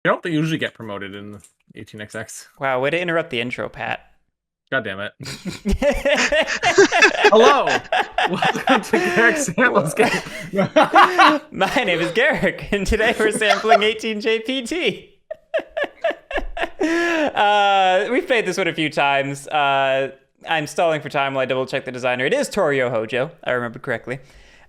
You don't they usually get promoted in 18XX? Wow, way to interrupt the intro, Pat. God damn it. Hello. Welcome to Garrick Samples Game. My name is Garrick, and today we're sampling 18JP-T. We've played this one a few times. I'm stalling for time while I double check the designer. It is Torio Hojo, I remember correctly.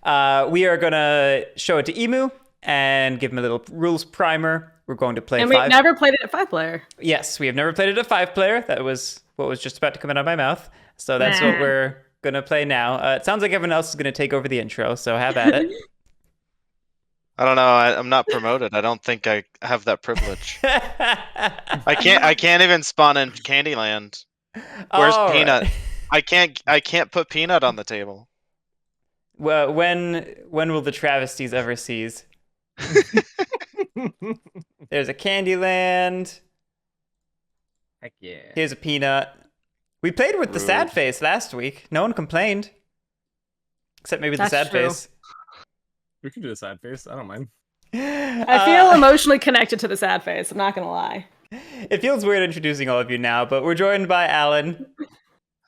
We are going to show it to Emu and give him a little rules primer. We're going to play And we've never played it at 5-player. Yes, we have never played it at 5-player. That was what was just about to come out of my mouth. So that's what we're going to play now. It sounds like everyone else is going to take over the intro, so have at it. I don't know. I'm not promoted. I don't think I have that privilege. I can't even spawn in Candyland. Where's Peanut? Right. I can't put Peanut on the table. Well, when will the travesties ever cease? There's a Candyland. Heck yeah. Here's a Peanut. We played with the sad face last week. No one complained. Except maybe the sad face. We can do a sad face. I don't mind. I feel emotionally connected to the sad face. I'm not going to lie. It feels weird introducing all of you now, but we're joined by Alan.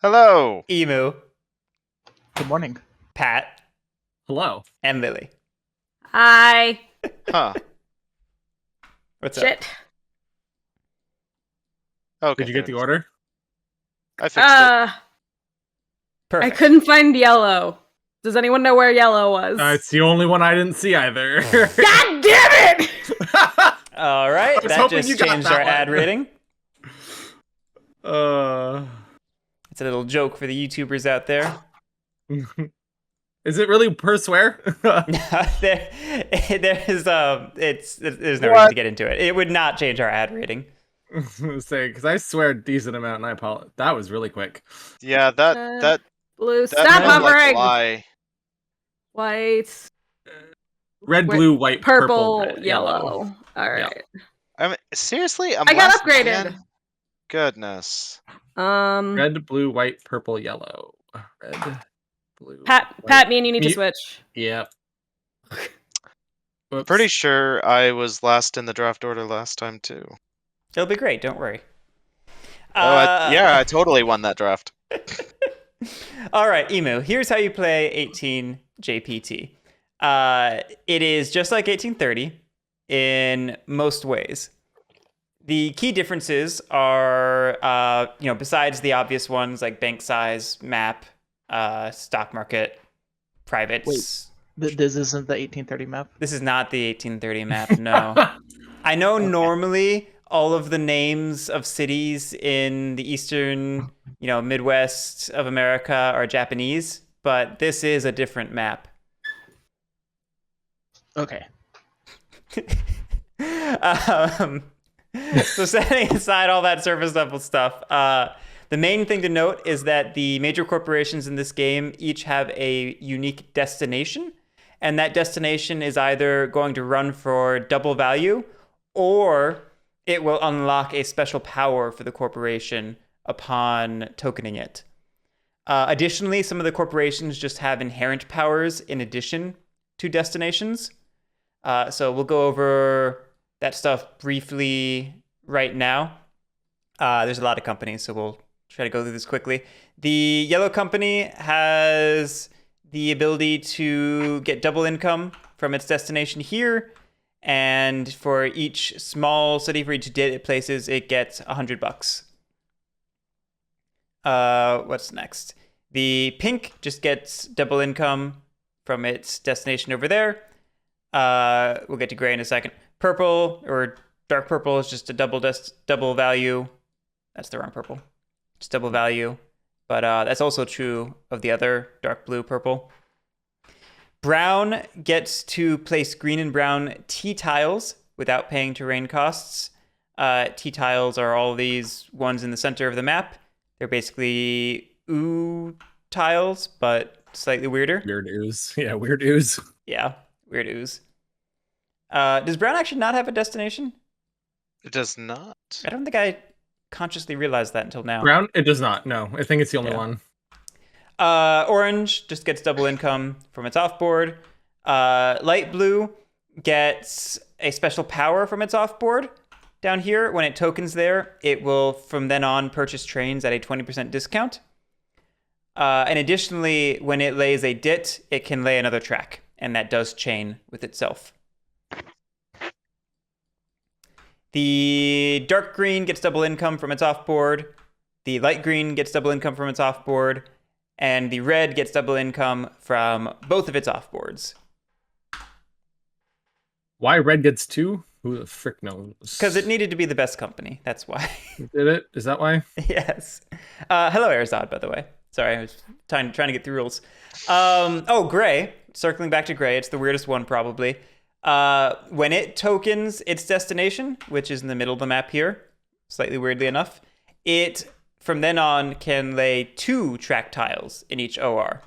Hello. Emu. Good morning. Pat. Hello. And Lily. Hi. Huh. What's Shit. Okay. Did you get the order? I fixed it. Perfect. I couldn't find yellow. Does anyone know where yellow was? It's the only one I didn't see either. God damn it! All right, that just changed our ad rating. It's a little joke for the YouTubers out there. Is it really per swear? There's no reason to get into it. It would not change our ad rating. Say, because I swear a decent amount, and I apologize. That was really quick. Yeah, that Blue. that Stop felt like hovering. a lie. White. Red, blue, white, Purple, red, yellow. All right. I mean, seriously, I got upgraded. Goodness. Red, blue, white, purple, yellow. Red, blue. Pat, me and you need to switch. Yep. I'm pretty sure I was last in the draft order last time too. It'll be great. Don't worry. I totally won that draft. All right, Emu. Here's how you play 18JPT. It is just like 1830 in most ways. The key differences are, besides the obvious ones like bank size, map, stock market, privates. Wait, this isn't the 1830 map? This is not the 1830 map, no. I know normally all of the names of cities in the eastern, Midwest of America are Japanese, but this is a different map. Okay. So setting aside all that surface level stuff, the main thing to note is that the major corporations in this game each have a unique destination, and that destination is either going to run for double value, or it will unlock a special power for the corporation upon tokening it. Additionally, some of the corporations just have inherent powers in addition to destinations. So we'll go over that stuff briefly right now. There's a lot of companies, so we'll try to go through this quickly. The yellow company has the ability to get double income from its destination here. And for each small city, for each it places, it gets $100. What's next? The pink just gets double income from its destination over there. We'll get to gray in a second. Purple or dark purple is just a double value. That's the wrong purple. Just double value. But that's also true of the other dark blue purple. Brown gets to place green and brown T tiles without paying terrain costs. T tiles are all these ones in the center of the map. They're basically ooh tiles, but slightly weirder. Weird ooze. Yeah, weird ooze. Yeah, weird ooze. Does brown actually not have a destination? It does not. I don't think I consciously realized that until now. Brown? It does not. No, I think it's the only one. Orange just gets double income from its offboard. Light blue gets a special power from its offboard. down here, when it tokens there, it will from then on purchase trains at a 20% discount. And additionally, when it lays a dit, it can lay another track, and that does chain with itself. The dark green gets double income from its offboard. The light green gets double income from its offboard. And the red gets double income from both of its offboards. Why red gets 2? Who the frick knows? Because it needed to be the best company. That's why. Did it? Is that why? Yes. Hello, Arizod, by the way. Sorry, I was trying to get through rules. Gray. Circling back to gray, it's the weirdest one probably. When it tokens its destination, which is in the middle of the map here, slightly weirdly enough, it from then on can lay 2 track tiles in each OR.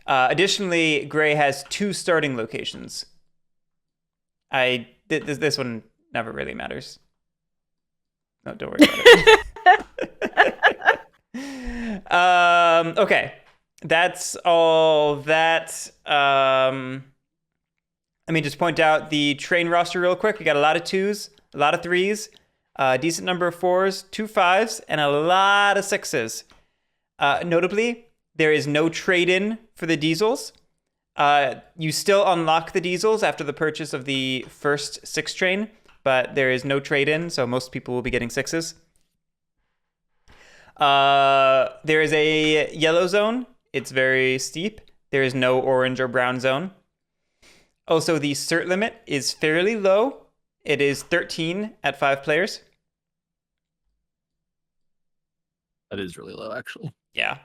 Additionally, gray has 2 starting locations. This one never really matters. No, don't worry about it. Okay, that's all that. Let me just point out the train roster real quick. We got a lot of 2s, a lot of 3s, a decent number of 4s, 2 5s, and a lot of 6s. Notably, there is no trade-in for the diesels. You still unlock the diesels after the purchase of the first 6 train, but there is no trade-in, so most people will be getting 6s. There is a yellow zone. It's very steep. There is no orange or brown zone. Also, the cert limit is fairly low. It is 13 at 5 players. That is really low, actually. Yeah.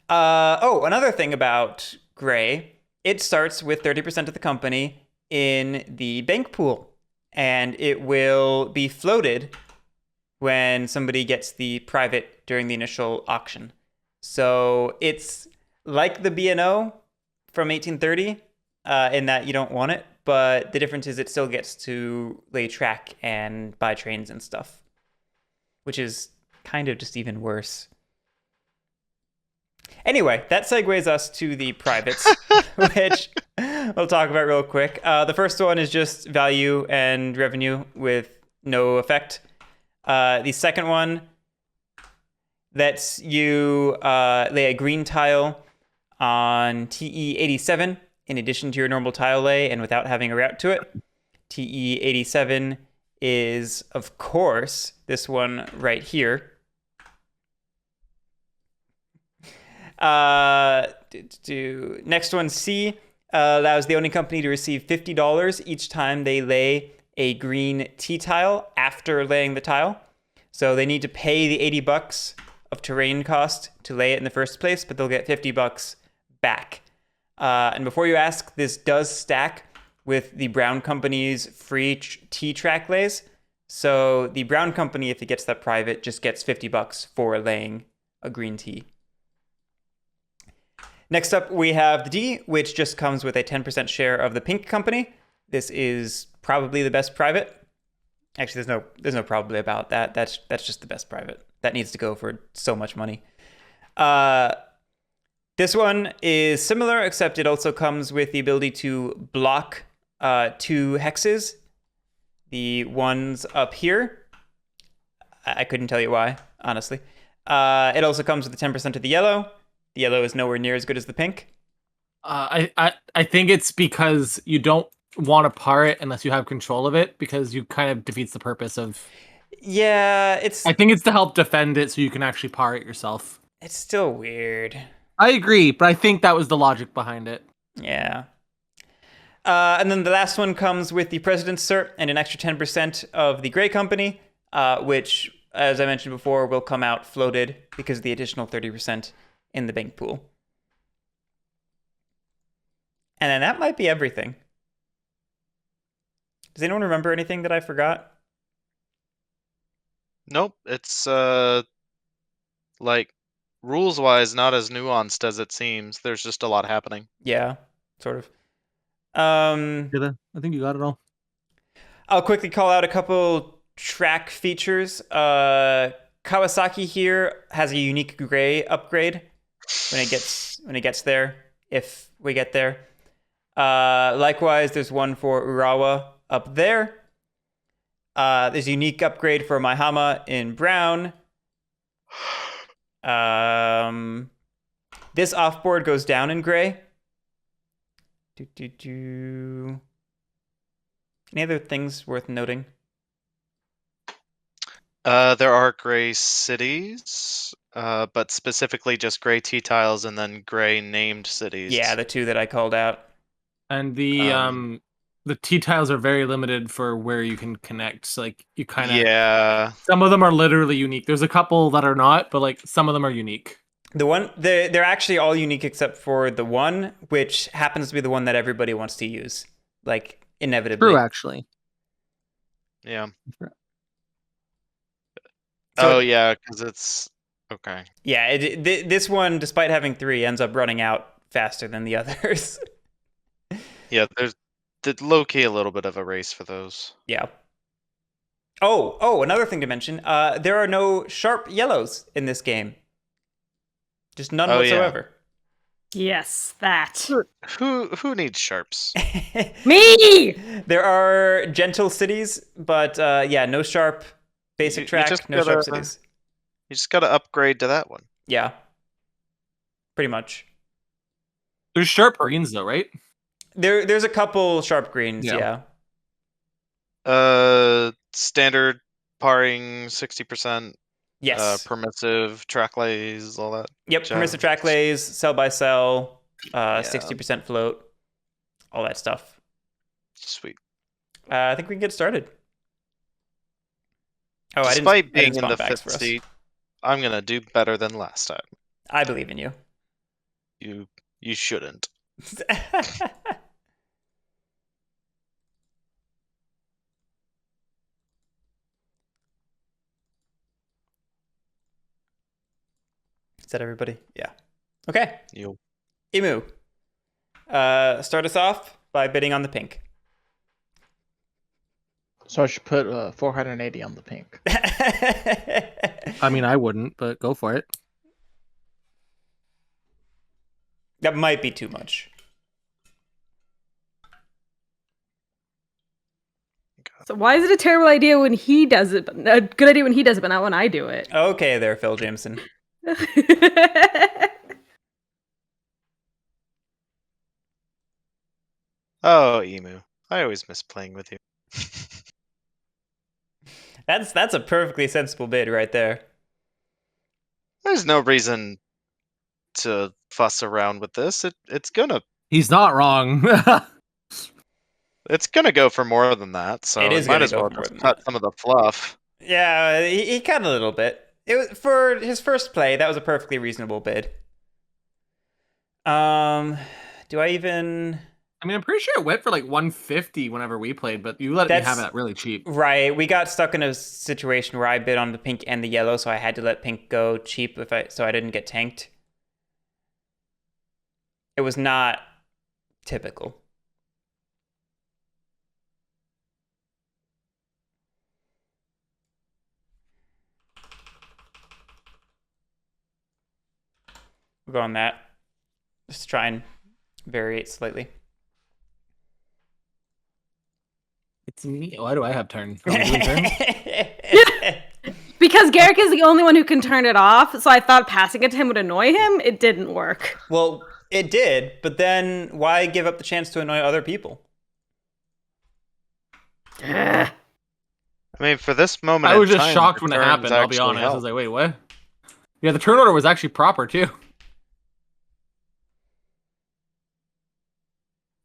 Another thing about gray, it starts with 30% of the company in the bank pool, and it will be floated when somebody gets the private during the initial auction. So it's like the B&O from 1830 in that you don't want it, but the difference is it still gets to lay track and buy trains and stuff, which is kind of just even worse. Anyway, that segues us to the privates, which we'll talk about real quick. The first one is just value and revenue with no effect. The second one lets you lay a green tile on TE87 in addition to your normal tile lay and without having a route to it. TE87 is, of course, this one right here. Next one, C, allows the owning company to receive $50 each time they lay a green T tile after laying the tile. So they need to pay the $80 of terrain cost to lay it in the first place, but they'll get $50 back. And before you ask, this does stack with the Brown Company's free T track lays. So the Brown Company, if it gets that private, just gets $50 for laying a green T. Next up, we have the D, which just comes with a 10% share of the Pink Company. This is probably the best private. Actually, there's no probably about that. That's just the best private. That needs to go for so much money. This one is similar, except it also comes with the ability to block 2 hexes. The ones up here, I couldn't tell you why, honestly. It also comes with the 10% of the yellow. The yellow is nowhere near as good as the pink. I think it's because you don't want to par it unless you have control of it, because you kind of defeats the purpose of. Yeah, I think it's to help defend it so you can actually par it yourself. It's still weird. I agree, but I think that was the logic behind it. Yeah. And then the last one comes with the President's Cert and an extra 10% of the Gray Company, which, as I mentioned before, will come out floated because of the additional 30% in the bank pool. And then that might be everything. Does anyone remember anything that I forgot? Nope. It's like rules-wise not as nuanced as it seems. There's just a lot happening. Yeah, sort of. I think you got it all. I'll quickly call out a couple track features. Kawasaki here has a unique gray upgrade when it gets there, if we get there. Likewise, there's one for Urawa up there. There's a unique upgrade for my Hama in brown. This offboard goes down in gray. Any other things worth noting? There are gray cities, but specifically just gray T tiles and then gray named cities. Yeah, the two that I called out. And the T tiles are very limited for where you can connect. So, like, you kind of Yeah. some of them are literally unique. There's a couple that are not, but like some of them are unique. They're actually all unique except for the one, which happens to be the one that everybody wants to use, like inevitably. True, actually. Yeah. So yeah, because it's okay. Yeah, this one, despite having 3, ends up running out faster than the others. Yeah, there's low key a little bit of a race for those. Yeah. Oh, another thing to mention. There are no sharp yellows in this game. Just none whatsoever. Yes, that. Who needs sharps? Me! There are gentle cities, but no sharp basic You track, just no sharp gotta- cities. You just gotta upgrade to that one. Yeah. Pretty much. There's sharp greens though, right? There's a couple sharp greens, Yeah. Standard parring 60%. Yes. Permissive track lays, all that. Yep, jazz. permissive track lays, sell by sell, 60% float, all that stuff. Sweet. I think we can get started. Oh, Despite I didn't being in spawn the bags for fifth us. seat, I'm gonna do better than last time. I believe in you. You shouldn't. Is that everybody? Yeah. Okay. You. Emu. Start us off by bidding on the pink. So I should put 480 on the pink. I mean, I wouldn't, but go for it. That might be too much. So why is it a terrible idea when he does it, but a good idea when he does it, but not when I do it? Okay there, Phil Jameson. Oh, Emu. I always miss playing with you. That's a perfectly sensible bid right there. There's no reason to fuss around with this. It's gonna He's not wrong. go for more than that. So It is might gonna as go well for more just than cut that. some of the fluff. Yeah, he cut a little bit. It was for his first play. That was a perfectly reasonable bid. Do I even? I mean, I'm pretty sure it went for like 150 whenever we played, but you let me have it really cheap. Right, we got stuck in a situation where I bid on the pink and the yellow, so I had to let pink go cheap so I didn't get tanked. It was not typical. We'll go on that. Just try and vary it slightly. It's me. Why do I have turn? Are we doing turn? Because Garrick is the only one who can turn it off, so I thought passing it to him would annoy him. It didn't work. Well, it did, but then why give up the chance to annoy other people? Ugh. I mean, for this moment, I was in just time, shocked when it returns happened. I'll be actually honest. I help. was like, wait, what? Yeah, the turn order was actually proper too.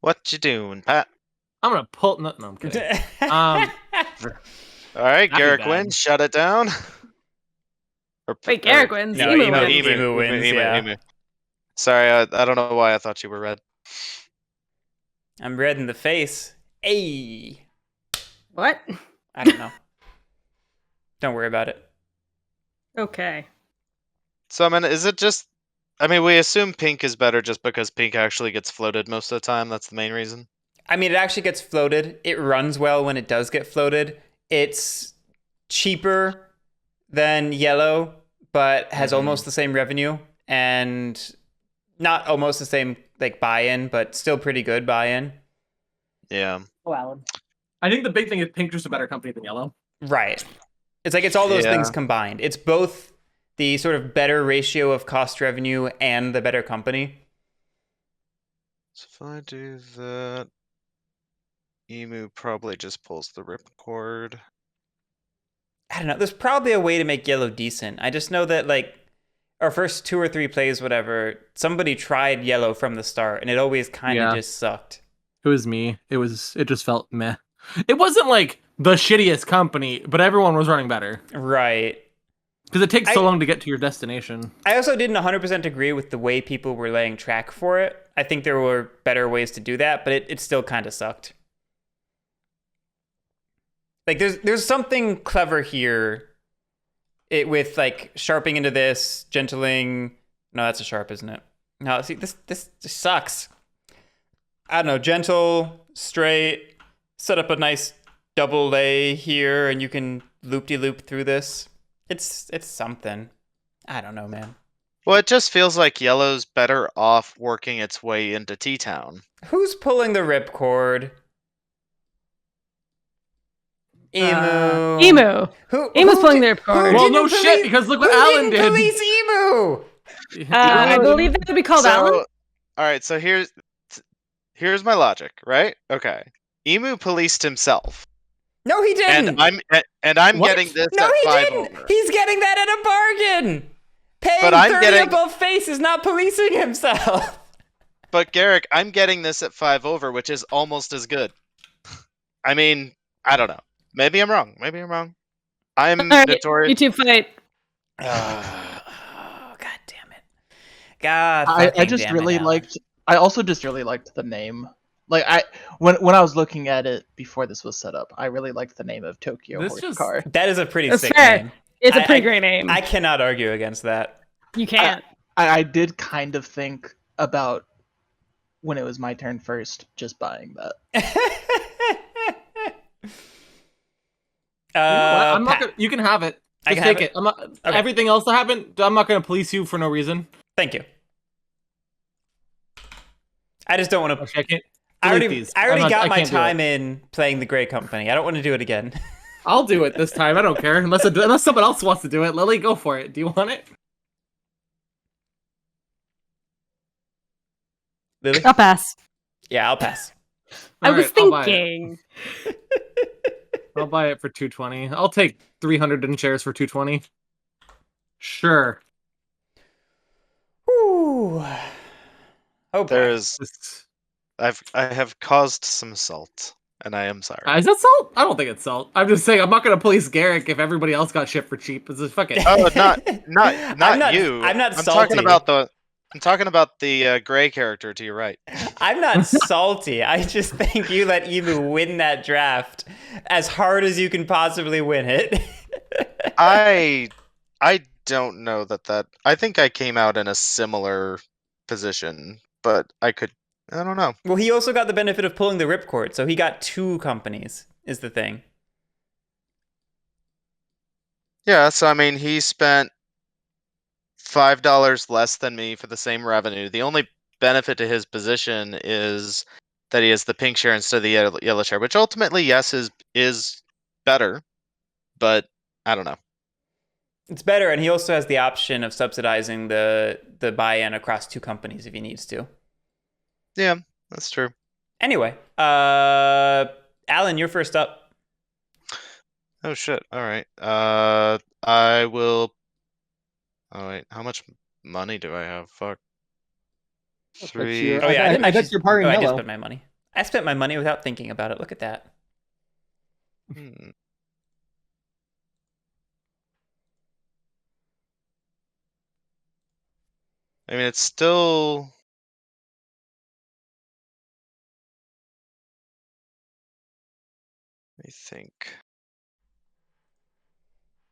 What you doing, Pat? I'm gonna pull. No, I'm kidding. All right, That'd be Garrick bad. wins. Shut it down. Wait, Garrick wins. No, Emu Emu- wins. Emu wins, yeah. Sorry, I don't know why I thought you were red. I'm red in the face. Hey, What? I don't know. Don't worry about it. Okay. So, I mean, is it just... I mean, we assume pink is better just because pink actually gets floated most of the time. That's the main reason. I mean, it actually gets floated. It runs well when it does get floated. It's cheaper than yellow, but has almost the same revenue and not almost the same like buy-in, but still pretty good buy-in. Yeah. Well, I think the big thing is pink just a better company than yellow. Right. It's like it's all those Yeah. things combined. It's both the sort of better ratio of cost revenue and the better company. So if I do that, Emu probably just pulls the ripcord. I don't know. There's probably a way to make yellow decent. I just know that like our first 2 or 3 plays, whatever, somebody tried yellow from the start, and it always kind of Yeah. just sucked. It was me. It just felt meh. It wasn't like the shittiest company, but everyone was running better. Right. Because it takes so I- long to get to your destination. I also didn't 100% agree with the way people were laying track for it. I think there were better ways to do that, but it still kind of sucked. Like there's something clever here. It with like sharping into this, gentling. No, that's a sharp, isn't it? No, see this just sucks. I don't know, gentle, straight, set up a nice double lay here, and you can loop-de-loop through this. It's something. I don't know, man. Well, it just feels like yellow's better off working its way into T-Town. Who's pulling the ripcord? Emu. Emu. Emu's pulling their cord. Well, didn't no shit, because look what Alan did. Police Emu. I believe that would be called Alan. All right, so here's my logic, right? Okay, Emu policed himself, No, he didn't. and I'm What? getting this No, at he 5 didn't. over. He's getting that at a bargain. Paying But I'm 30 getting- above face is not policing himself. But Garrick, I'm getting this at 5 over, which is almost as good. I mean, I don't know. Maybe I'm wrong. I'm All right, notorious. YouTube fight. Oh, god damn it. God I fucking just damn really it, Alan. liked. I also just really liked the name. Like when I was looking at it before this was set up, I really liked the name of Tokyo This Horse just- Car. That is a pretty That's sick fair. name. It's a I- pretty great name. I cannot argue against that. You can't. I did kind of think about when it was my turn first, just buying that. You know what? I'm not Pat, gonna, you can have it. I Just can have take it? it. I'm not. Okay. Everything else that happened, I'm not gonna police you for no reason. thank you. I just don't want to. Actually, I can't. I delete already, these. I already I'm not- got I my can't do it. time in playing the Gray Company. I don't want to do it again. I'll do it this time. I don't care unless someone else wants to do it. Lily, go for it. Do you want it? Lily? I'll pass. Yeah, I'll pass. I was Alright, I'll buy it. thinking. I'll buy it for 220. I'll take 300 in shares for 220. Sure. Whew. Oh, boy. There's Just- I have caused some salt, and I am sorry. Is that salt? I don't think it's salt. I'm just saying I'm not gonna police Garrick if everybody else got shit for cheap. It's just fucking. Oh, not I'm not- you. I'm not I'm salty. talking about the gray character to your right. I'm not salty. I just think you let Emu win that draft as hard as you can possibly win it. I don't know that. I think I came out in a similar position, but I don't know. Well, he also got the benefit of pulling the ripcord, so he got 2 companies, is the thing. Yeah, so I mean, he spent $5 less than me for the same revenue. The only benefit to his position is that he has the pink share instead of the yellow share, which ultimately, yes, is better, but I don't know. It's better, and he also has the option of subsidizing the buy-in across 2 companies if he needs to. Yeah, that's true. Anyway, Alan, you're first up. Oh shit! All right. I will. Oh wait, how much money do I have? Fuck. That's 3. your- Oh yeah, I didn't I bet actually. you're partying I did yellow. spend my money. I spent my money without thinking about it. Look at that. Hmm. I mean, it's still. Let me think.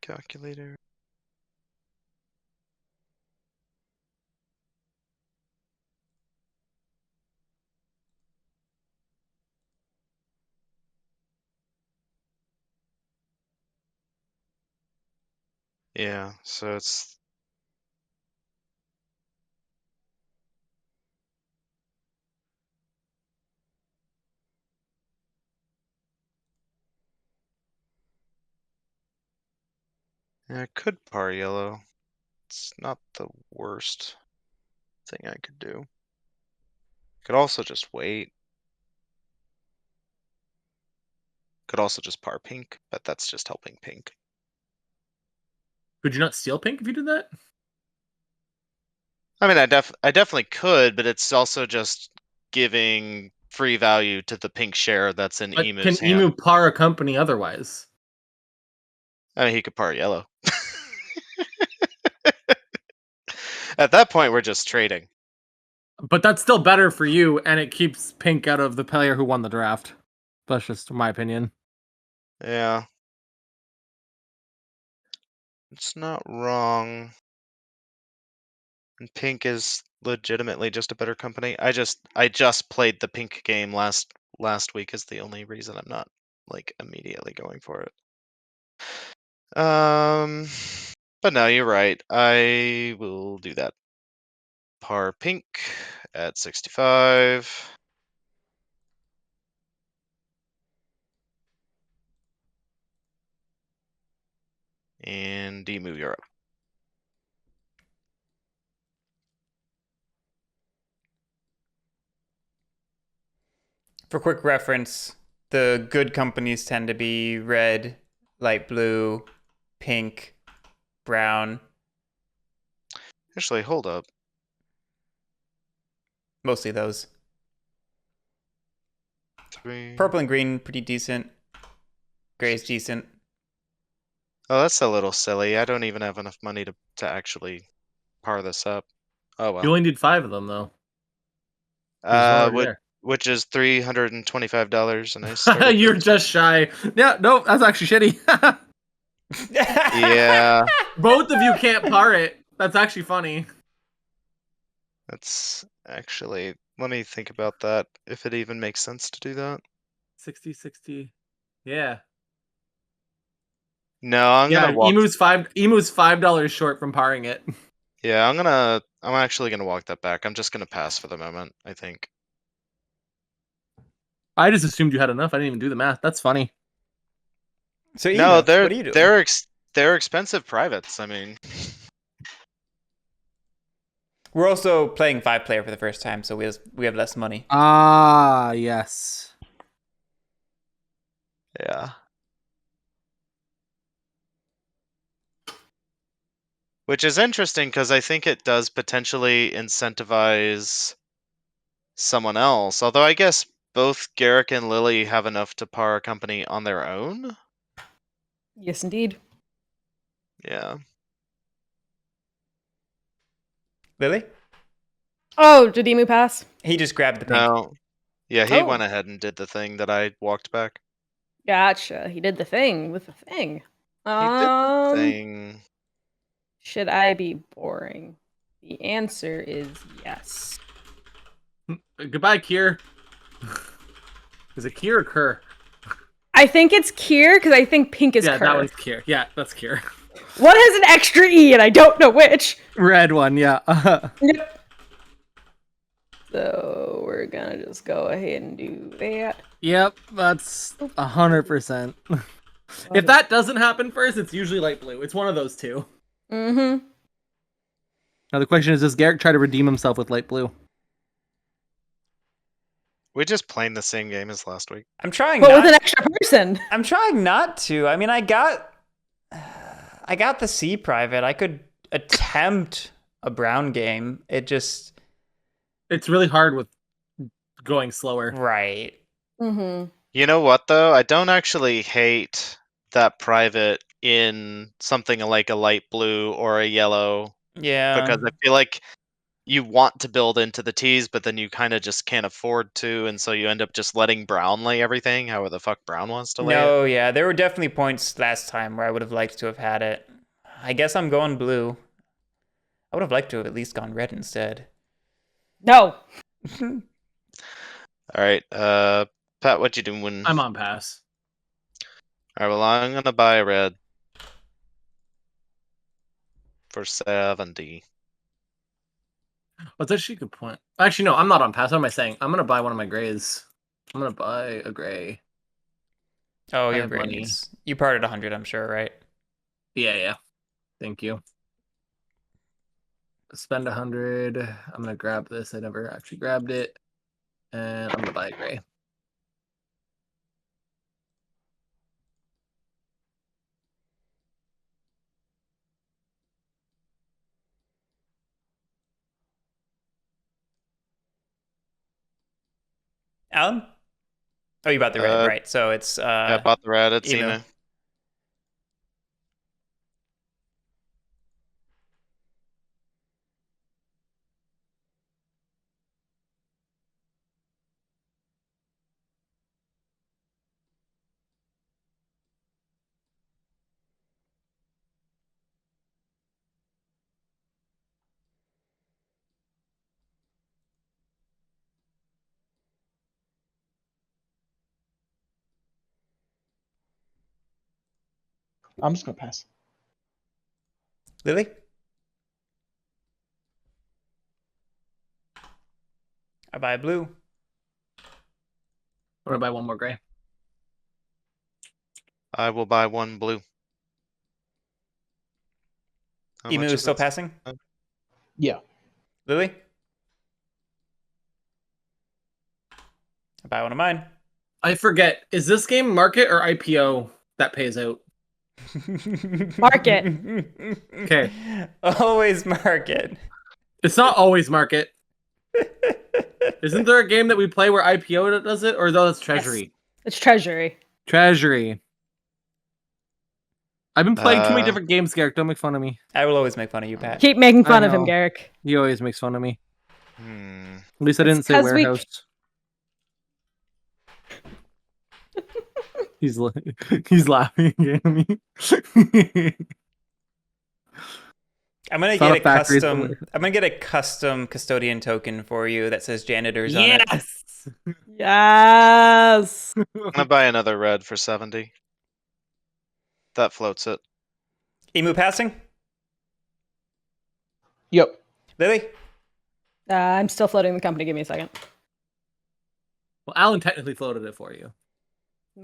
Calculator. Yeah, so it's. Yeah, I could par yellow. It's not the worst thing I could do. Could also just wait. Could also just par pink, but that's just helping pink. Could you not steal pink if you did that? I mean, I definitely could, but it's also just giving free value to the pink share that's in But Emu's can Emu hand. par a company otherwise? I mean, he could par yellow. At that point, we're just trading. But that's still better for you, and it keeps pink out of the player who won the draft. That's just my opinion. Yeah. It's not wrong. And pink is legitimately just a better company. I just played the pink game last week is the only reason I'm not like immediately going for it. But no, you're right. I will do that. Par pink at 65. And Emu, you're up. For quick reference, the good companies tend to be red, light blue, pink, brown. Actually, hold up. Mostly those. 3. Purple and green, pretty decent. Gray is decent. Oh, that's a little silly. I don't even have enough money to actually par this up. Oh You well. only need 5 of them, though. There's one already Which is $325, and I there. started. You're just shy. Yeah, no, that's actually shitty. Yeah, Both of you can't par it. That's actually funny. that's actually. Let me think about that. If it even makes sense to do that. 60, 60. Yeah. No, I'm Yeah, gonna walk. Emu's $5 short from parring it. Yeah, I'm actually gonna walk that back. I'm just gonna pass for the moment, I think. I just assumed you had enough. I didn't even do the math. That's funny. So No, Emu, what are you doing? they're expensive privates. I mean, We're also playing 5-player for the first time, so we have less money. Ah, yes. yeah. Which is interesting because I think it does potentially incentivize someone else. Although I guess both Garrick and Lily have enough to par a company on their own. Yes, indeed. Yeah. Lily? Oh, did Emu pass? He just grabbed the pink. No. Yeah, he Oh. went ahead and did the thing that I walked back. Gotcha. He did the thing with the thing. He did the thing. Should I be boring? The answer is yes. Goodbye, Kier. Is it Kier or Kerr? I think it's Kier because I think pink is Yeah, Kerr. that one's Kier. Yeah, that's Kier. One has an extra E and I don't know which. Red one, yeah. Yep. So we're gonna just go ahead and do that. Yep, that's 100%. If that doesn't happen first, it's usually light blue. It's one of those two. Mm-hmm. Now the question is, does Garrick try to redeem himself with light blue? We just playing the same game as last week. I'm trying But not. with an extra person. I'm trying not to. I mean, I got the C private. I could attempt a brown game. It just It's really hard with going slower. right. Mm-hmm. You know what though? I don't actually hate that private in something like a light blue or a yellow Yeah. because I feel like you want to build into the tees, but then you kind of just can't afford to, and so you end up just letting Brown lay everything, however the fuck Brown wants to lay it. No, yeah, there were definitely points last time where I would have liked to have had it. I guess I'm going blue. I would have liked to have at least gone red instead. No. All right, Pat, what you doing? I'm on pass. All right, well, I'm gonna buy a red for 70. That's actually a good point. Actually, no, I'm not on pass. What am I saying? I'm gonna buy one of my grays. I'm gonna buy a gray. Oh, I you're have great. money. You parted 100, I'm sure, right? Yeah. Thank you. Spend 100. I'm gonna grab this. I never actually grabbed it, and I'm gonna buy a gray. Alan? Oh, you bought the red, right? So it's Yeah, I bought the red. It's Emu. Emu. I'm just gonna pass. Lily? I buy blue. I'm gonna buy one more gray. I will buy one blue. How Emu much is still it? passing. Yeah. Lily? I buy one of mine. I forget. Is this game market or IPO that pays out? Market. Okay. Always market. It's not always market. Isn't there a game that we play where IPO does it, or though it's Treasury? It's Treasury. Treasury. I've been playing too many Uh, different games, Garrick. Don't make fun of me. I will always make fun of you, Pat. Keep making fun I of him, know. Garrick. He always makes fun of me. Hmm. At least I It's didn't say 'cause we- warehouse. He's laughing at me. I'm gonna It's not get a a factory, it's a custom. warehouse. I'm gonna get a custom custodian token for you that says janitors on it. Yes. Yes. I'm gonna buy another red for 70. That floats it. Emu passing. Yep. Lily. I'm still floating the company. Give me a second. Well, Alan technically floated it for you.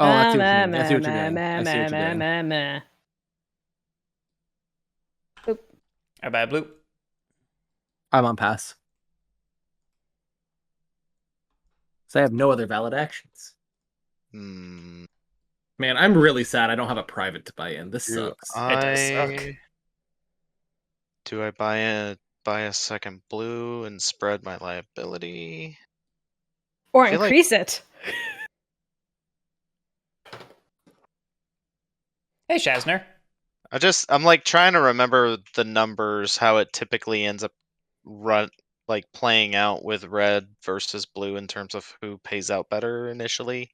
Oh, I see what you mean. I see what you're doing. I see what you're doing. I buy blue. I'm on pass. So I have no other valid actions. Hmm. Man, I'm really sad I don't have a private to buy in. This Do sucks. It does suck. Do I buy a second blue and spread my liability? Or I feel like- increase it. Hey, Shazner. I'm like trying to remember the numbers, how it typically ends up playing out with red versus blue in terms of who pays out better initially.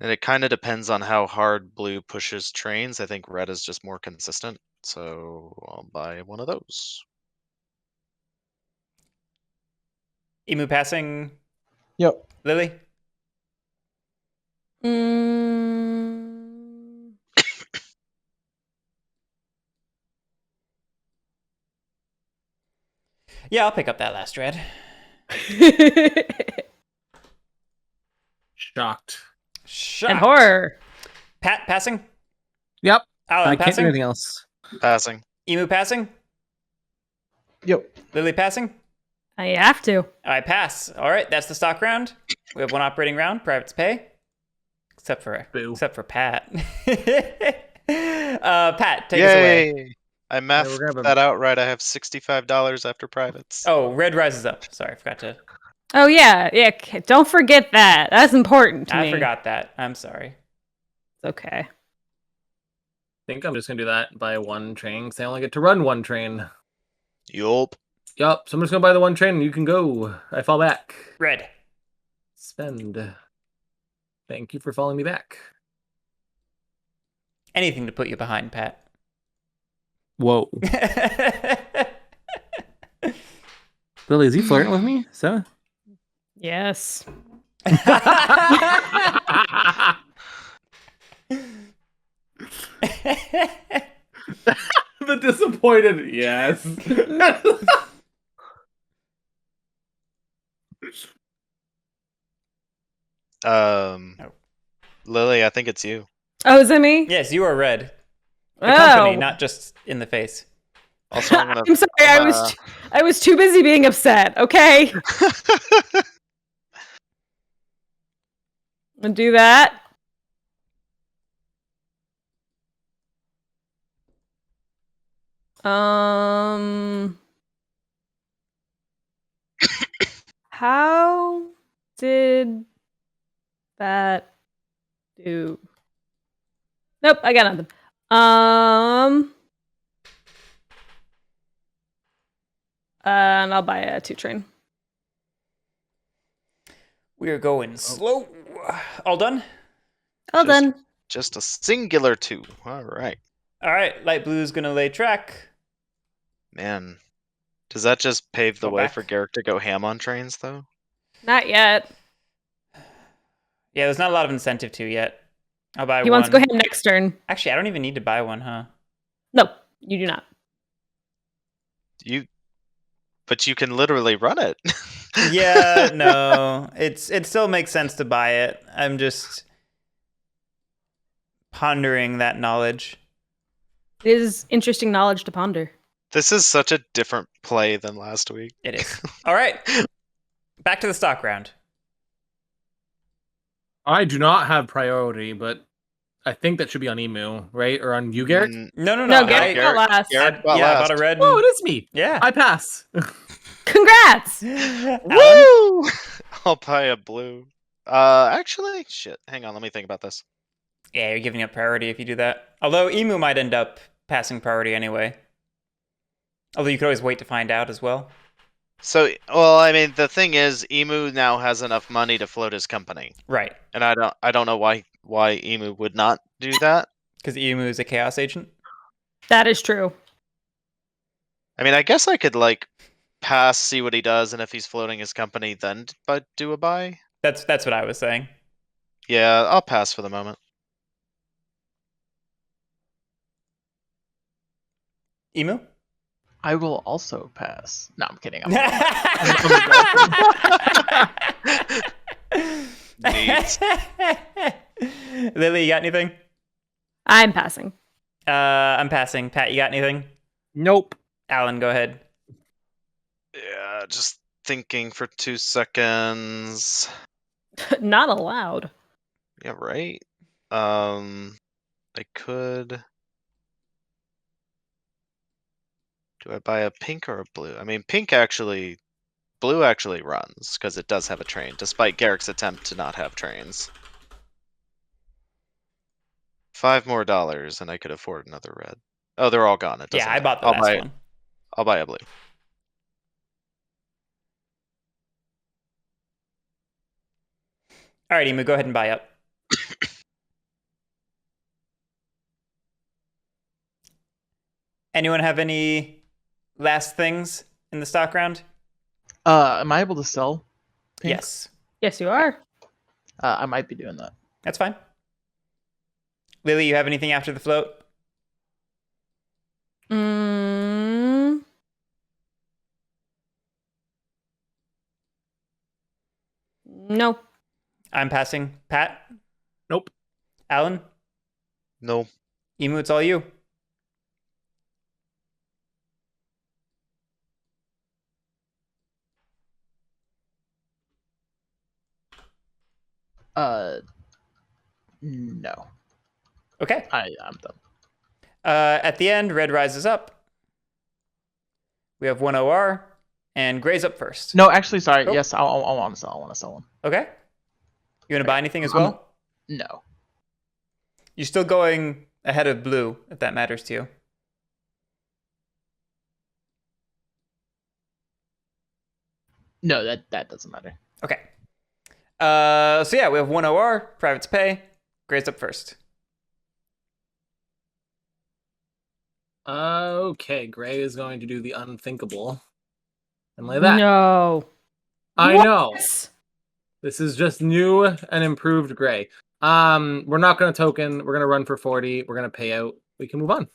And it kind of depends on how hard blue pushes trains. I think red is just more consistent, so I'll buy one of those. Emu passing. Yep. Lily. Mm. Yeah, I'll pick up that last red. Shocked. Shocked. And horror. Pat passing. Yep. Alan I can't do passing. anything else. Passing. Emu passing. Yep. Lily passing. I have to. I pass. All right, that's the stock round. We have one operating round. Privates pay. Except for Boo. Pat. Pat, take us away. Yay! I mapped grabbing- that out right. I have $65 after privates. Oh, red rises up. Sorry, I forgot to. Oh yeah, yeah. Don't forget that. That's important to me. I forgot that. I'm sorry. It's okay. I think I'm just gonna do that. Buy one train because I only get to run one train. Yup. Yup. So I'm just gonna buy the one train and you can go. I fall back. Red. Spend. Thank you for following me back. Anything to put you behind, Pat. Whoa. Billy, is he flirting with me? So. Yes. The disappointed yes. Lily, I think it's you. Oh, is it me? Yes, you are red. The company, Oh. not just in the face. Also, I'm gonna. I'm sorry. I was too busy being upset. Okay. I'll do that. How did that do? Nope, I got nothing. And I'll buy a 2-train. We are going slow. All done? All Just- done. Just a singular 2. All right, All right, light blue is going to lay track. man. Does that just pave the Go way back. for Garrick to go ham on trains, though? Not yet. Yeah, there's not a lot of incentive to yet. I'll buy He one. wants to go ahead next turn. Actually, I don't even need to buy one, huh? No, you do not. But you can literally run it. Yeah, no. It still makes sense to buy it. I'm just pondering that knowledge. It is interesting knowledge to ponder. This is such a different play than last week. It is. All right. Back to the stock round. I do not have priority, but I think that should be on Emu, right? Or on you, Garrick? No. No, Garrick got last. Garrick got Yeah, I last. bought a red. Oh, it is me. Yeah. I pass. Congrats! Alan? Woo! I'll buy a blue. Actually, shit. Hang on, let me think about this. Yeah, you're giving up priority if you do that. Although Emu might end up passing priority anyway. Although you could always wait to find out as well. So, well, I mean, the thing is, Emu now has enough money to float his company, Right. and I don't know why Emu would not do that. Because Emu is a chaos agent. That is true. I mean, I guess I could like pass, see what he does, and if he's floating his company, then but do a buy. That's what I was saying. Yeah, I'll pass for the moment. Emu? I will also pass. No, I'm kidding. Neat. Lily, you got anything? I'm passing. I'm passing. Pat, you got anything? Nope. Alan, go ahead. Yeah, just thinking for 2 seconds. Not allowed. Yeah, right. I could. Do I buy a pink or a blue? I mean, blue actually runs because it does have a train, despite Garrick's attempt to not have trains. $5 more, and I could afford another red. Oh, they're all gone. It doesn't. Yeah, I bought the I'll last buy, one. I'll buy a blue. All right, Emu, go ahead and buy up. Anyone have any last things in the stock round? Am I able to sell? Pink? Yes. Yes, you are. I might be doing that. That's fine. Lily, you have anything after the float? No. I'm passing. Pat? Nope. Alan? No. Emu, it's all you. No. Okay. I'm done. At the end, red rises up. We have one OR, and gray's up first. No, actually, sorry. Oh. Yes, I want to sell. I want to sell one. Okay. You want to buy anything as well? No. You're still going ahead of blue, if that matters to you. No, that doesn't matter. Okay. So yeah, we have one OR, privates pay, gray's up first. Okay, Gray is going to do the unthinkable. And lay that. No. I What? know. This is just new and improved Gray. We're not going to token. We're going to run for 40. We're going to pay out. We can move on.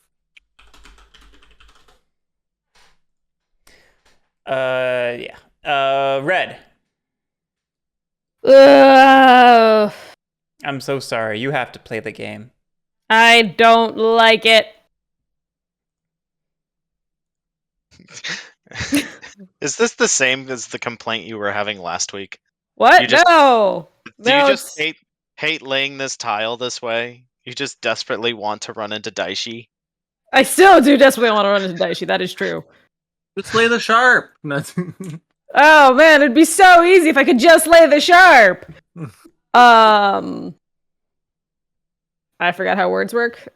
Yeah. Red. I'm so sorry. You have to play the game. I don't like it. Is this the same as the complaint you were having last week? What? You just- No. Do you No, just it's- hate laying this tile this way? You just desperately want to run into Daishi? I still do desperately want to run into Daishi. That is true. Just lay the sharp. Oh man, it'd be so easy if I could just lay the sharp. I forgot how words work.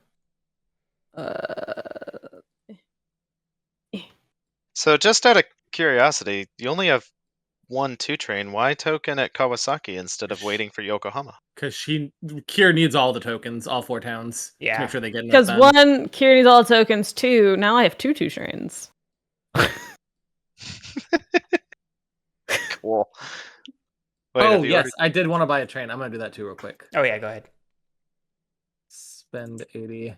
So just out of curiosity, you only have one 2-train. Why token at Kawasaki instead of waiting for Yokohama? Because Kier needs all the tokens, all 4 towns, to Yeah. make sure they get enough. Because Ben. one, Kier needs all the tokens. Two, now I have two trains. Cool. Wait, Oh have you yes, already- I did want to buy a train. I'm gonna do that too, real quick. Oh yeah, go ahead. Spend 80.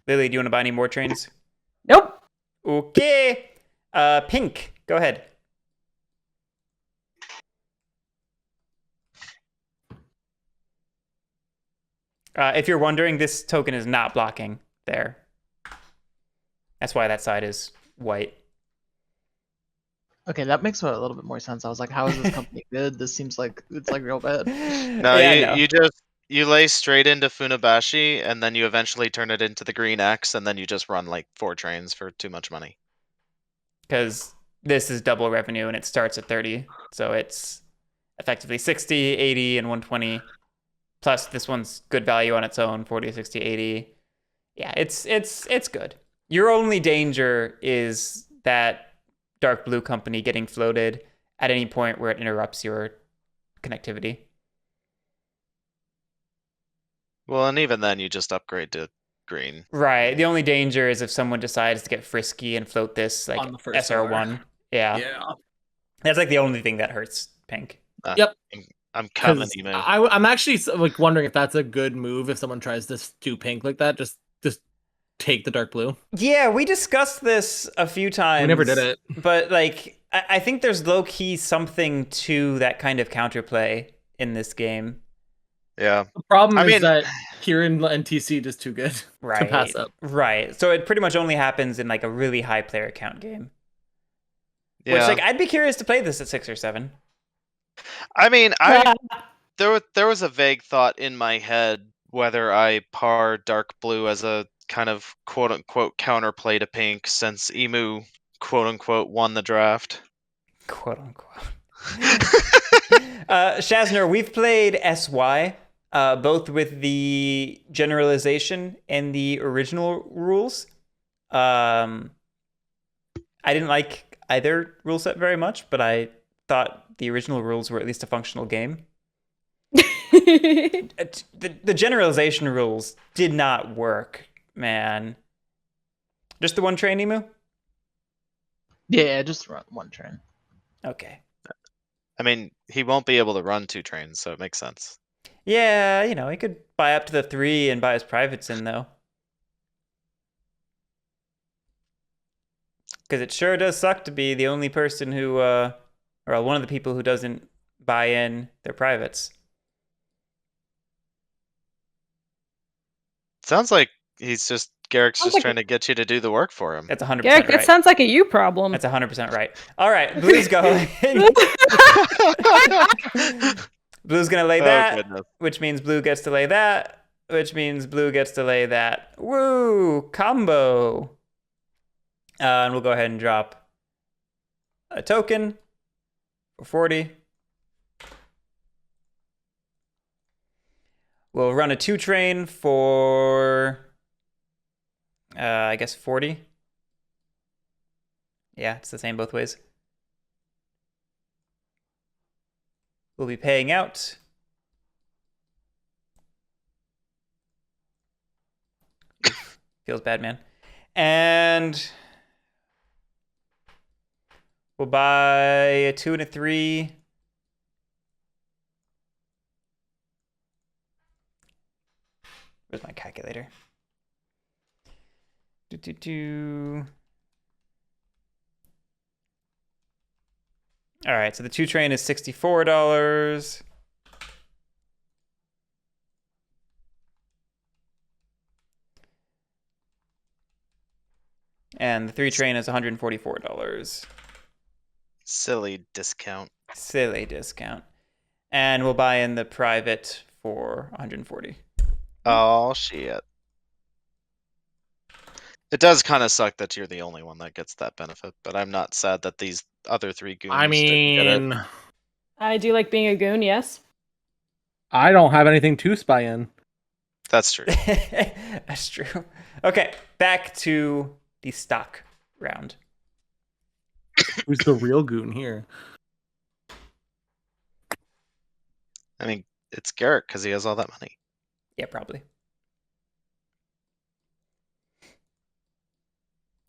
Lily, do you want to buy any more trains? Nope. Okay. Pink, go ahead. If you're wondering, this token is not blocking there. That's why that side is white. Okay, that makes a little bit more sense. I was like, how is this company good? This seems like it's like real bad. No, Yeah, you lay straight into Funabashi, and then you eventually turn it into the green X, and then you just run like 4 trains for too much money. Because this is double revenue and it starts at 30. So it's effectively 60, 80, and 120. Plus this one's good value on its own, 40, 60, 80. Yeah, it's good. Your only danger is that dark blue company getting floated at any point where it interrupts your connectivity. Well, and even then, you just upgrade to green. Right. The only danger is if someone decides to get frisky and float this like On the first SR1. Yeah. Yeah. That's like the only thing that hurts pink. Yep. I'm coming, 'Cause Emu. I'm actually like wondering if that's a good move if someone tries to do pink like that. Just take the dark blue. Yeah, we discussed this a few times. We never did it. But like I think there's low key something to that kind of counterplay in this game. Yeah. The problem I is mean- that Kieran and TC just too good to pass up. Right. So it pretty much only happens in like a really high player count game. Yeah. Which like I'd be curious to play this at 6 or 7. I mean, there was a vague thought in my head whether I par dark blue as a kind of quote unquote counterplay to pink since Emu quote unquote won the draft. Quote unquote. Shazner, we've played SY, both with the generalization and the original rules. I didn't like either rule set very much, but I thought the original rules were at least a functional game. The generalization rules did not work, man. Just the one train, Emu? Yeah, just run one train. Okay. I mean, he won't be able to run 2 trains, so it makes sense. Yeah, you know, he could buy up to the 3 and buy his privates in, though. Because it sure does suck to be the only person who, or one of the people who doesn't buy in their privates. Sounds like Garrick's Sounds just like trying to get you to do the work for him. That's 100% Garrick, that right. sounds like a you problem. That's 100% right. All right, Blue's going. Blue's going to lay Oh, that, goodness. which means Blue gets to lay that, which means Blue gets to lay that. Woo! Combo! And we'll go ahead and drop a token for 40. We'll run a 2 train for, I guess 40. Yeah, it's the same both ways. We'll be paying out. Oof, feels bad, man. And we'll buy a 2 and a 3. Where's my calculator? All right, so the 2 train is $64. And the 3 train is $144. Silly discount. Silly discount. And we'll buy in the private for 140. Oh shit. It does kind of suck that you're the only one that gets that benefit, but I'm not sad that these other 3 goons I didn't get it. mean, I do like being a goon, yes. I don't have anything to spy in. That's true. That's true. Okay, back to the stock round. Who's the real goon here? I mean, it's Garrett because he has all that money. Yeah, probably.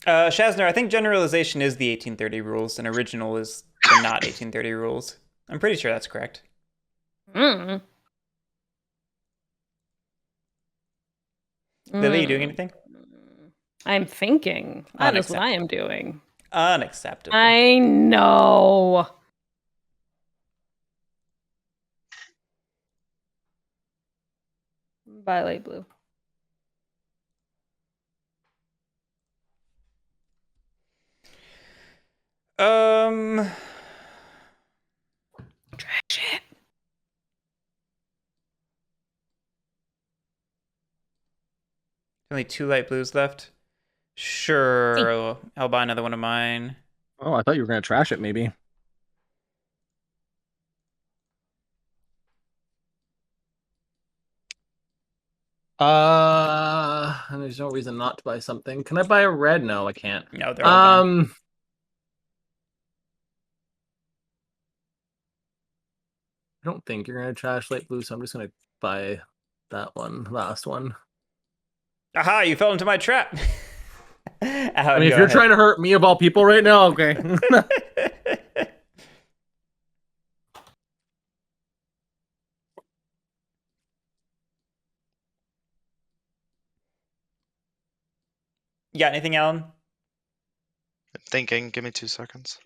Shazner, I think generalization is the 1830 rules and original is the not 1830 rules. I'm pretty sure that's correct. Mm. Lily, you doing anything? I'm thinking. That is what I am Unacceptable. doing. Unacceptable. I know. Buy light blue. Trash it. Only 2 light blues left. Sure, I'll buy another one of mine. Oh, I thought you were gonna trash it, maybe. And there's no reason not to buy something. Can I buy a red? No, I can't. No, they're all gone. I don't think you're gonna trash light blue, so I'm just gonna buy that one, last one. Aha, you fell into my trap. I mean, if you're trying to hurt me of all people right now, okay. You got anything, Alan? I'm thinking. Give me 2 seconds.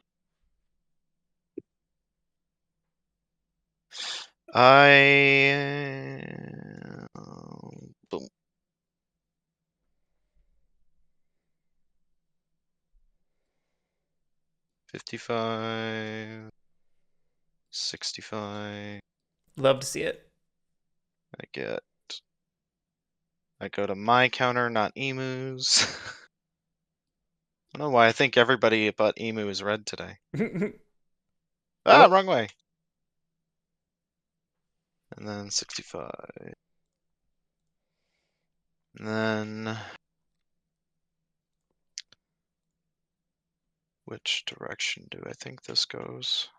Boom. $55, $65. Love to see it. I go to my counter, not emus. I don't know why I think everybody but emu is red today. Ah, wrong way. And then 65. And then which direction do I think this goes?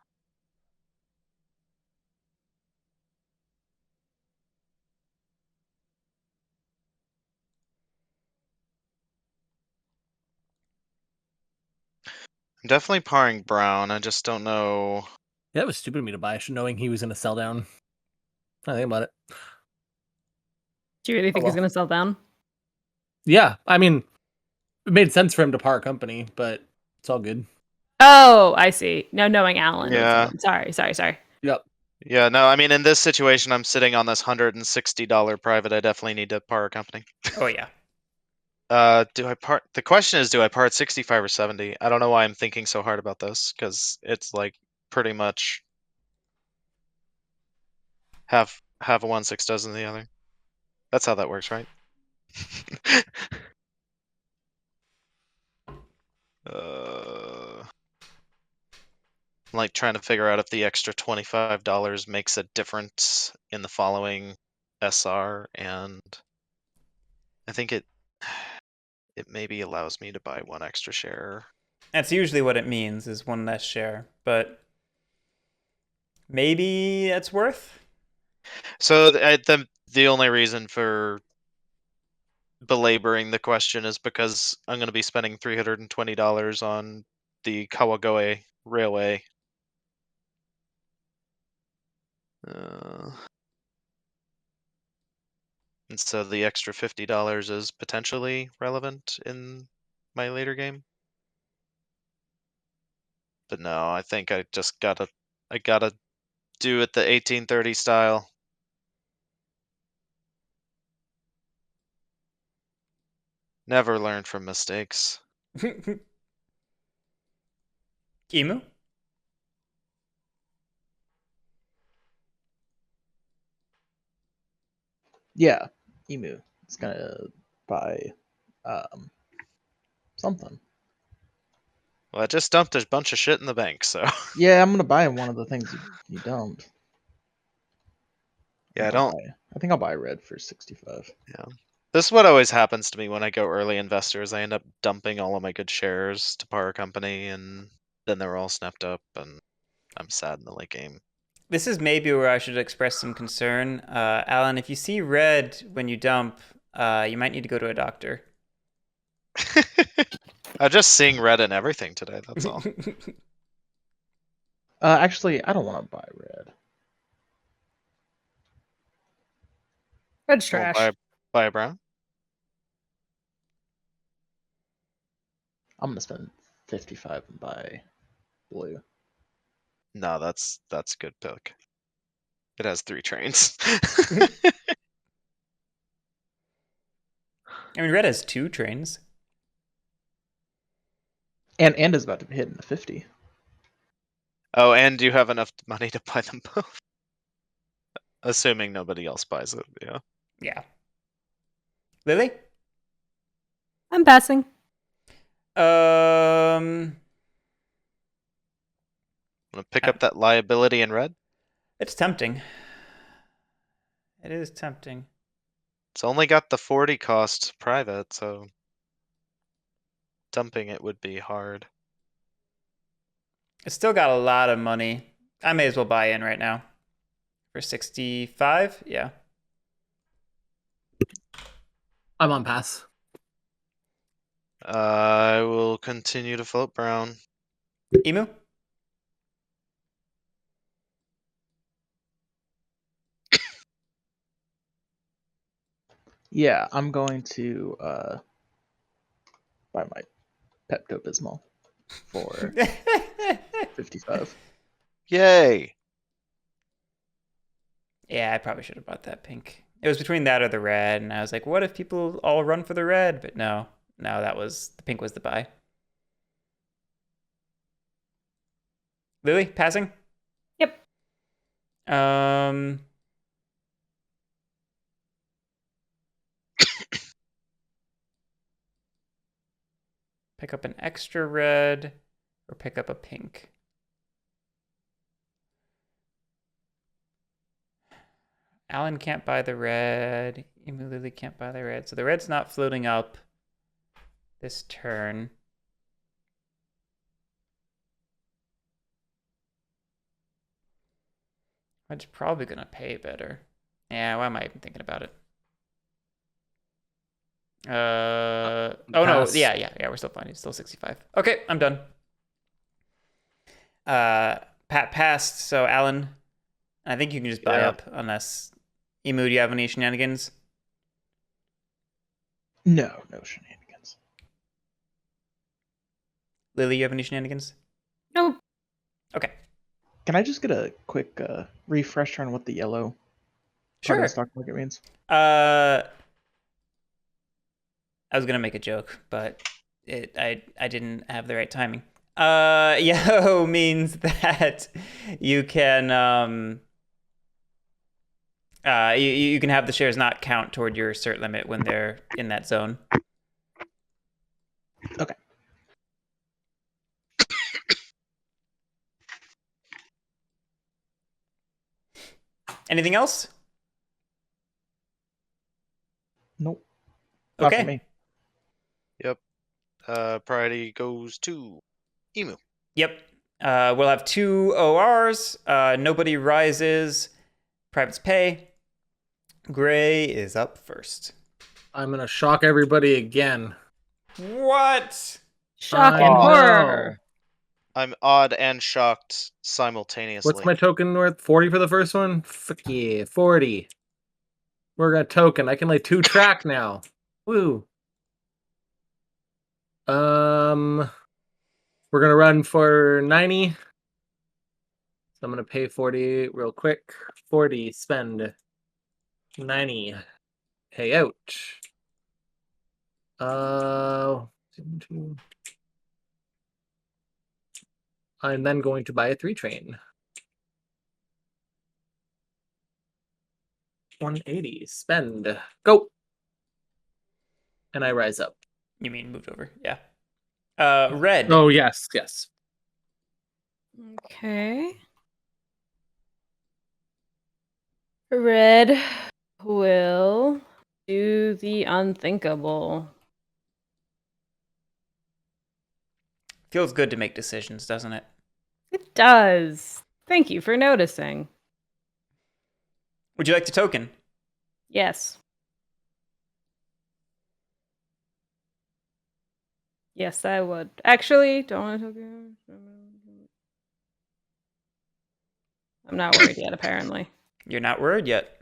I'm definitely parring brown. I just don't know. Yeah, that was stupid of me to buy, knowing he was gonna sell down. I think about it. Do you really think he's going to sell down? Yeah, I mean, it made sense for him to par company, but it's all good. Oh, I see. No, knowing Alan. Yeah. Sorry. Yep. Yeah, no, I mean, in this situation, I'm sitting on this $160 private. I definitely need to par a company. Oh, yeah. Do I part? The question is, do I part 65 or 70? I don't know why I'm thinking so hard about this, because it's like pretty much half a 1/6 dozen the other. That's how that works, right? Like trying to figure out if the extra $25 makes a difference in the following SR, and I think it maybe allows me to buy 1 extra share. That's usually what it means, is 1 less share, but maybe that's worth. So the only reason for belaboring the question is because I'm going to be spending $320 on the Kawagoe Railway. And so the extra $50 is potentially relevant in my later game. But no, I think I just gotta do it the 1830 style. Never learn from mistakes. Emu? Yeah, Emu. It's gonna buy something. Well, I just dumped a bunch of shit in the bank, so Yeah, I'm gonna buy one of the things you dumped. yeah, I don't. I think I'll buy red for 65. Yeah, this is what always happens to me when I go early investors. I end up dumping all of my good shares to Power Company, and then they're all snapped up, and I'm sad in the late game. This is maybe where I should express some concern. Alan, if you see red when you dump, you might need to go to a doctor. I'm just seeing red and everything today. That's all. Actually, I don't want to buy red. Red's Well, trash. buy a brown. I'm gonna spend 55 and buy blue. No, that's a good pick. It has 3 trains. I mean, red has 2 trains. And is about to be hitting the 50. Oh, and you have enough money to buy them both. Assuming nobody else buys it, yeah. Yeah. Lily? I'm passing. Wanna pick up that liability in red? It's tempting. It is tempting. It's only got the 40 cost private, so dumping it would be hard. It's still got a lot of money. I may as well buy in right now. For 65? Yeah. I'm on pass. I will continue to float brown. Emu? Yeah, I'm going to buy my Pepto Bismol for 55. Yeah, Yay! I probably should have bought that pink. It was between that or the red, and I was like, what if people all run for the red? But no, the pink was the buy. Lily, passing? Yep. Pick up an extra red or pick up a pink. Alan can't buy the red. Emu Lily can't buy the red. So the red's not floating up this turn. Red's probably gonna pay better. Yeah, why am I even thinking about it? Oh no, Pass. yeah, we're still fine. It's still 65. Okay, I'm done. Pat passed, so Alan, I think you can just buy Yeah. up unless Emu, do you have any shenanigans? No shenanigans. Lily, you have any shenanigans? Nope. Okay. Can I just get a quick refresher on what the yellow part of the stock market means? I was gonna make a joke, but I didn't have the right timing. Yellow means that you can you can have the shares not count toward your cert limit when they're in that zone. Okay. Anything else? Nope. Not Okay. for me. Yep. Priority goes to Emu. Yep. We'll have 2 ORs. Nobody rises. Privates pay. Gray is up first. I'm gonna shock everybody again. What? Shock I and know. horror. I'm odd and shocked simultaneously. What's my token worth? 40 for the first one? Fuck yeah, 40. We're gonna token. I can lay 2 track now. Woo. We're gonna run for 90. So I'm gonna pay 40 real quick. 40, spend 90, pay out. I'm then going to buy a 3 train. 180. Spend. Go. And I rise up. You mean moved over? Yeah. Red. Oh yes, yes. Okay. Red will do the unthinkable. Feels good to make decisions, doesn't it? It does. Thank you for noticing. Would you like to token? Yes. Yes, I would. Actually, don't want to token. I'm not worried yet, apparently. You're not worried yet.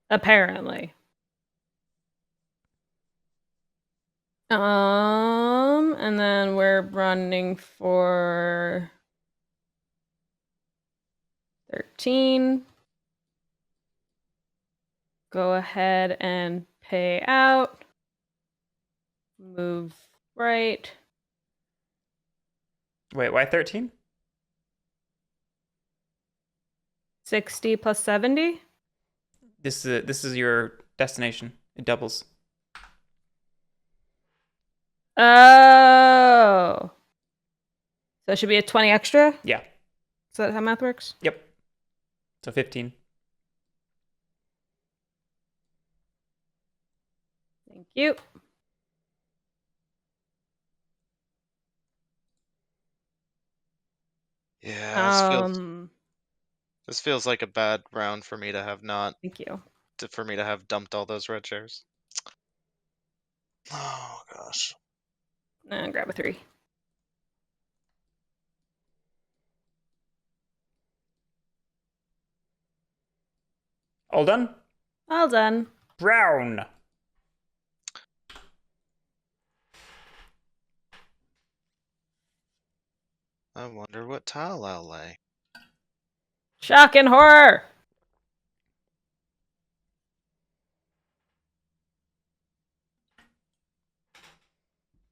Apparently. And then we're running for 13. Go ahead and pay out. Move right. Wait, why 13? 60 plus 70. This is your destination. It doubles. Oh. So it should be a 20 extra? Yeah. Is that how math works? Yep. So 15. Thank you. Yeah, this feels like a bad round for me to have Thank you. for me to have dumped all those red shares. Oh gosh. And grab a 3. All done? All done. Brown. I wonder what tile I'll lay. Shock and horror.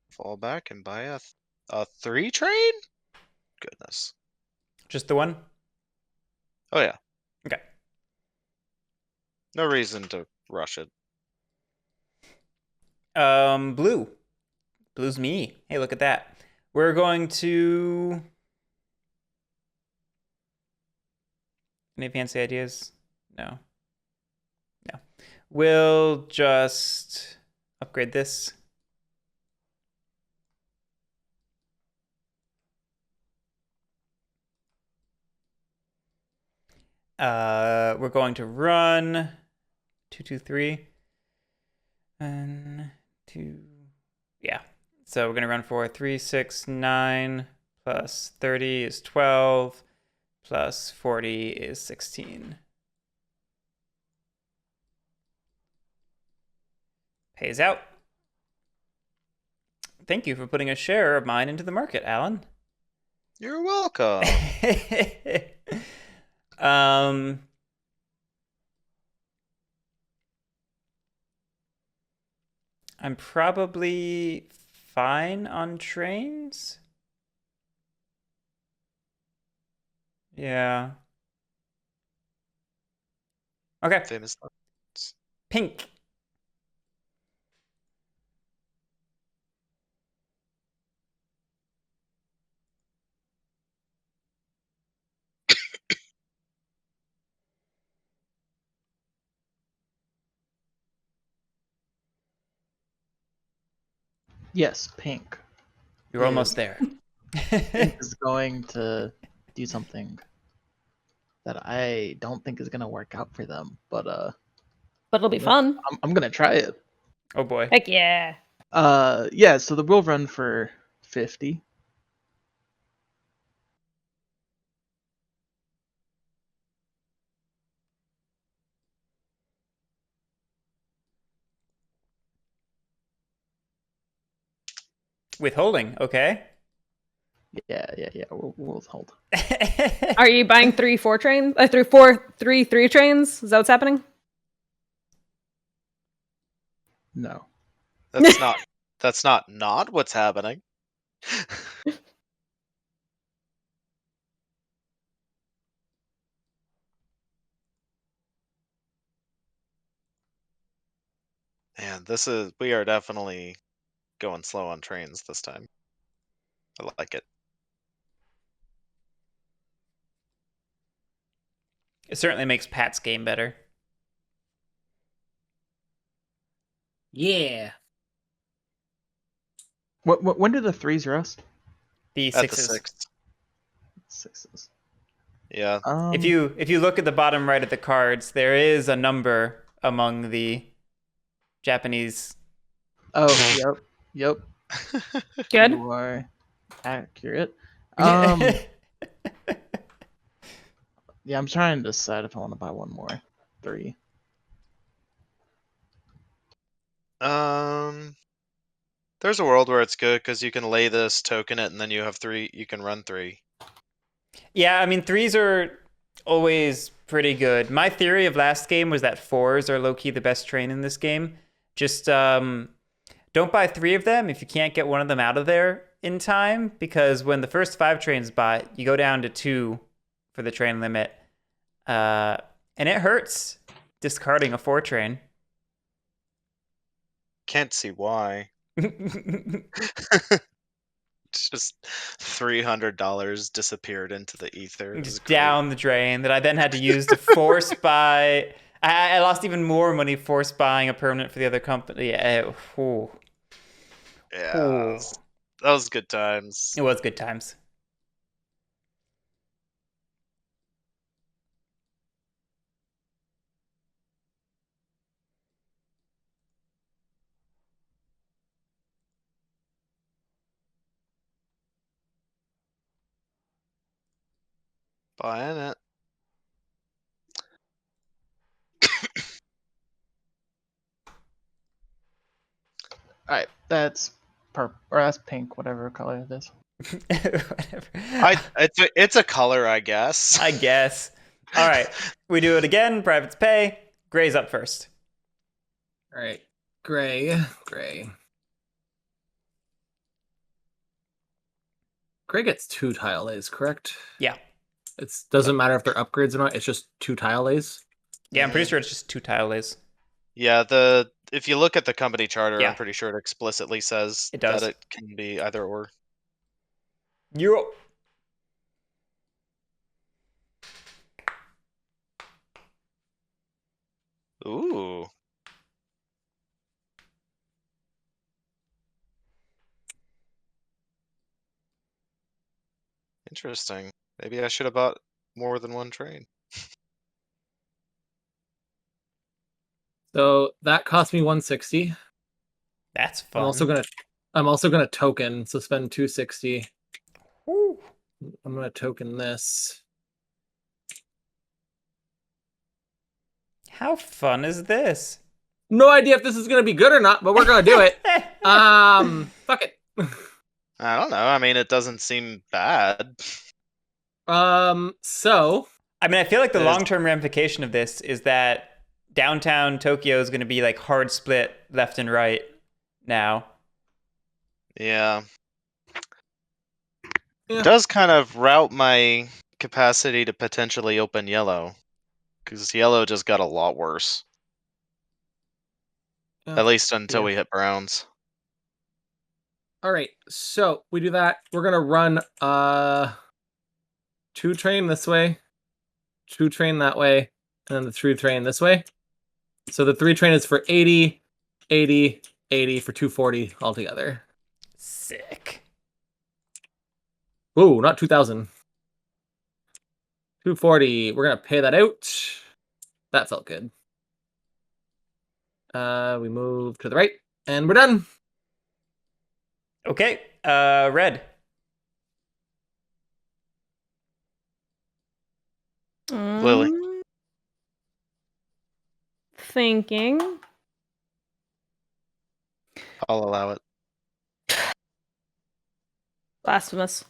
Fall back and buy a 3 train? Goodness. Just the one? Oh yeah. Okay. No reason to rush it. Blue. Blue's me. Hey, look at that. We're going to... Any fancy ideas? No. No. We'll just upgrade this. We're going to run 2, 2, 3. And 2. Yeah. So we're going to run for 3, 6, 9 plus 30 is 12 plus 40 is 16. Pays out. Thank you for putting a share of mine into the market, Alan. You're welcome. I'm probably fine on trains. Yeah. Okay. Famous. Pink. Yes, pink. You're almost there. Pink is going to do something that I don't think is gonna work out for them, but But it'll be fun. I'm gonna try it. Oh boy. Heck yeah. Yeah. So the will run for 50. Withholding, okay. Yeah. We'll hold. Are you buying 3 4 trains? 3 4 3 3 trains? Is that what's happening? No. That's not That's not what's happening. Man, we are definitely going slow on trains this time. I like it. It certainly makes Pat's game better. Yeah. When do the 3s rust? The At the sixes. 6th. 6s. Yeah. If you look at the bottom right of the cards, there is a number among the Japanese. Oh, yep. Good. You are accurate. Yeah, Yeah, I'm trying to decide if I want to buy one more. 3. There's a world where it's good because you can lay this, token it, and then you have 3. You can run 3. I mean, threes are always pretty good. My theory of last game was that fours are low key the best train in this game. Just don't buy 3 of them if you can't get one of them out of there in time, because when the first 5 trains bought, you go down to 2 for the train limit, and it hurts discarding a 4 train. Can't see why. It's just $300 disappeared into the ether. It was Just great. down the drain that I then had to use to force buy. I lost even more money force buying a permanent for the other company. Yeah, Ooh. that was good times. It was good times. Buying it. All right, that's purple or that's pink, whatever color it is. Whatever. It's a color, I guess. I guess. All right, we do it again. Privates pay. Gray's up first. All right. Gray. Gray gets 2 tile lays, correct? Yeah. It doesn't matter if they're upgrades or not. It's just 2 tile lays. Yeah, I'm pretty sure it's just 2 tile lays. Yeah, if you look at the company charter, Yeah. I'm pretty sure it explicitly says It does. that it can be either or. You're. Ooh. Interesting. Maybe I should have bought more than one train. So that cost me 160. That's fun. I'm also gonna token, so spend 260. Woo. I'm gonna token this. How fun is this? No idea if this is gonna be good or not, but we're gonna do it. Fuck it. I don't know. I mean, it doesn't seem bad. So I mean, I feel like the There's- long-term ramification of this is that downtown Tokyo is going to be like hard split left and right now. Yeah. Yeah. It does kind of route my capacity to potentially open yellow. Because yellow just got a lot worse. At least until we hit browns. All right, so we do that. We're gonna run 2 train this way, 2 train that way, and then the 3 train this way. So the 3 train is for 80, 80, 80 for 240 altogether. Sick. Ooh, not 2,000. 240. We're gonna pay that out. That felt good. We move to the right, and we're done. Okay. Red. Lily. Thinking. I'll allow it. Blasphemous.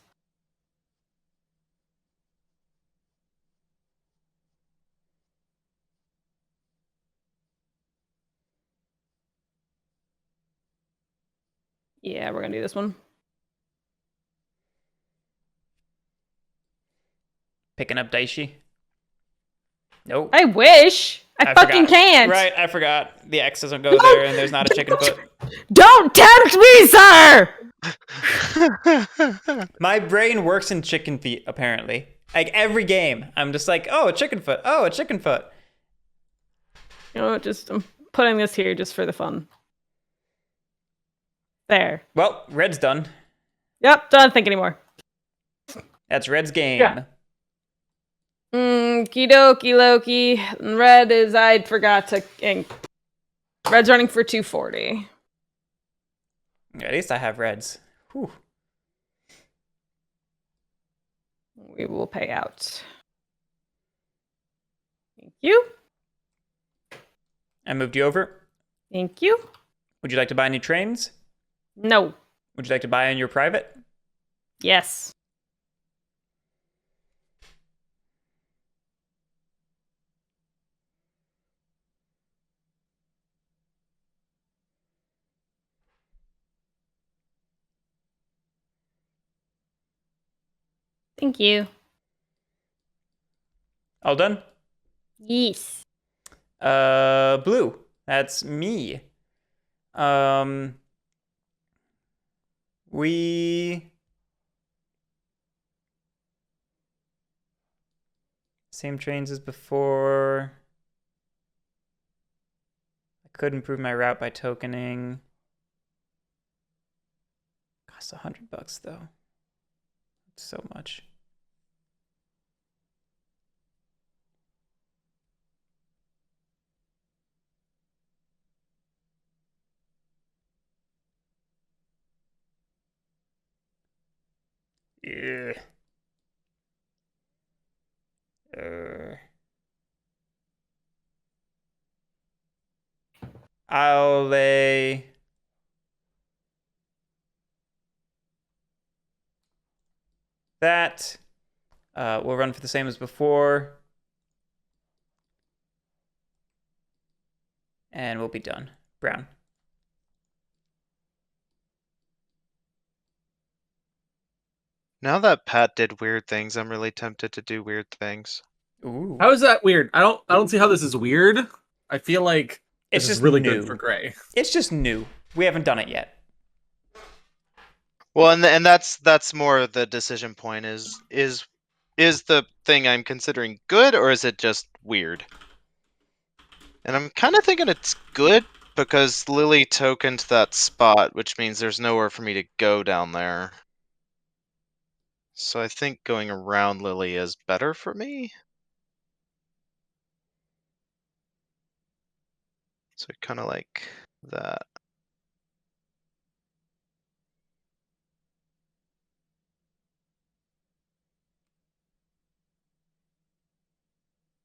Yeah, we're gonna do this one. Picking up Daishi. Nope. I wish. I fucking forgot. can't. Right, I forgot. The X doesn't go there, and there's not a chicken foot. Don't tempt me, sir. My brain works in chicken feet, apparently. Like every game, I'm just like, oh, a chicken foot. Oh, a chicken foot. You know, I'm putting this here just for the fun. There. Well, red's done. Yep, don't think anymore. That's red's game. Yeah. Kidoki Loki. Red is I forgot to ink. Red's running for 240. At least I have reds. Whew. We will pay out. Thank you. I moved you over. Thank you. Would you like to buy any trains? No. Would you like to buy in your private? Yes. Thank you. All done? Yes. Blue. That's me. We... Same trains as before. I could improve my route by tokening. Costs $100 though. So much. Yeah. I'll lay that. We'll run for the same as before. And we'll be done. Brown. Now that Pat did weird things, I'm really tempted to do weird things. Ooh. How is that weird? I don't see how this is weird. I feel like It's this just is really new. good for gray. It's just new. We haven't done it yet. Well, and that's more the decision point is the thing I'm considering good or is it just weird? And I'm kind of thinking it's good because Lily tokened that spot, which means there's nowhere for me to go down there. So I think going around Lily is better for me. So I kind of like that.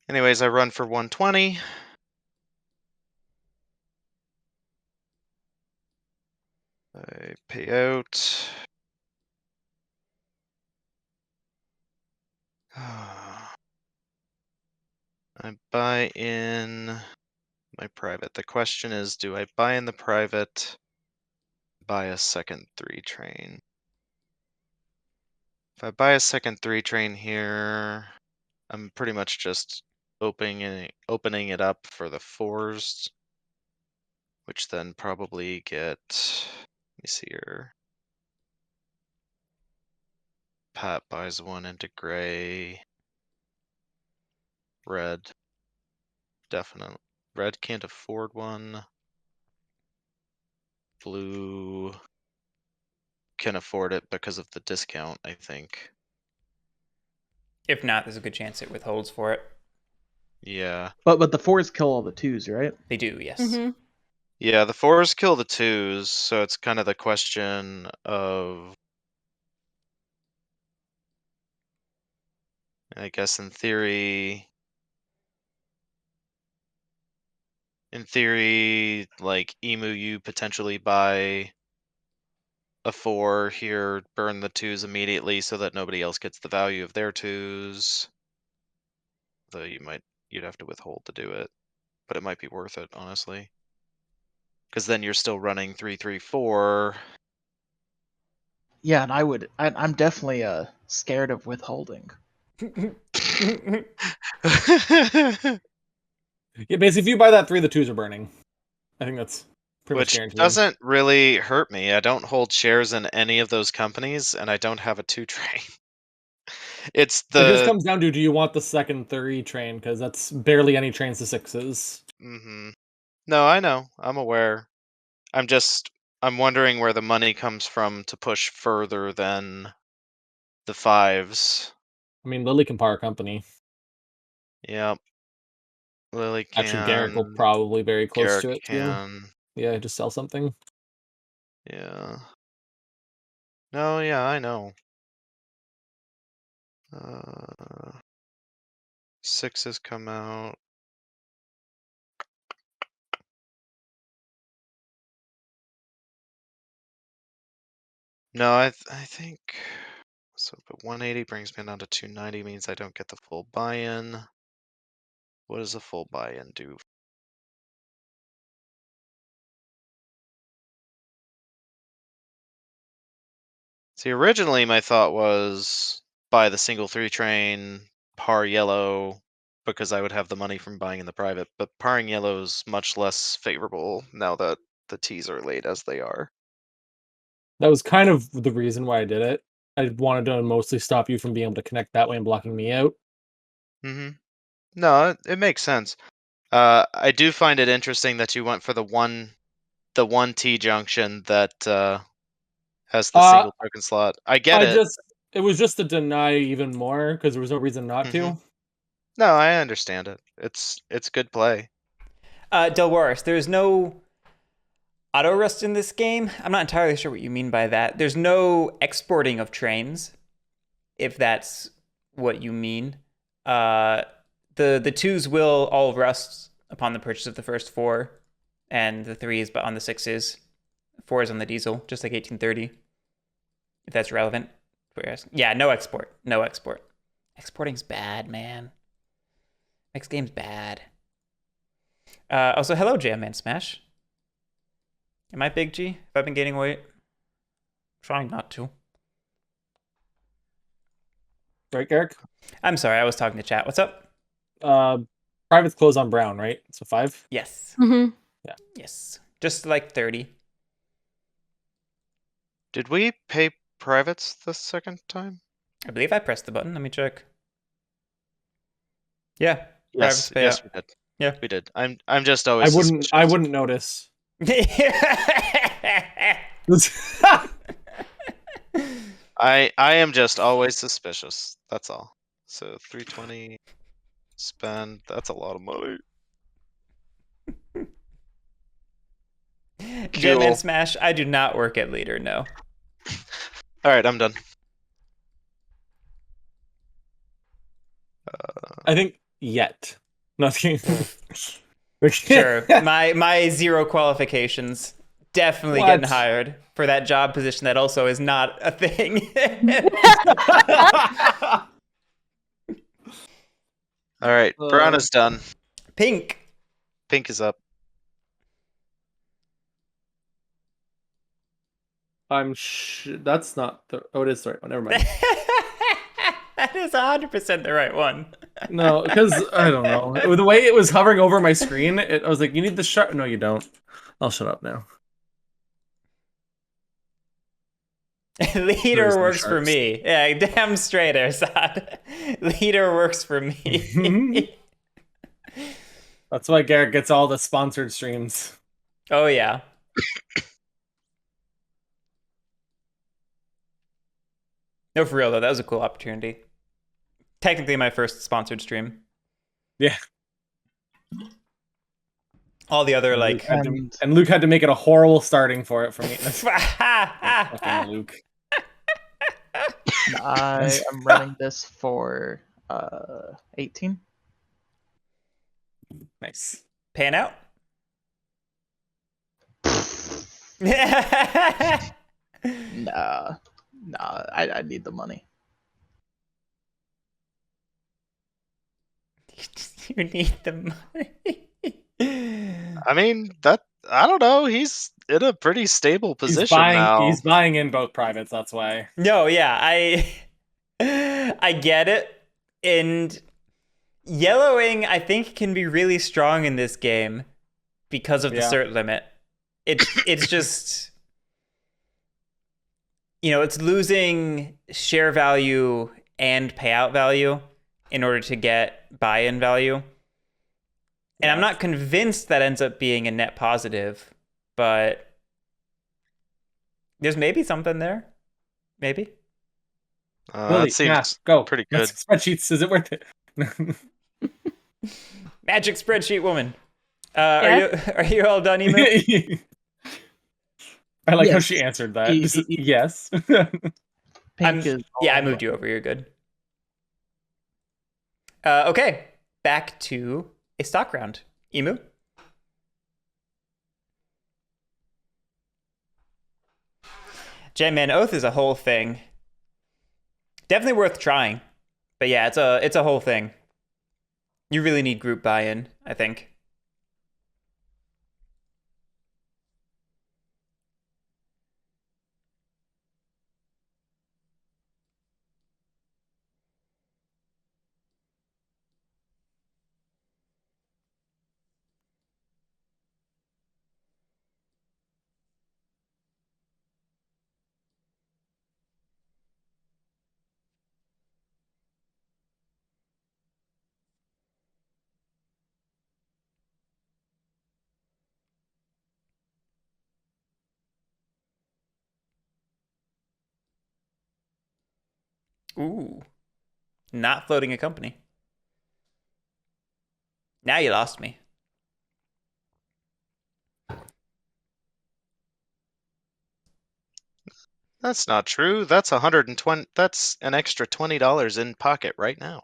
Anyways, I run for 120. I pay out. I buy in my private. The question is, do I buy in the private, buy a second 3 train? If I buy a second 3 train here, I'm pretty much just opening it up for the 4s, which then probably get, let me see here. Pat buys one into gray. Red. Definitely. Red can't afford one. Blue can afford it because of the discount, I think. If not, there's a good chance it withholds for it. Yeah. But the 4s kill all the 2s, right? They do, yes. Mm-hmm. Yeah, the 4s kill the 2s, so it's kind of the question of, I guess in theory, like Emu you potentially buy a 4 here, burn the 2s immediately so that nobody else gets the value of their 2s. Though you'd have to withhold to do it, but it might be worth it, honestly. Because then you're still running 3-3-4, Yeah, and I'm definitely scared of withholding. Yeah, basically, if you buy that 3, the 2s are burning. I think that's pretty much Which guaranteed. doesn't really hurt me. I don't hold shares in any of those companies, and I don't have a 2 train. It's It just the comes down to, do you want the second 3 train? Because that's barely any trains to 6s. No, I know. I'm aware. I'm wondering where the money comes from to push further than the 5s. I mean, Lily can power a company. Yep. Lily Actually, Garrick will can. probably very close Garrett to it too. can. Yeah, just sell something. Yeah. No, yeah, I know. 6s come out. No, I think so. But 180 brings me down to 290, means I don't get the full buy-in. What does a full buy-in do? See, originally my thought was buy the single 3 train, par yellow, because I would have the money from buying in the private. But parring yellow is much less favorable now that the T's are laid as they are. That was kind of the reason why I did it. I wanted to mostly stop you from being able to connect that way and blocking me out. No, it makes sense. I do find it interesting that you went for the one T junction that has the single token slot. I get it. It was just to deny even more because there was no reason not to. No, I understand it. It's good play. Delwaris, there's no auto rust in this game. I'm not entirely sure what you mean by that. There's no exporting of trains, if that's what you mean. The 2s will all rust upon the purchase of the first 4, and the 3s but on the 6s. 4s on the diesel, just like 1830. If that's relevant. Yeah, no export. No export. Exporting's bad, man. Next game's bad. Also, hello, Jam Man Smash. Am I Big G? Have I been gaining weight? Trying not to. Right, Garrick? I'm sorry, I was talking to chat. What's up? Private's close on brown, right? So 5? Yes. Mm-hmm. Yeah. Yes. Just like 30. Did we pay privates the second time? I believe I pressed the button. Let me check. Yeah. Yes, Privates pay yes, out. we did. Yeah. We did. I'm just always I wouldn't notice. I am just always suspicious. That's all. So 320 spend. That's a lot of money. Jam Man Cool. Smash, I do not work at Leader, no. All right, I'm done. I think yet. Nothing. Sure. My 0 qualifications. Definitely What? getting hired for that job position that also is not a thing. All right, brown is done. Pink. Pink is up. That's not the. Oh, it is the right one. Never mind. That is 100% the right one. No, because I don't know. The way it was hovering over my screen, I was like, "You need the sharp." No, you don't. I'll shut up now. Leader no works for sharks. me. Yeah, damn straight, Ersad. Leader works for me. That's why Garrett gets all the sponsored streams. Oh, yeah. No, for real, though. That was a cool opportunity. Technically, my first sponsored stream. Yeah. All the other, like... And Luke had to make it a horrible starting for it for me. Fucking Luke. I am running this for 18. Nice. Pan out? Nah, I need the money. You need the money. I mean, that I don't know. He's in a pretty stable position He's buying. now. He's buying in both privates. That's why. No, yeah, I get it. And yellowing, I think, can be really strong in this game because of the Yeah. cert limit. It's just, it's losing share value and payout value in order to get buy-in value. And I'm not convinced that ends up being a net positive, but there's maybe something there. Maybe. Lily, That seems math, go. pretty good. Let's spreadsheets. Is it worth it? Magic spreadsheet woman. Are you all done, Emu? I like how Yes. she answered that. E- Yes. Pink is I moved you over. You're good. Okay, back to a stock round. Emu? Gem-Man Oath is a whole thing. Definitely worth trying. But yeah, it's a whole thing. You really need group buy-in, I think. Ooh. Not floating a company. Now you lost me. That's not true. That's 120. That's an extra $20 in pocket right now.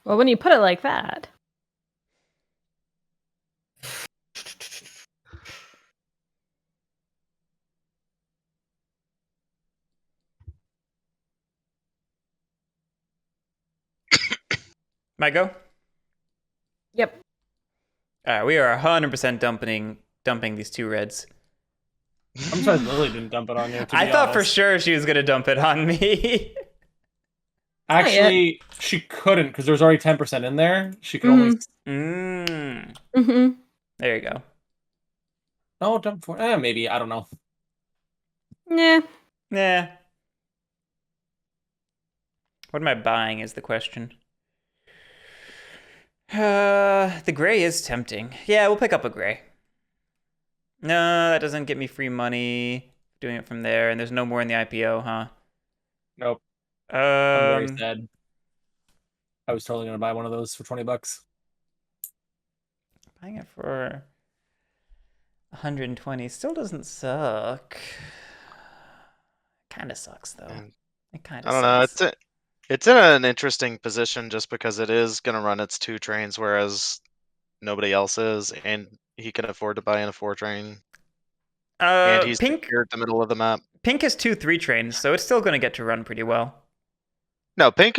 Well, when you put it like that. My go? Yep. All right, we are 100% dumping these two reds. I'm surprised Lily didn't dump it on you. I thought for sure she was gonna dump it on me. Actually, she couldn't because there was already 10% in there. She could only. Mm-hmm. There you go. Oh, dump for. Maybe. I don't know. Yeah. Nah. What am I buying is the question. The gray is tempting. Yeah, we'll pick up a gray. No, that doesn't get me free money. Doing it from there, and there's no more in the IPO, huh? Nope. I'm very Um, sad. I was totally gonna buy one of those for $20. buying it for 120 still doesn't suck. Kind of sucks though. Yeah. It kind I of don't know. sucks. It's in an interesting position just because it is going to run its 2 trains, whereas nobody else is, and he can afford to buy in a 4 train, and he's Pink secure at the middle of the map. has 2 3 trains, so it's still going to get to run pretty well. No, pink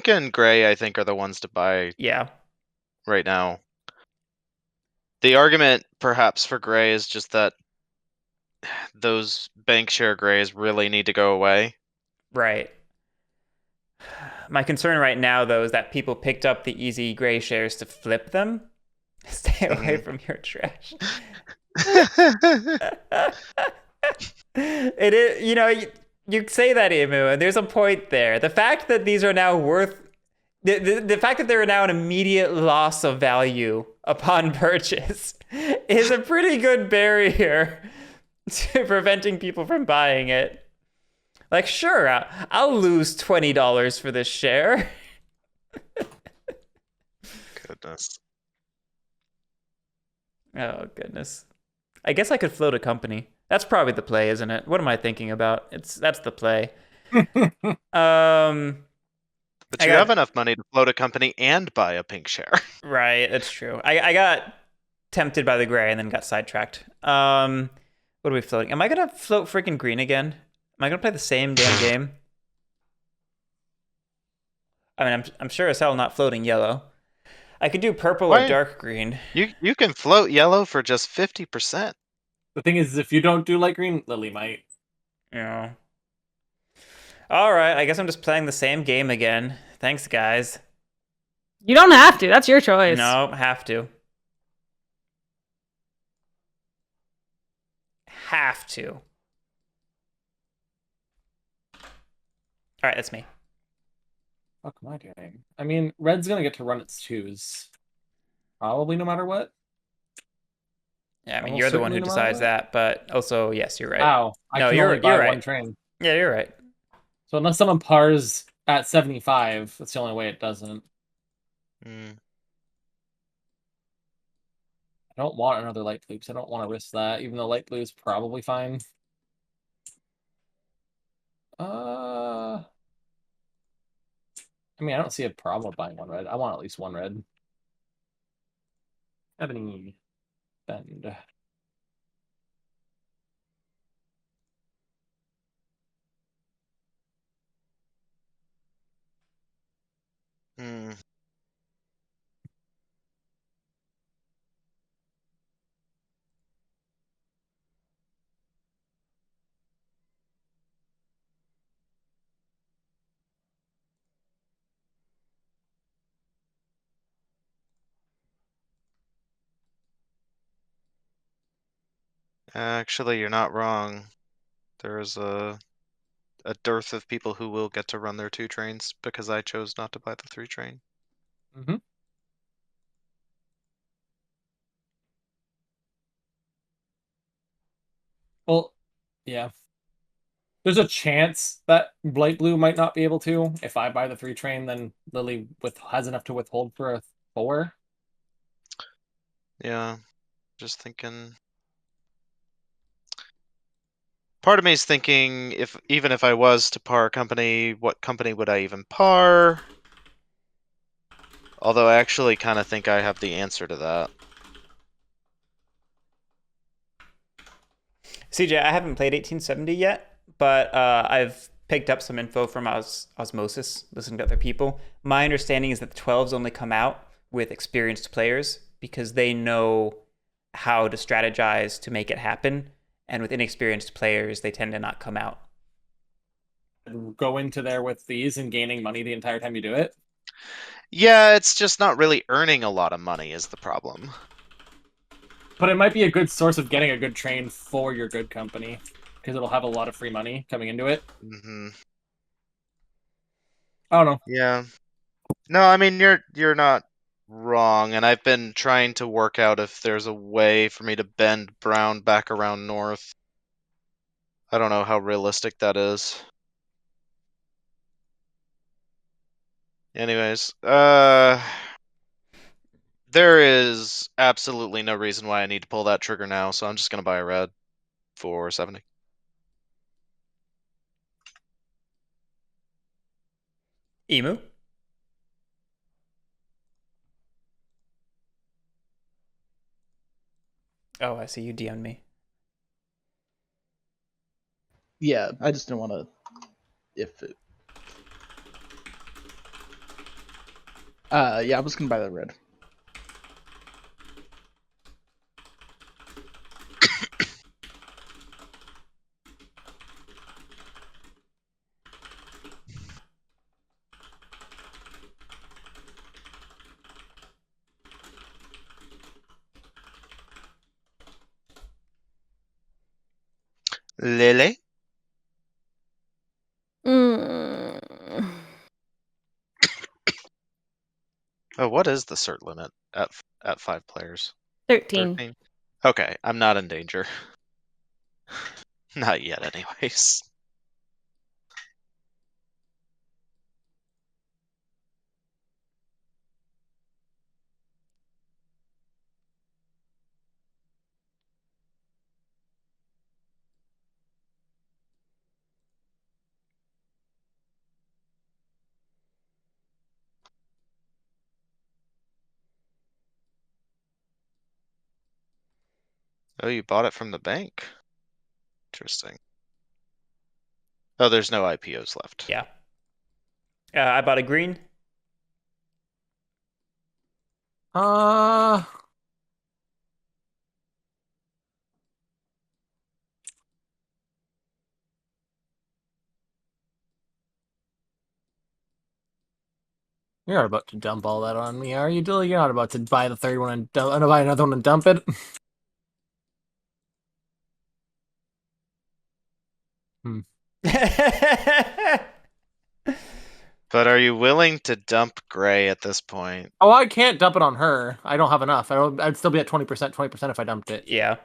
and gray, I think, are the ones to buy Yeah. right now. The argument, perhaps, for gray is just that those bank share grays really need to go away. Right. My concern right now, though, is that people picked up the easy gray shares to flip them. Stay away from your trash. It is, you say that, Emu, and there's a point there. The fact that these are now worth the fact that they're now an immediate loss of value upon purchase is a pretty good barrier to preventing people from buying it. Like, sure, I'll lose $20 for this share. Goodness. Oh, goodness. I guess I could float a company. That's probably the play, isn't it? What am I thinking about? That's the play. But you have enough money to float a company and buy a pink share. Right, that's true. I got tempted by the gray and then got sidetracked. What are we floating? Am I gonna float freaking green again? Am I gonna play the same damn game? I mean, I'm sure as hell not floating yellow. I could do purple Why? or dark green. You can float yellow for just 50%. The thing is, if you don't do light green, Lily might. Yeah. All right, I guess I'm just playing the same game again. Thanks, guys. You don't have to. That's your choice. No, have to. Have to. All right, that's me. What am I doing? I mean, red's gonna get to run its twos. Probably no matter what. Yeah, I mean, Almost you're the one who certainly no matter decides what. that, but also, yes, you're right. Wow, I No, can you're only buy right. one train. Yeah, you're right. So unless someone pars at 75, that's the only way it doesn't. Mm. I don't want another light blue because I don't want to risk that, even though light blue is probably fine. I mean, I don't see a problem with buying one red. I want at least one red. Ebony. Bend. Hmm. Actually, you're not wrong. There's a dearth of people who will get to run their 2 trains because I chose not to buy the 3 train. Mm-hmm. Well, yeah. There's a chance that light blue might not be able to. If I buy the 3 train, then Lily has enough to withhold for a 4. Yeah, just thinking. Part of me is thinking even if I was to par a company, what company would I even par? Although I actually kind of think I have the answer to that. CJ, I haven't played 1870 yet, but I've picked up some info from osmosis, listening to other people. My understanding is that the 12s only come out with experienced players because they know how to strategize to make it happen. And with inexperienced players, they tend to not come out. Go into there with these and gaining money the entire time you do it. Yeah, it's just not really earning a lot of money is the problem. But it might be a good source of getting a good train for your good company because it'll have a lot of free money coming into it. Mm-hmm. I don't know. Yeah. No, I mean you're not wrong, and I've been trying to work out if there's a way for me to bend brown back around north. I don't know how realistic that is. Anyways, there is absolutely no reason why I need to pull that trigger now, so I'm just gonna buy a red for 70. Emu? Oh, I see you DM'd me. Yeah, I just didn't want to. If it. Yeah, I was gonna buy the red. Lily? Mm. Oh, what is the cert limit at 5 players? 13. 13? Okay, I'm not in danger. Not yet, anyways. Oh, you bought it from the bank? Interesting. Oh, there's no IPOs left. Yeah. I bought a green. You're not about to dump all that on me, are you, Dilly? You're not about to buy the third one and buy another one and dump it? But are you willing to dump Gray at this point? Oh, I can't dump it on her. I don't have enough. I'd still be at 20%, 20% if I dumped it. Yeah.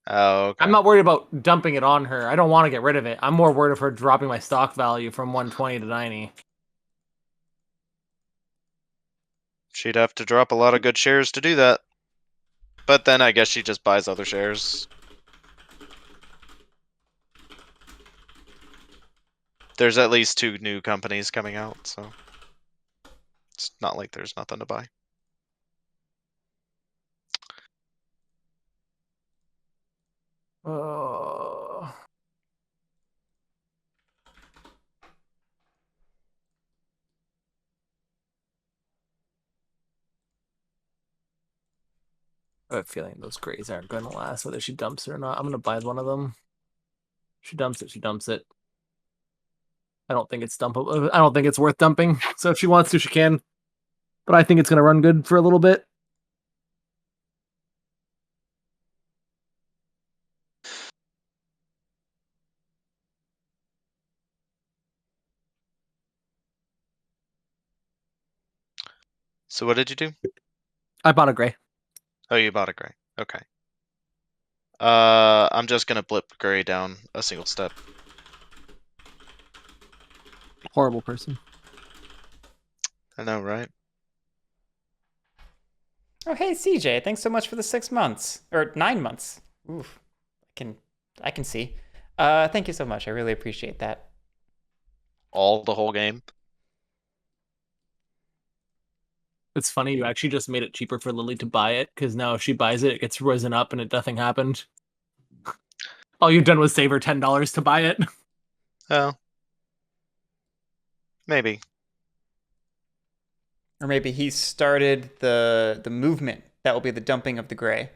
Oh, okay. I'm not worried about dumping it on her. I don't want to get rid of it. I'm more worried of her dropping my stock value from 120 to 90. She'd have to drop a lot of good shares to do that. But then I guess she just buys other shares. There's at least 2 new companies coming out, so it's not like there's nothing to buy. Oh. I have a feeling those grays aren't going to last, whether she dumps it or not. I'm going to buy one of them. She dumps it, she dumps it. I don't think it's dumpable. I don't think it's worth dumping. So if she wants to, she can. But I think it's going to run good for a little bit. So what did you do? I bought a gray. Oh, you bought a Gray. Okay. I'm just gonna blip Gray down a single step. Horrible person. Oh, I know, right? Oh, hey, CJ, thanks so much for the 6 months. Or 9 months. Oof. I can see. Thank you so much. I really appreciate that. All the whole game. It's funny, you actually just made it cheaper for Lily to buy it, because now if she buys it, it gets risen up and nothing happened. All you've done was save her $10 to buy it. Oh. Maybe. Or maybe he started the movement that will be the dumping of the gray.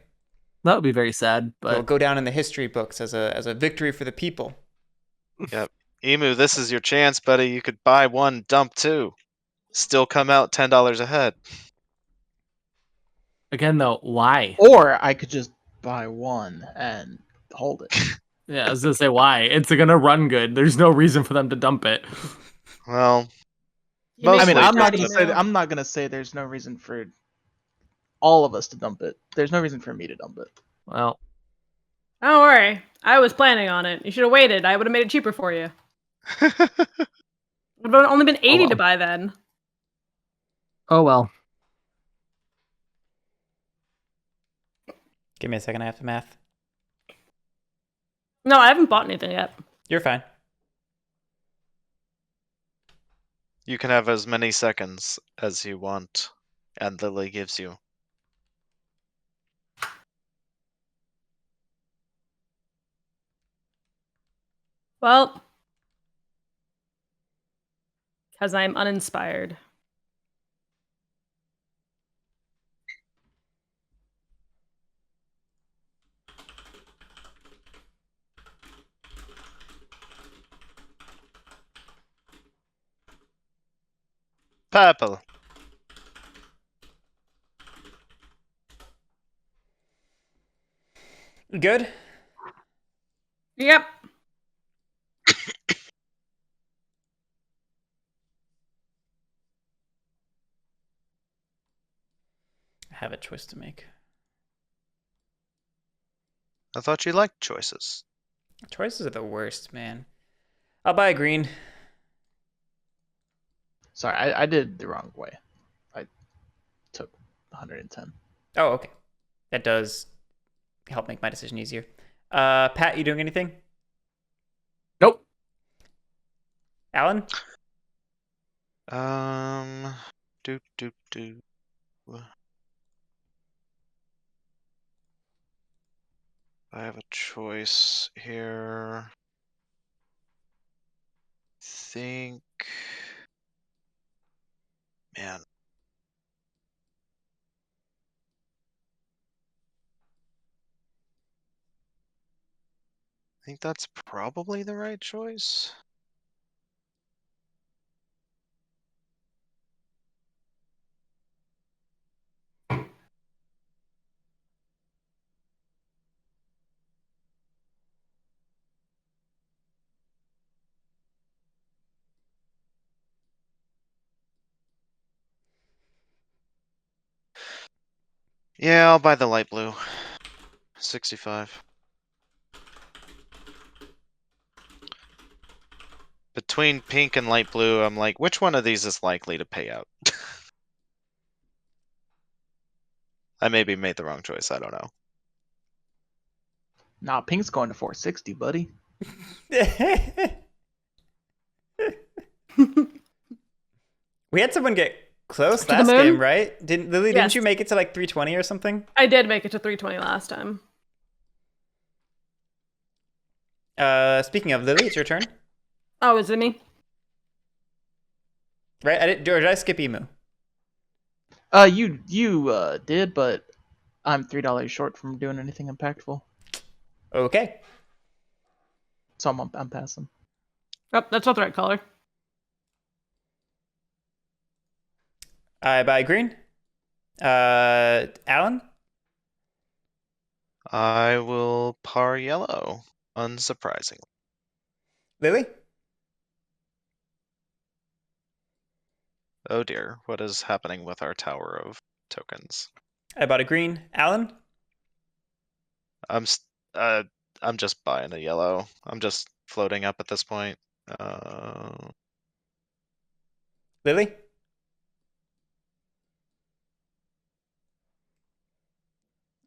That would be very sad, It'll but go down in the history books as a victory for the people. Yep. Emu, this is your chance, buddy. You could buy one, dump 2. Still come out $10 ahead. again, though, why? Or I could just buy one and hold it. Yeah, I was gonna say why. It's gonna run good. There's no reason for them to dump it. Well, You make I mean, Mostly I'm not daddy gonna say now. I'm not gonna say there's no reason for all of us to dump it. There's no reason for me to dump it. Well, Don't worry. I was planning on it. You should have waited. I would have made it cheaper for you. It would have only been 80 to well. buy then. Oh well. Give me a second, I have to math. No, I haven't bought anything yet. You're fine. you can have as many seconds as you want, and Lily gives you. Well, because I'm uninspired. Purple. You good? Yep. I have a choice to make. I thought you liked choices. Choices are the worst, man. I'll buy a green. Sorry, I did the wrong way. I took 110. Oh, okay. That does help make my decision easier. Pat, you doing anything? Nope. Alan? Doop doop doop. I have a choice here. Think. Man. I think that's probably the right choice. Yeah, I'll buy the light blue. 65. Between pink and light blue, I'm like, which one of these is likely to pay out? I maybe made the wrong choice, I don't know. Nah, pink's going to 460, buddy. We had someone get close To the last moon? game, right? Lily, didn't Yes. you make it to like 320 or something? I did make it to 320 last time. Speaking of Lily, it's your turn. Oh, is it me? Right? Did I skip Emu? You did, but I'm $3 short from doing anything impactful, Okay. so I'm passing. Oh, that's not the right color. I buy green. Alan? I will par yellow, unsurprisingly. Lily? Oh dear, what is happening with our tower of tokens? I bought a green. Alan? I'm just buying a yellow. I'm just floating up at this point. Lily?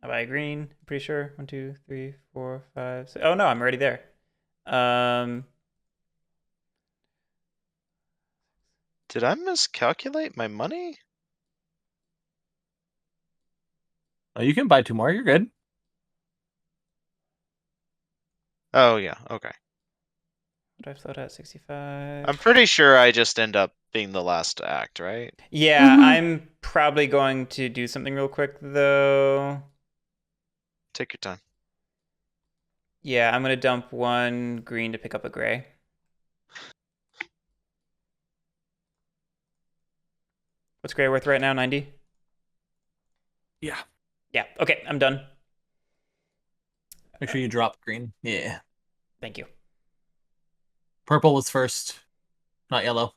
I buy a green. Pretty sure. 1, 2, 3, 4, 5, 6. Oh no, I'm already there. Did I miscalculate my money? Oh, you can buy 2 more. You're good. Oh yeah, okay. What did I float at? 65. I'm pretty sure I just end up being the last act, right? Yeah, Mhm. I'm probably going to do something real quick though. Take your time. Yeah, I'm gonna dump 1 green to pick up a gray. What's gray worth right now? 90? Yeah. Yeah, okay, I'm done. Make sure you drop green. Yeah. Thank you. Purple was first, not yellow.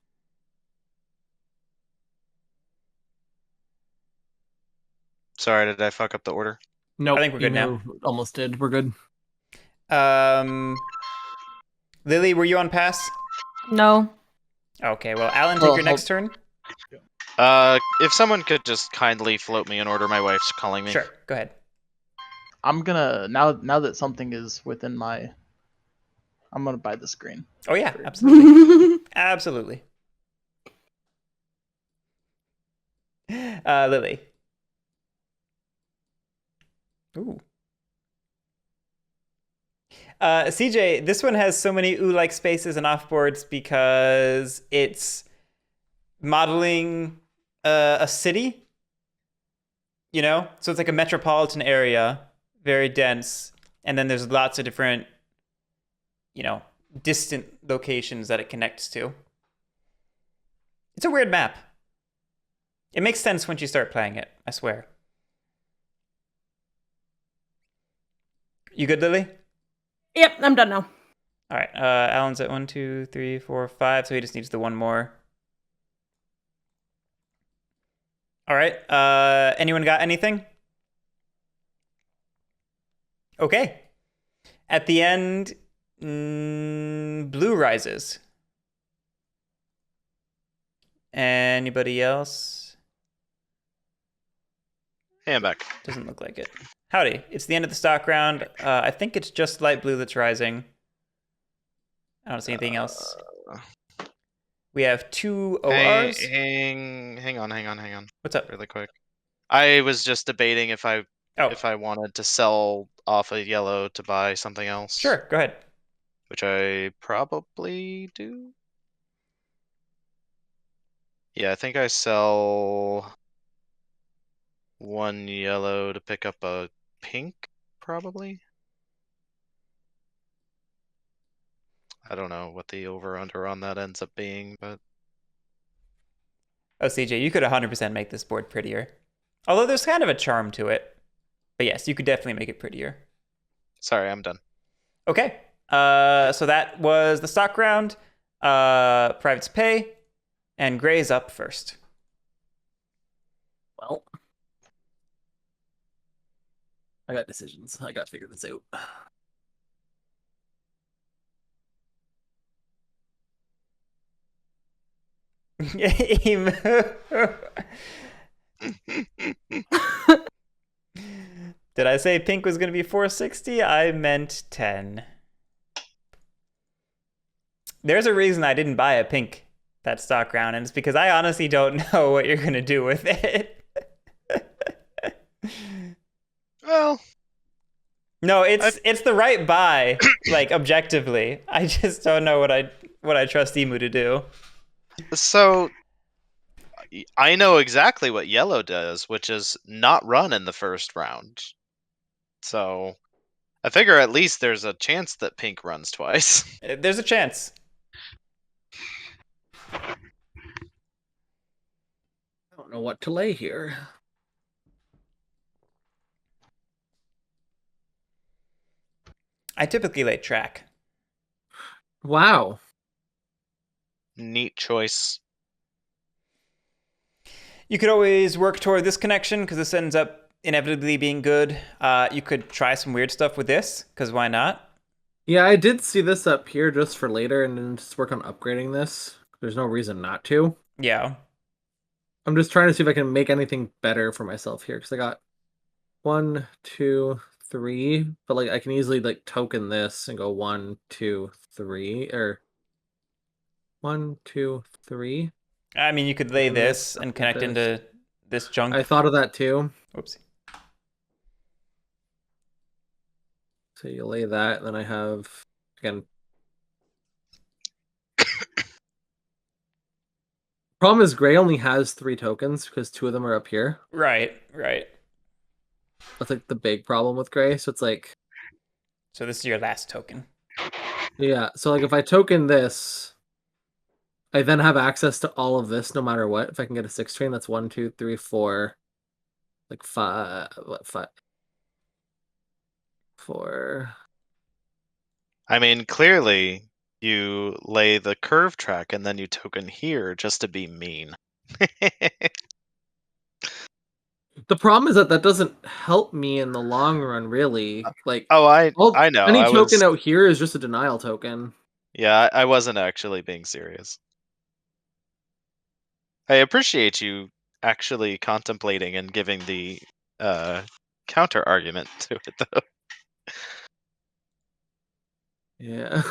Sorry, did I fuck up the order? Nope. I think we're good now. Emu almost did. We're good. Lily, were you on pass? No. Okay, well, Alan, take Well, your next turn. If someone could just kindly float me in order, my wife's calling me. Sure, go ahead. I'm gonna now that something is within my, I'm gonna buy the screen. Oh yeah, absolutely. Absolutely. Lily. Ooh. CJ, this one has so many ooh-like spaces and offboards because it's modeling a city, you know? So it's like a metropolitan area, very dense, and then there's lots of different, you know, distant locations that it connects to. It's a weird map. It makes sense once you start playing it, I swear. You good, Lily? Yep, I'm done now. All right, Alan's at 1, 2, 3, 4, 5, so he just needs the 1 more. All right, anyone got anything? Okay. At the end, blue rises. Anybody else? Hey, I'm back. Doesn't look like it. Howdy, it's the end of the stock round. I think it's just light blue that's rising. I don't see anything else. We have 2 ORs. Hang on. What's up? Really quick. I was just debating if I Oh, wanted to sell off a yellow to buy something else. sure, go ahead. Which I probably do. Yeah, I think I sell 1 yellow to pick up a pink, probably. I don't know what the over/under on that ends up being, but Oh, CJ, you could 100% make this board prettier. Although there's kind of a charm to it. But yes, you could definitely make it prettier. sorry, I'm done. Okay. So that was the stock round. Privates pay. And Gray's up first. Well, I got decisions. I got to figure this out. Emu. Did I say pink was going to be 460? I meant 10. There's a reason I didn't buy a pink that stock round, and it's because I honestly don't know what you're going to do with it. Well, no, it's the right buy, like objectively. I just don't know what I trust Emu to do. so I know exactly what yellow does, which is not run in the first round. So I figure at least there's a chance that pink runs twice. There's a chance. I don't know what to lay here. I typically lay track. Wow. Neat choice. You could always work toward this connection because this ends up inevitably being good. You could try some weird stuff with this because why not? Yeah, I did see this up here just for later and then just work on upgrading this. There's no reason not to. Yeah. I'm just trying to see if I can make anything better for myself here because I got 1, 2, 3, but like I can easily like token this and go 1, 2, 3, or 1, 2, 3. I mean, you could lay And this this and up connect with this. into this junk. I thought of that too. Whoopsie. So you lay that, and then I have again. Problem is, Gray only has 3 tokens because 2 of them are up here. Right. That's like the big problem with Gray. So it's like, So this is your last token. yeah. So like if I token this, I then have access to all of this no matter what. If I can get a 6 train, that's 1, 2, 3, 4, like 5. What 5? 4. I mean, clearly you lay the curve track and then you token here just to be mean. The problem is that that doesn't help me in the long run, really. Like, Oh, I know. Any I token was out here is just a denial token. Yeah, I wasn't actually being serious. I appreciate you actually contemplating and giving the counter argument to it, though. Yeah.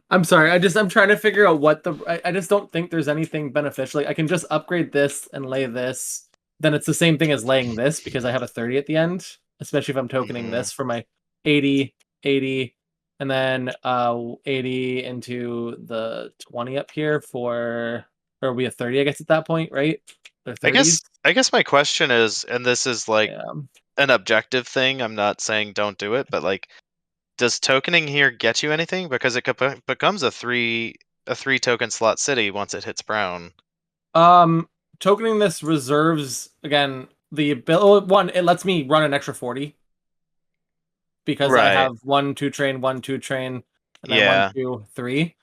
I'm sorry. I'm trying to figure out what I just don't think there's anything beneficial. Like I can just upgrade this and lay this. Then it's the same thing as laying this because I have a 30 at the end, especially if I'm tokening Mhm. this for my 80, 80, and then 80 into the 20 up here for, or we have 30, I guess, at that point, right? They're I 30s. guess my question is, and this is like Yeah. an objective thing, I'm not saying don't do it, but like, does tokening here get you anything? Because it becomes a 3 token slot city once it hits brown. Tokening this reserves again the ability. One, it lets me run an extra 40 because I Right. have 1, 2 train, 1, 2 train, and then Yeah. 1, 2, 3.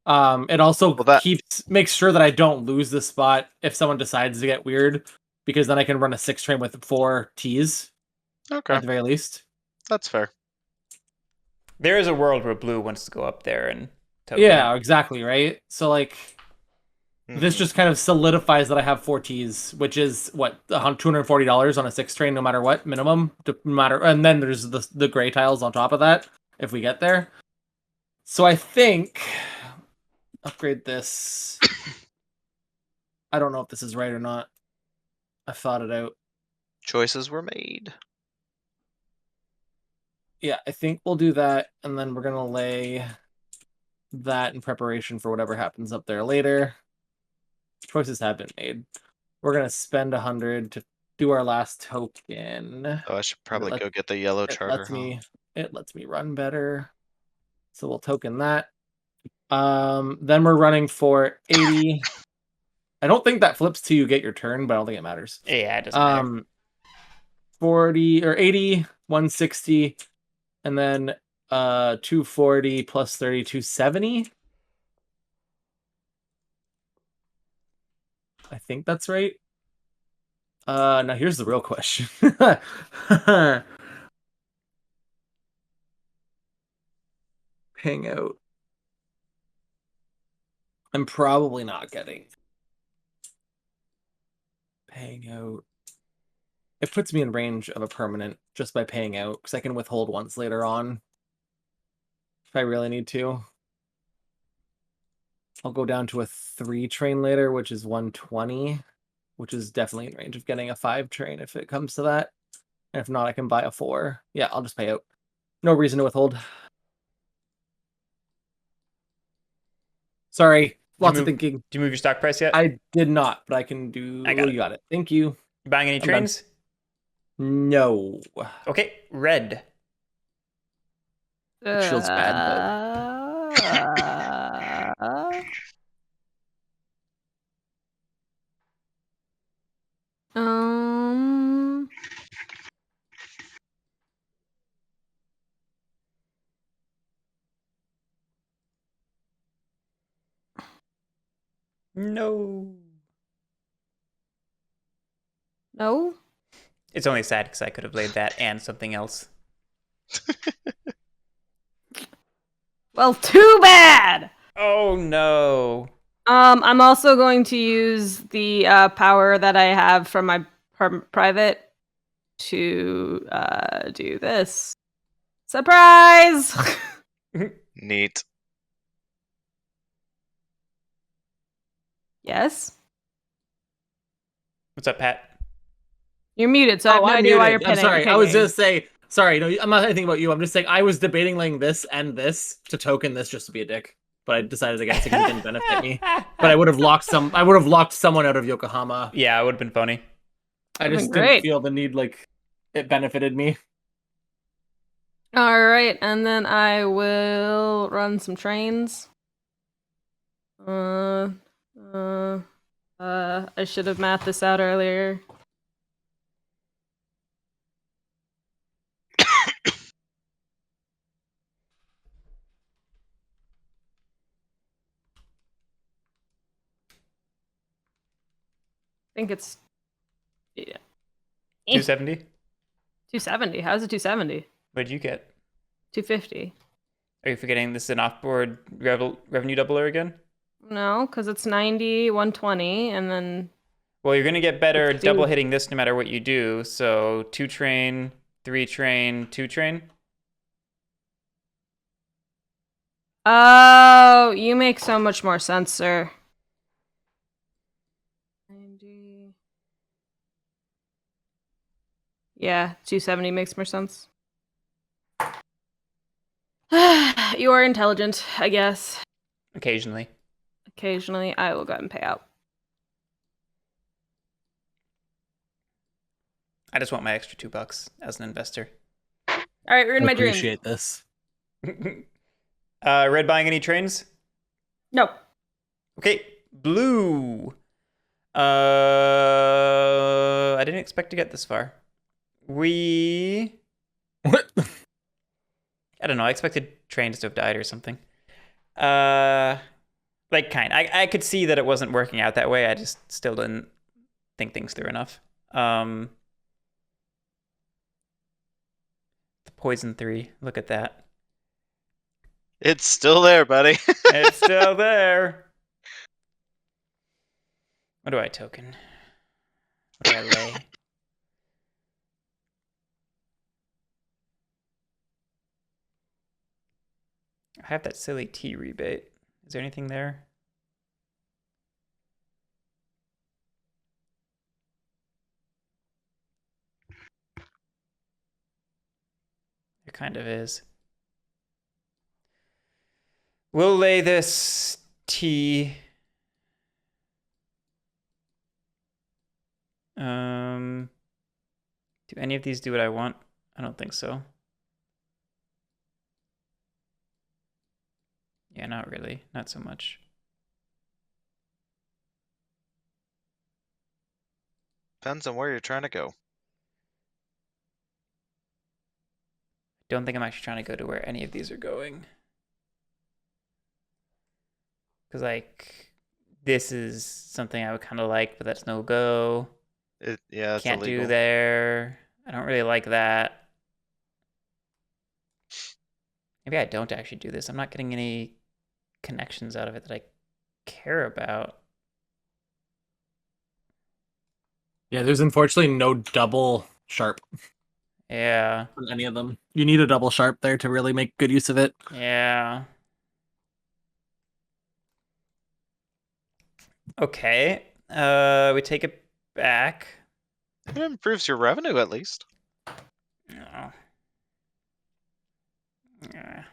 It also Well, that makes sure that I don't lose the spot if someone decides to get weird, because then I can run a 6 train with 4 T's okay. at the very least. That's fair. There is a world where blue wants to go up there and token. Yeah, exactly, right? So like this Mhm. just kind of solidifies that I have 4 T's, which is what, $240 on a 6 train no matter what, minimum, no matter, and then there's the gray tiles on top of that if we get there. So I think upgrade this. I don't know if this is right or not. I thought it out. Choices were made. Yeah, I think we'll do that, and then we're gonna lay that in preparation for whatever happens up there later. Choices have been made. We're gonna spend 100 to do our last token. Oh, I should probably go get the yellow charter. It lets me run better. So we'll token that. Then we're running for 80. I don't think that flips till you get your turn, but I don't think it matters. Yeah, it doesn't matter. 40 or 80, 160, and then 240 plus 30, 270. I think that's right. Now here's the real question. Hang out. I'm probably not getting paying out. It puts me in range of a permanent just by paying out, because I can withhold once later on if I really need to. I'll go down to a 3 train later, which is 120, which is definitely in range of getting a 5 train if it comes to that. And if not, I can buy a 4. Yeah, I'll just pay out. No reason to withhold. Sorry, lots of thinking. Did you move your stock price yet? I did not, but I can do. I got it. You got it. Thank you. You buying any trains? No. Okay, red. Which feels bad, but Um. No. No. It's only sad because I could have laid that and something else. Well, too bad. Oh no. I'm also going to use the power that I have from my private to do this. Surprise! Neat. Yes. What's up, Pat? You're muted, so I have no idea why you're I'm pinning. sorry. I was just saying. Sorry, no, I'm not anything about you. I'm just saying I was debating laying this and this to token this just to be a dick, but I decided against it because it didn't benefit me. But I would have locked someone out of Yokohama. Yeah, it would have been funny. I just Great. didn't feel the need like it benefited me. All right, and then I will run some trains. I should have mathed this out earlier. I think it's 270? 270. How's it 270? What'd you get? 250. Are you forgetting this is an off-board revenue doubler again? No, because it's 90, 120, and then Well, you're going to get better 60. double hitting this no matter what you do. So 2 train, 3 train, 2 train. Oh, you make so much more sense, sir. 90. Yeah, 270 makes more sense. You are intelligent, I guess. Occasionally. Occasionally, I will go ahead and pay out. I just want my extra $2 as an investor. All right, we're in I my dream. appreciate this. Red buying any trains? No. Okay, blue. I didn't expect to get this far. We... What? I don't know. I expected trains to have died or something. I could see that it wasn't working out that way. I just still didn't think things through enough. The poison 3. Look at that. It's still there, buddy. It's still there. What do I token? What do I lay? I have that silly T rebate. Is there anything there? There kind of is. We'll lay this T. Do any of these do what I want? I don't think so. Yeah, not really. Not so much. Depends on where you're trying to go. Don't think I'm actually trying to go to where any of these are going. Because, like, this is something I would kind of like, but that's no go. Yeah, it's Can't illegal. do there. I don't really like that. Maybe I don't actually do this. I'm not getting any connections out of it that I care about. Yeah, there's unfortunately no double sharp Yeah. on any of them. You need a double sharp there to really make good use of it. Yeah. Okay. We take it back. It improves your revenue at least. Oh. Yeah.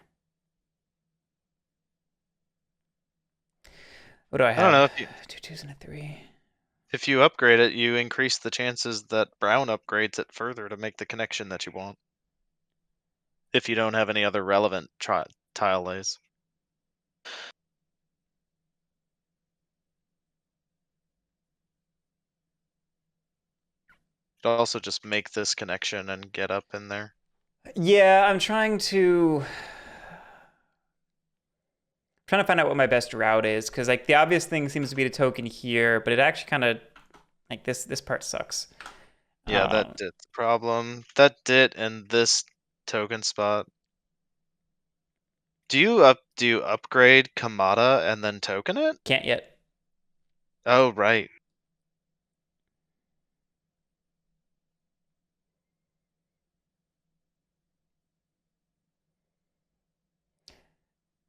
What do I have? I don't know if you 2 2s and a 3. if you upgrade it, you increase the chances that Brown upgrades it further to make the connection that you want. If you don't have any other relevant tile lays. Also just make this connection and get up in there. Yeah, I'm trying to find out what my best route is, because like the obvious thing seems to be the token here, but it actually kind of like this part sucks. Yeah, that did the problem. That did in this token spot. Do you upgrade Kamada and then token it? Can't yet. Oh right.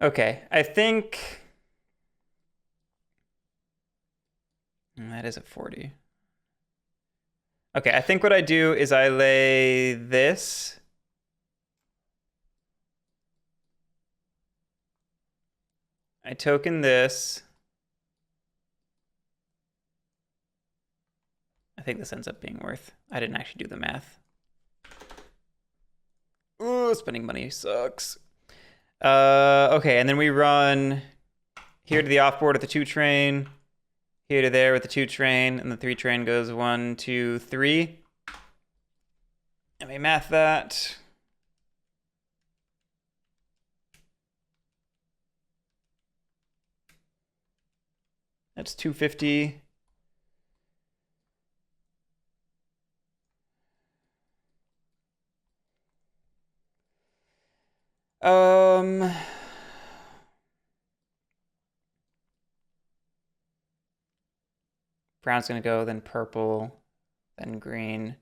Okay, I think that is a 40. Okay, I think what I do is I lay this. I token this. I think this ends up being worth. I didn't actually do the math. Ooh, spending money sucks. Okay, and then we run here to the off board with the 2 train, here to there with the 2 train, and the 3 train goes 1, 2, 3. Let me math that. That's 250. Brown's gonna go, then purple, then green.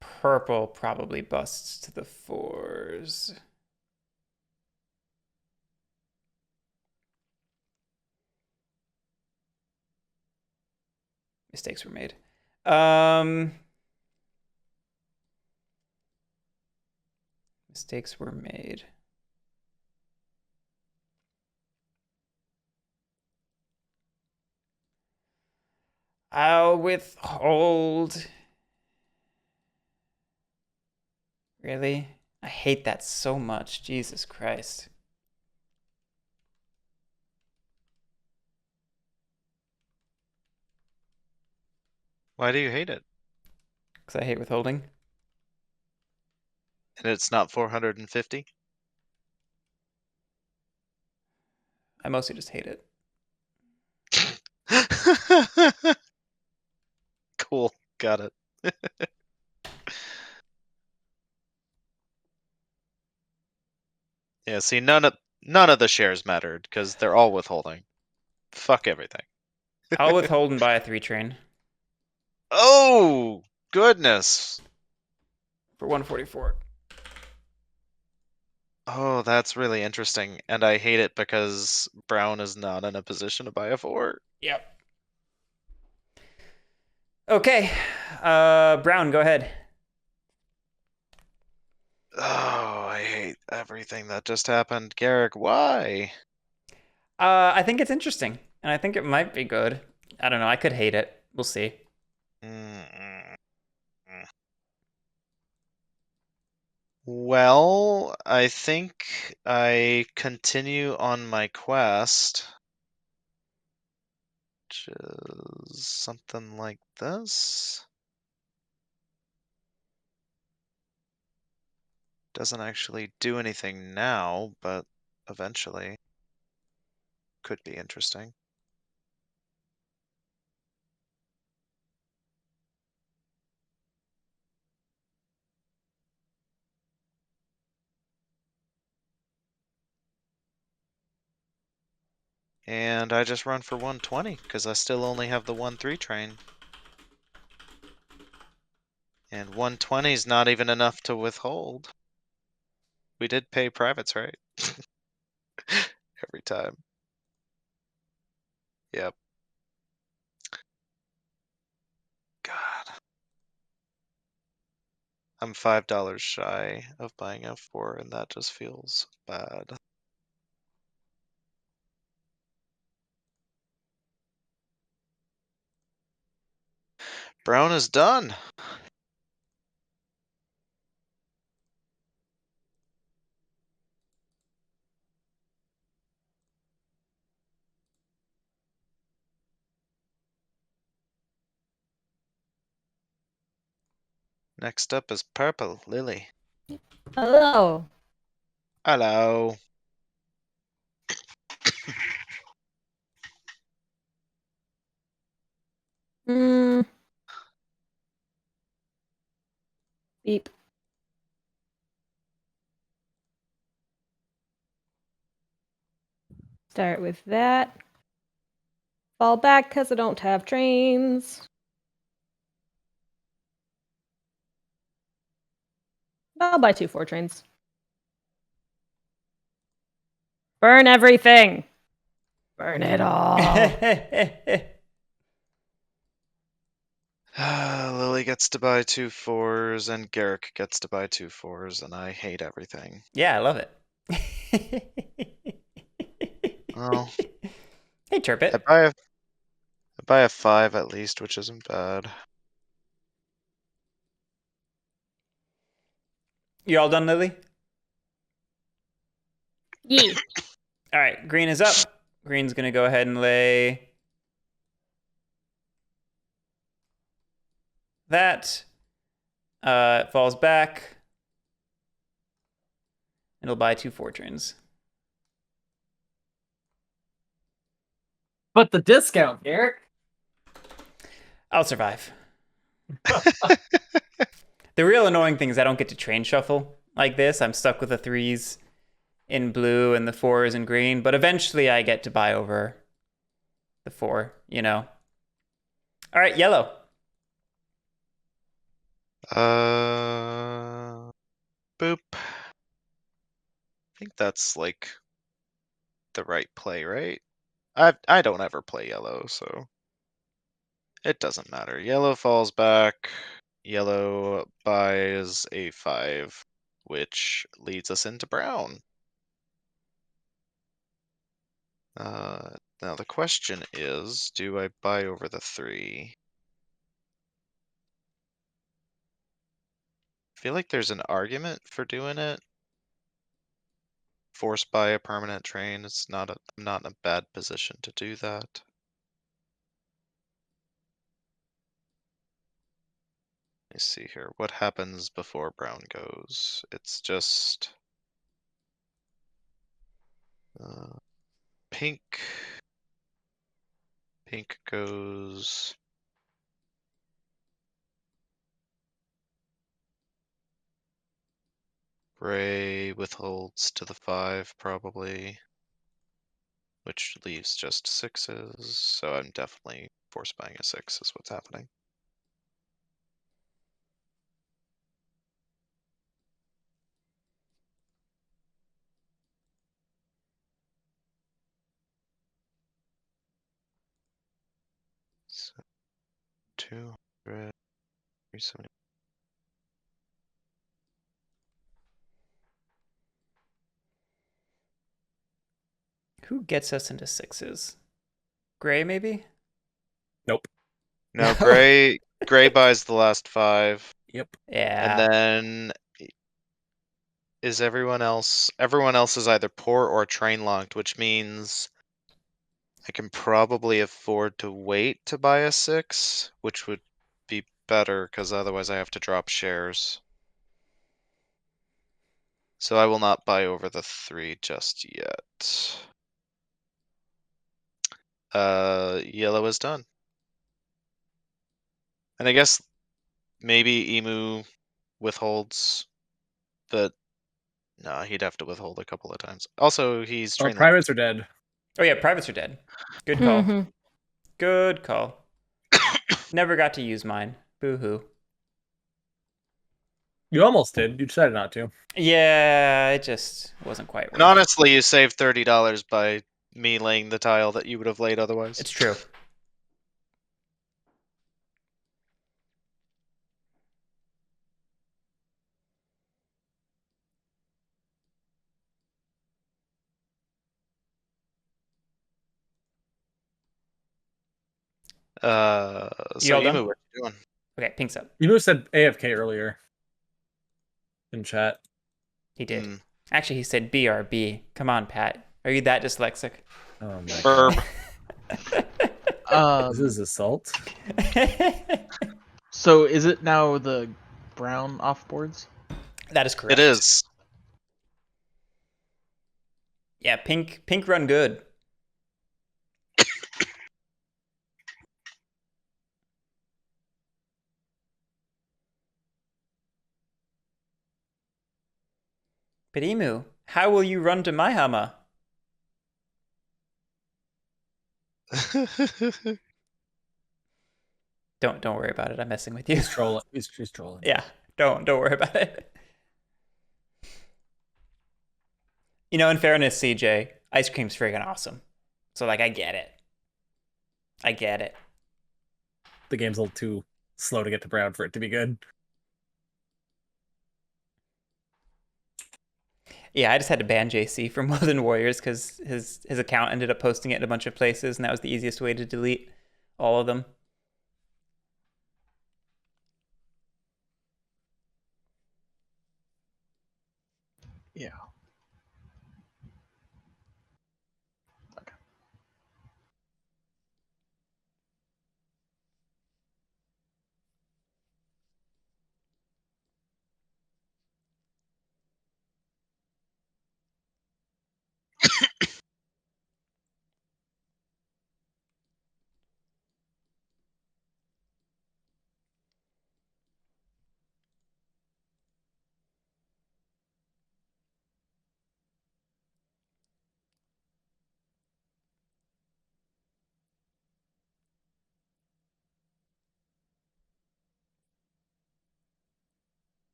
Purple probably busts to the 4s. Mistakes were made. Mistakes were made. I'll withhold. Really? I hate that so much. Jesus Christ. Why do you hate it? Because I hate withholding. And it's not 450? I mostly just hate it. Cool. Got it. Yeah, see none of the shares mattered because they're all withholding. Fuck everything. I'll withhold and buy a 3 train Oh goodness. for 144. Oh, that's really interesting. And I hate it because Brown is not in a position to buy a 4. Yep. Okay. Brown, go ahead. Oh, I hate everything that just happened. Garrick, why? I think it's interesting, and I think it might be good. I don't know. I could hate it. We'll see. Well, I think I continue on my quest, which is something like this. Doesn't actually do anything now, but eventually could be interesting. And I just run for 120 because I still only have the 1-3 train. And 120 is not even enough to withhold. We did pay privates, right? Every time. Yep. God. I'm $5 shy of buying F4, and that just feels bad. Brown is done. Next up is purple, Lily. Hello. Hello. Mm. Beep. Start with that. Fall back because I don't have trains. I'll buy 2 4 trains. Burn everything. Burn it all. Lily gets to buy 2 4s, and Garrick gets to buy 2 4s, and I hate everything. Yeah, I love it. Well, Hey, Turpit. I buy a 5 at least, which isn't bad. You all done, Lily? Yee. All right, green is up. Green's gonna go ahead and lay that. It falls back. It'll buy 2 4 trains. But the discount, Eric. I'll survive. The real annoying thing is I don't get to train shuffle like this. I'm stuck with the 3s in blue and the 4s in green, but eventually I get to buy over the 4, you know. All right, yellow. Boop. I think that's like the right play, right? I don't ever play yellow, so it doesn't matter. Yellow falls back. Yellow buys a 5, which leads us into brown. Now the question is, do I buy over the 3? I feel like there's an argument for doing it. Force buy a permanent train. I'm not in a bad position to do that. Let me see here. What happens before brown goes? It's just pink. Pink goes. Gray withholds to the 5 probably, which leaves just 6s. So I'm definitely force buying a 6 is what's happening. So 200, 370. Who gets us into 6s? Gray, maybe? Nope. No, gray buys the last 5. Yep. Yeah. And then is everyone else? Everyone else is either poor or train locked, which means I can probably afford to wait to buy a 6, which would be better because otherwise I have to drop shares. So I will not buy over the 3 just yet. Yellow is done. And I guess maybe Emu withholds, but no, he'd have to withhold a couple of times. Also, he's Oh, train locked. privates are dead. Oh yeah, privates are dead. Good call. Mhm. Good call. Never got to use mine. Boo-hoo. You almost did. You decided not to. Yeah, it just wasn't quite And worth it. honestly, you saved $30 by me laying the tile that you would have laid otherwise. It's true. So all done? Emu, what you doing? Okay, pink's up. You said AFK earlier in chat. He did. Hmm. Actually, he said BRB. Come on, Pat. Are you that dyslexic? Oh my Burb. god. This is assault. So is it now the brown offboards? That is correct. It is. Yeah, pink run good. But Emu, how will you run to my Hama? Don't worry about it. I'm messing with you. He's trolling. He's trolling. Yeah, don't worry about it. You know, in fairness, CJ, ice cream's freaking awesome. So like, I get it. I get it. The game's a little too slow to get to brown for it to be good. Yeah, I just had to ban JC from Woodland Warriors because his account ended up posting it in a bunch of places, and that was the easiest way to delete all of them. Yeah.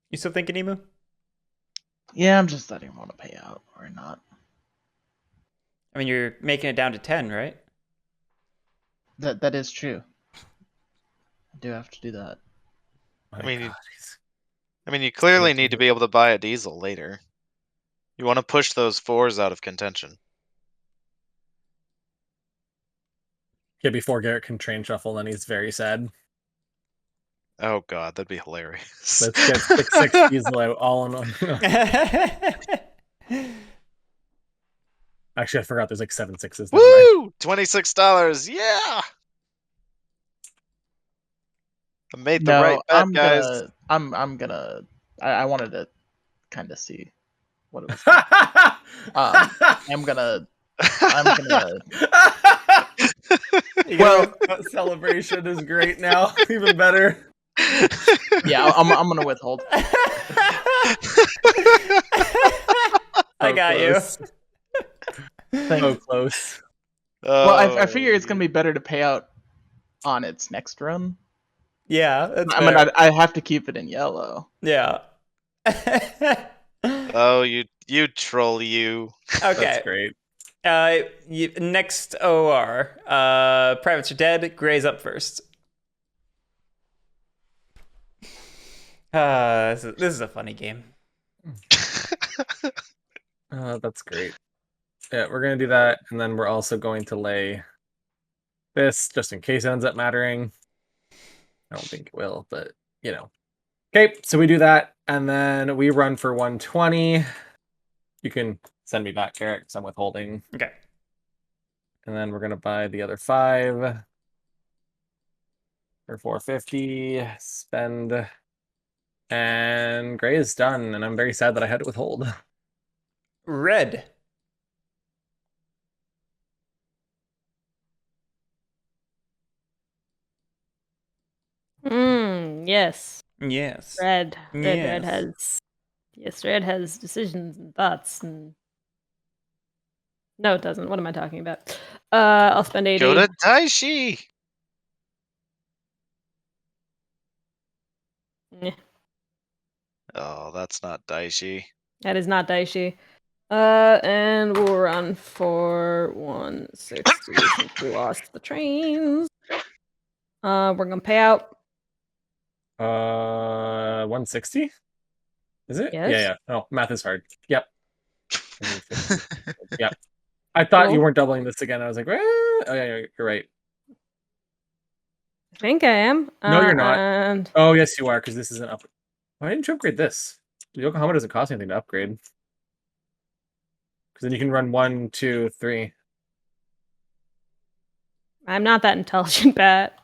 You still thinking, Emu? Yeah, I'm just letting him want to pay out or not. I mean, you're making it down to 10, right? That is true. I do have to do that. My I mean, god. you clearly need to be able to buy a diesel later. You want to push those 4s out of contention. Yeah, before Garrett can train shuffle, then he's very sad. Oh god, that'd be hilarious. Let's get 6 diesel out all in one. Actually, I forgot there's like 7 6s. Never mind. Woo! $26. Yeah. I made the right bet, guys. I wanted to kind of see what it was. I'm gonna. Well, celebration is great now. Even better. Yeah, I'm gonna withhold. I got you. So close. Well, I figure it's gonna be better to pay out on its next run. Yeah, that's I mean, fair. I have to keep it in yellow. Yeah. Oh, you troll, you. Okay. That's great. Next OR. Privates are dead. Gray's up first. This is a funny game. That's great. Yeah, we're gonna do that, and then we're also going to lay this just in case it ends up mattering. I don't think it will, but you know. Okay, so we do that, and then we run for 120. You can send me back, Carrot, because I'm withholding. Okay. And then we're gonna buy the other 5 for 450. Spend, and Gray is done, and I'm very sad that I had to withhold. Red. Yes. Yes. Red. Red Yes. has. Yes, red has decisions and thoughts and. No, it doesn't. What am I talking about? I'll spend 80. Go to Daishi. Eh, Oh, that's not Daishi. that is not Daishi. And we'll run for 160 since we lost the trains. We're gonna pay out. 160? Is it? Yes. Yeah. Oh, math is hard. Yep. 150. Yep. I thought you Cool. weren't doubling this again. I was like, oh yeah, you're right. I think I am. No, you're not. And Oh, yes, you are, because this is an up. Why didn't you upgrade this? Yokohama doesn't cost anything to upgrade. Because then you can run 1, 2, 3. I'm not that intelligent, Pat.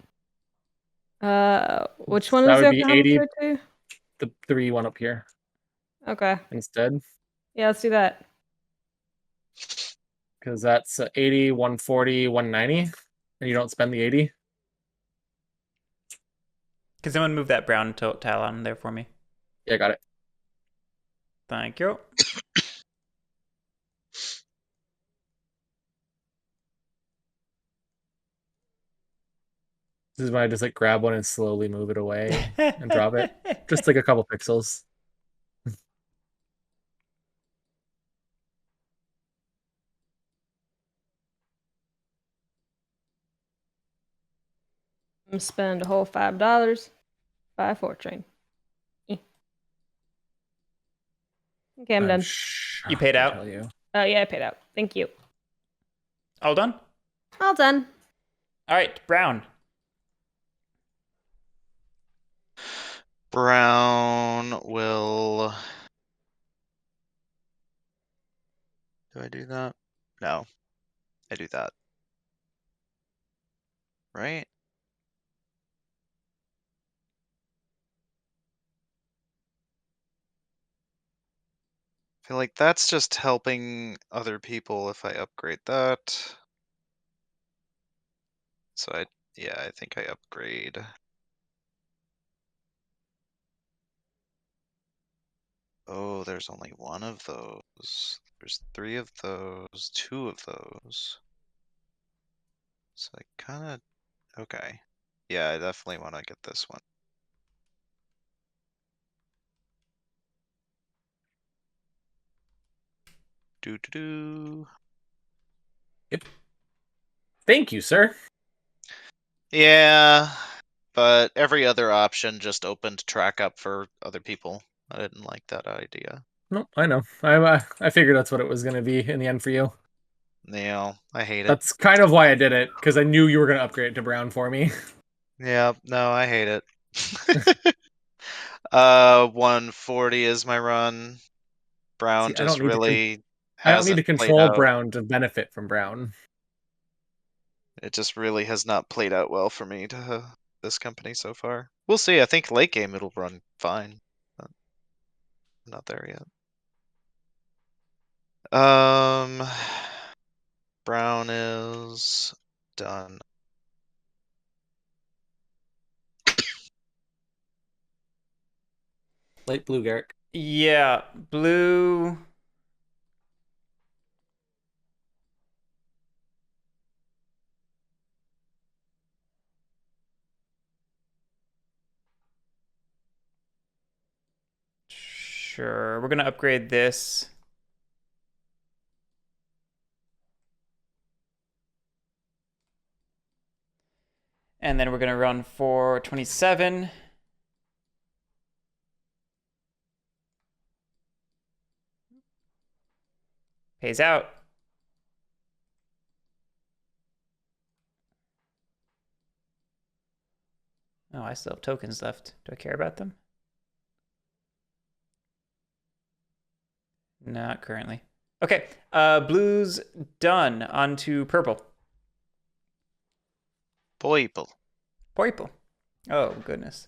Which one That is would be Yokohama 80. go to? The 3 one up here Okay. instead. Yeah, let's do that. Because that's 80, 140, 190. And you don't spend the 80. Can someone move that brown tile on there for me? Yeah, got it. Thank you. This is when I just like grab one and slowly move it away and drop it. Just like a couple pixels. I'm gonna spend a whole $5. Buy a 4 train. Okay, I'm done. You paid out? Tell you. Oh yeah, I paid out. Thank you. All done? All done. All right, brown. Brown will. Do I do that? No. I do that. Right? I feel like that's just helping other people if I upgrade that. So I think I upgrade. Oh, there's only one of those. There's 3 of those, 2 of those. So I kind of, okay. Yeah, I definitely want to get this one. Do. Yep. Thank you, sir. Yeah, but every other option just opened track up for other people. I didn't like that idea. No, I know. I figured that's what it was going to be in the end for you. Yeah, I hate it. That's kind of why I did it, because I knew you were going to upgrade it to brown for me. Yeah, no, I hate it. 140 is my run. Brown See, just really I don't need to hasn't played control out. brown to benefit from brown. It just really has not played out well for me to this company so far. We'll see. I think late game it'll run fine. But I'm not there yet. Brown is done. Light blue, Garrick. Yeah, blue. Sure, we're gonna upgrade this. And then we're going to run for 27. Pays out. Oh, I still have tokens left. Do I care about them? Not currently. Okay, blue's done. On to purple. Purple. Purple. Oh, goodness.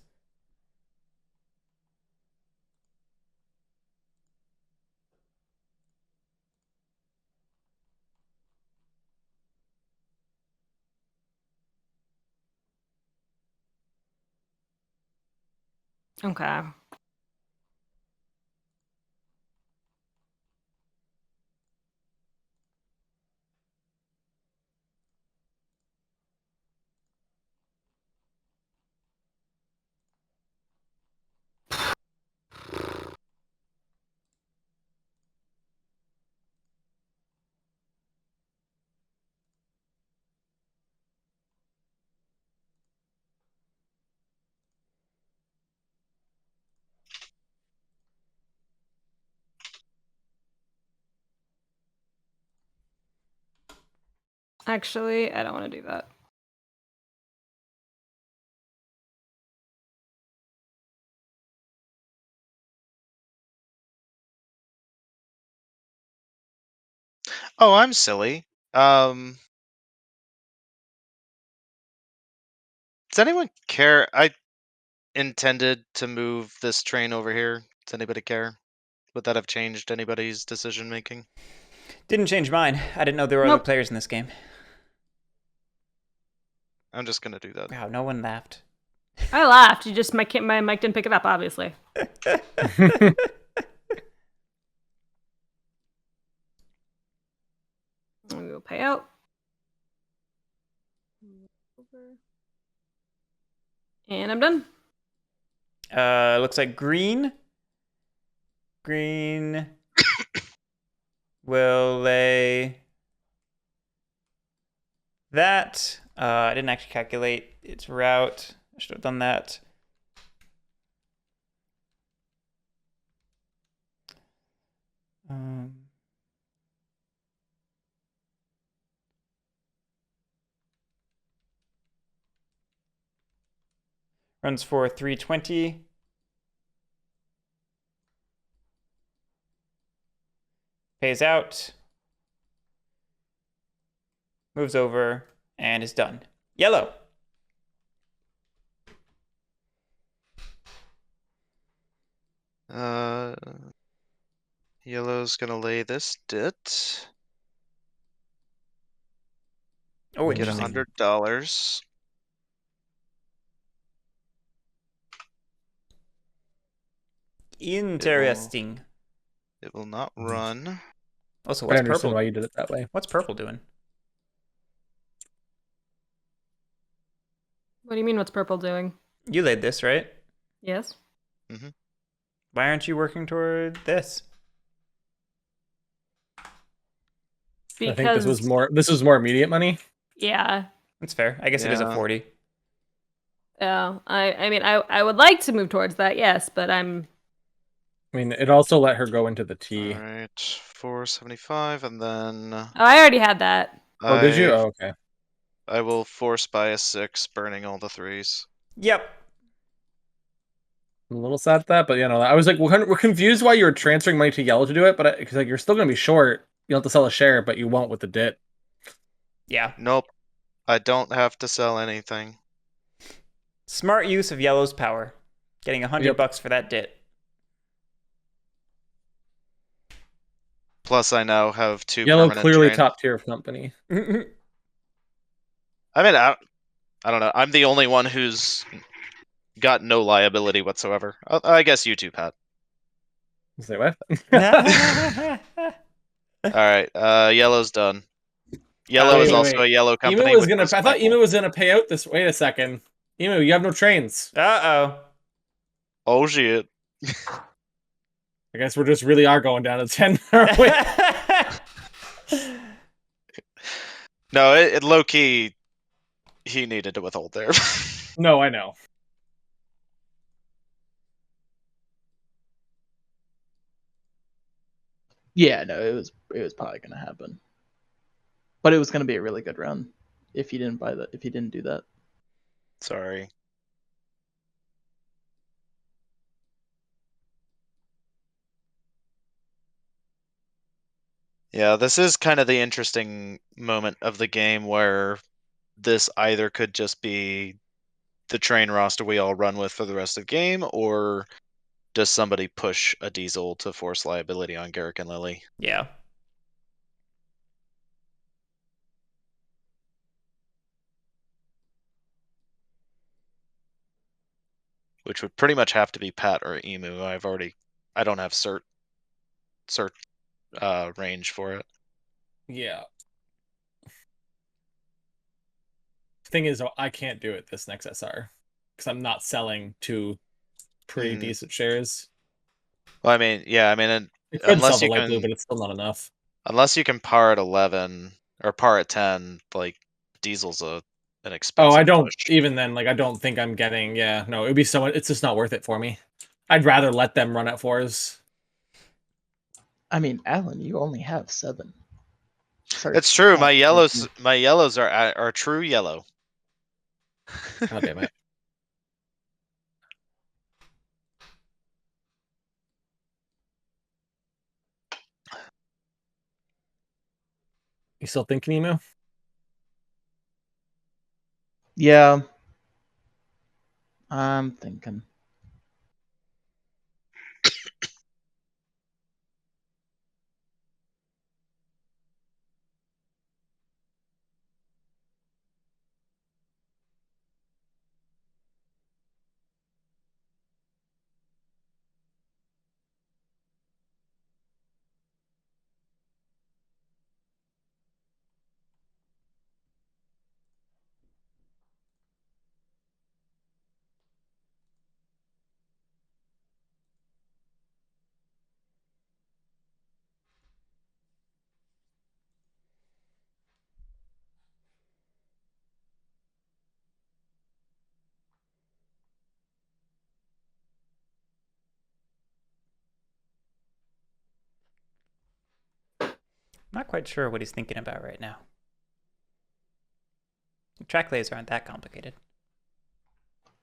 Okay. Actually, I don't want to do that. Oh, I'm silly. Does anyone care? I intended to move this train over here. Does anybody care? Would that have changed anybody's decision making? Didn't change mine. I didn't know there were other Nope. players in this game. I'm just gonna do that. Wow, no one laughed. I laughed. You just my mic didn't pick it up, obviously. We will pay out. And I'm done. Looks like green. Green will lay that. I didn't actually calculate its route. I should have done that. Runs for 320. Pays out. Moves over and is done. Yellow. Yellow's gonna lay this dit. Oh, Get interesting. $100. Interesting. It will not run. Also, I what's understand purple? why you did it that way. What's purple doing? What do you mean? What's purple doing? You laid this, right? Yes. Why aren't you working toward this? Because I think this was more. This was more immediate money. yeah. That's fair. I guess it is a Yeah. 40. Yeah. I mean I would like to move towards that, yes, but I'm I mean, it also let her go into the T. All right, 475, and then oh, I already had that. Oh, did you? Oh, okay. I will force buy a 6, burning all the 3s. Yep. I'm a little sad at that, but I was like, we're confused why you were transferring money to yellow to do it, but because like you're still gonna be short. You have to sell a share, but you won't with the dit. Yeah. Nope, I don't have to sell anything. Smart use of yellow's power. Getting $100 for that dit. Plus, I now have 2 Yellow permanent clearly train. top tier of company. I mean, I don't know. I'm the only one who's got no liability whatsoever. I guess you two, Pat. Say what? All right, yellow's done. Yellow is also a yellow company. Emu was gonna. I thought Emu was gonna pay out this. Wait a second, Emu, you have no trains. Uh-oh. Oh shit! I guess we're just really are going down to 10. Aren't we? No, it low key. he needed to withhold there. No, I know. Yeah, no, it was probably gonna happen, but it was gonna be a really good run if you didn't buy that. If you didn't do that. Sorry. Yeah, this is kind of the interesting moment of the game where this either could just be the train roster we all run with for the rest of the game, or does somebody push a diesel to force liability on Garrick and Lily? Yeah. Which would pretty much have to be Pat or Emu. I don't have cert range for it. Yeah. Thing is, I can't do it this next SR because I'm not selling two pretty decent shares. Well, I mean, yeah, I mean, It could sell unless the you light blue, can, but it's still not enough. unless you can par at 11 or par at 10, like diesel's an Oh, expensive I don't push. even then. Like, I don't think I'm getting. Yeah, no, it'd be so. It's just not worth it for me. I'd rather let them run at fours. I mean, Alan, you only have 7. Sorry, It's true. Pat, My yellows are true yellow. God damn it. You still thinking, Emu? Yeah, I'm thinking. Not quite sure what he's thinking about right now. Track lays aren't that complicated.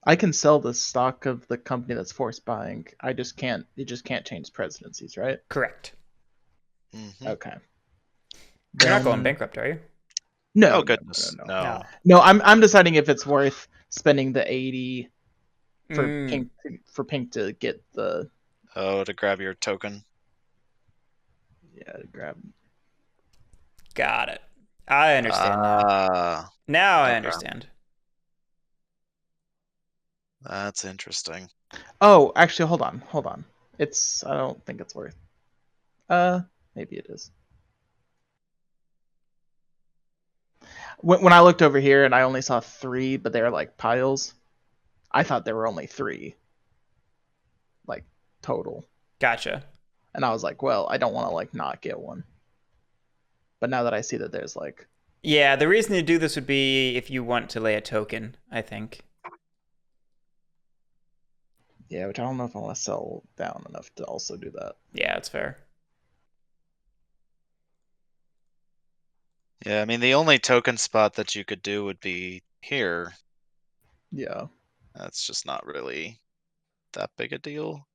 I can sell the stock of the company that's forced buying. I just can't. You just can't change presidencies, right? Correct. Okay. You're not going Then- bankrupt, are you? No. Oh no, goodness, no, no, no. No. No, I'm deciding if it's worth spending the 80 for pink to get the Oh, to grab your token. to grab. Got it. I understand now. Now I okay. understand. That's interesting. Oh, actually, hold on. It's I don't think it's worth. Maybe it is. When I looked over here and I only saw 3, but they were like piles. I thought there were only 3, like total. Gotcha. And I was like, well, I don't want to like not get one. But now that I see that there's like, Yeah, the reason to do this would be if you want to lay a token, I think. yeah, which I don't know if I want to sell down enough to also do that. Yeah, it's fair. Yeah, I mean the only token spot that you could do would be here. Yeah. That's just not really that big a deal.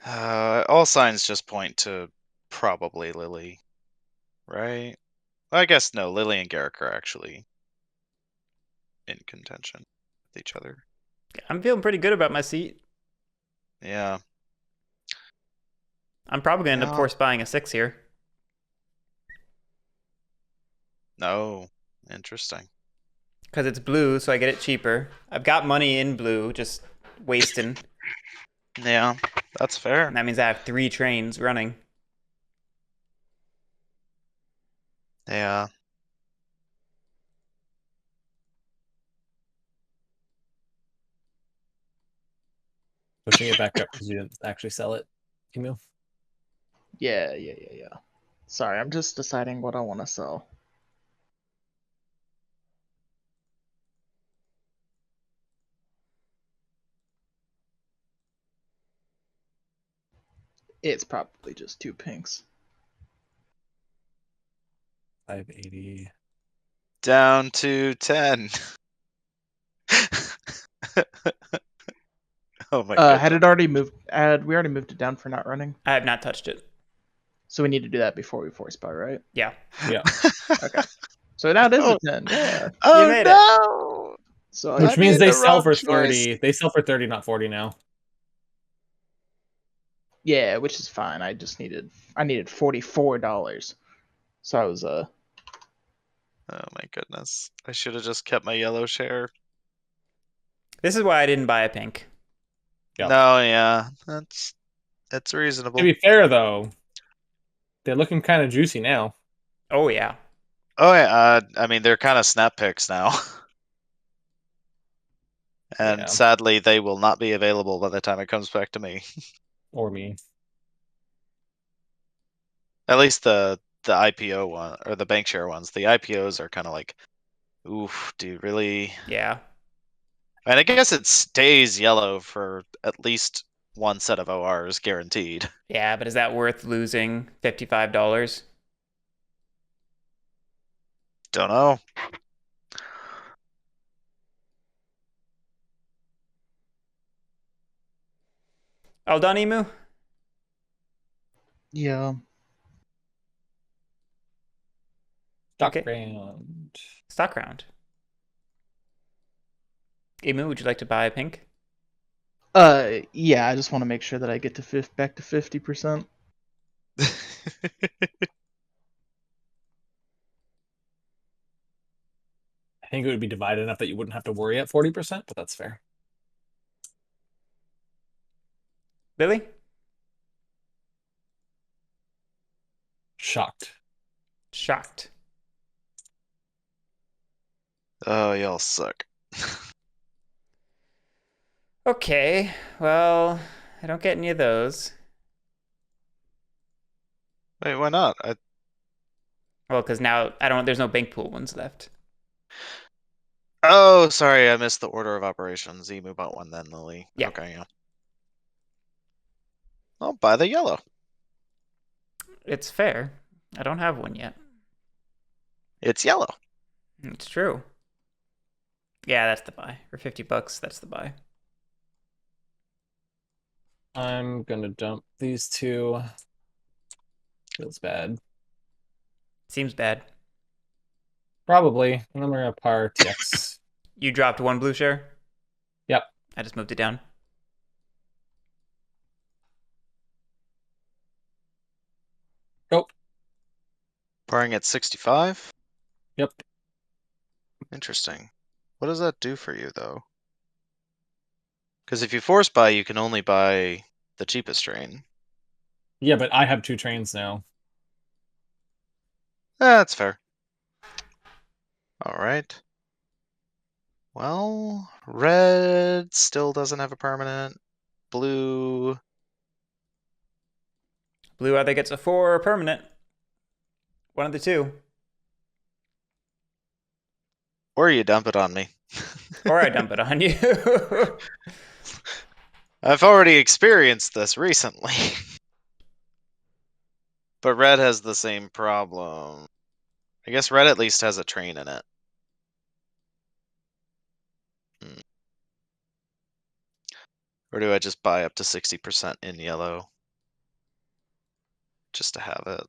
All signs just point to probably Lily, right? I guess no. Lily and Garrick are actually in contention with each other. I'm feeling pretty good about my seat. Yeah. I'm probably going to end up Yeah. force buying a 6 here. No. Interesting. Because it's blue, so I get it cheaper. I've got money in blue, just wasting. Yeah, that's fair. And that means I have 3 trains running. Yeah. Pushing it back up because you didn't actually sell it. Emu. Yeah. Sorry, I'm just deciding what I want to sell. It's probably just 2 pinks. 580. Down to 10. Oh my god. Had it already moved? We already moved it down for not running, I have not touched it. so we need to do that before we force buy, right? Yeah. Yeah. Okay. So now it is Oh. a 10. Yeah. Oh made it. no! So Which I means made they the sell wrong for choice. 30. They sell for 30, not 40 now. yeah, which is fine. I needed $44. So I was Oh my goodness. I should have just kept my yellow share. This is why I didn't buy a pink. Yep. No, yeah. That's To reasonable. be fair, though, they're looking kind of juicy now. Oh, yeah. Oh yeah, I mean they're kind of snap picks now. And Yeah. sadly they will not be available by the time it comes back to me. Or me. At least the IPO one or the bank share ones. The IPOs are kind of like, oof, do you really? Yeah. And I guess it stays yellow for at least one set of ORs guaranteed. Yeah, but is that worth losing $55? Don't know. All done, Emu? yeah. Stock Okay. round. Stock round. Emu, would you like to buy a pink? Yeah. I just want to make sure that I get to back to 50%. I think it would be divided enough that you wouldn't have to worry at 40%, but that's fair. Lily? Shocked. Shocked. Oh, y'all suck. Okay, well, I don't get any of those. Wait, why not? Well, because now there's no bank pool ones left. Oh, sorry, I missed the order of operations. Emu bought one then, Lily. Yeah. Okay, yeah. I'll buy the yellow. It's fair. I don't have one yet. It's yellow. It's true. Yeah, that's the buy. For $50, that's the buy. I'm gonna dump these two. Feels bad. Seems bad. Probably. And then we're gonna par TX. You dropped one blue share? Yep. I just moved it down. Go. Parring at 65? Yep. Interesting. What does that do for you, though? Because if you force buy, you can only buy the cheapest train. Yeah, but I have 2 trains now. That's fair. Alright. Well, red still doesn't have a permanent. Blue. Blue either gets a 4 or a permanent. One of the two. Or you dump it on me. Or I dump it on you. I've already experienced this recently. But red has the same problem. I guess red at least has a train in it. Or do I just buy up to 60% in yellow? just to have it.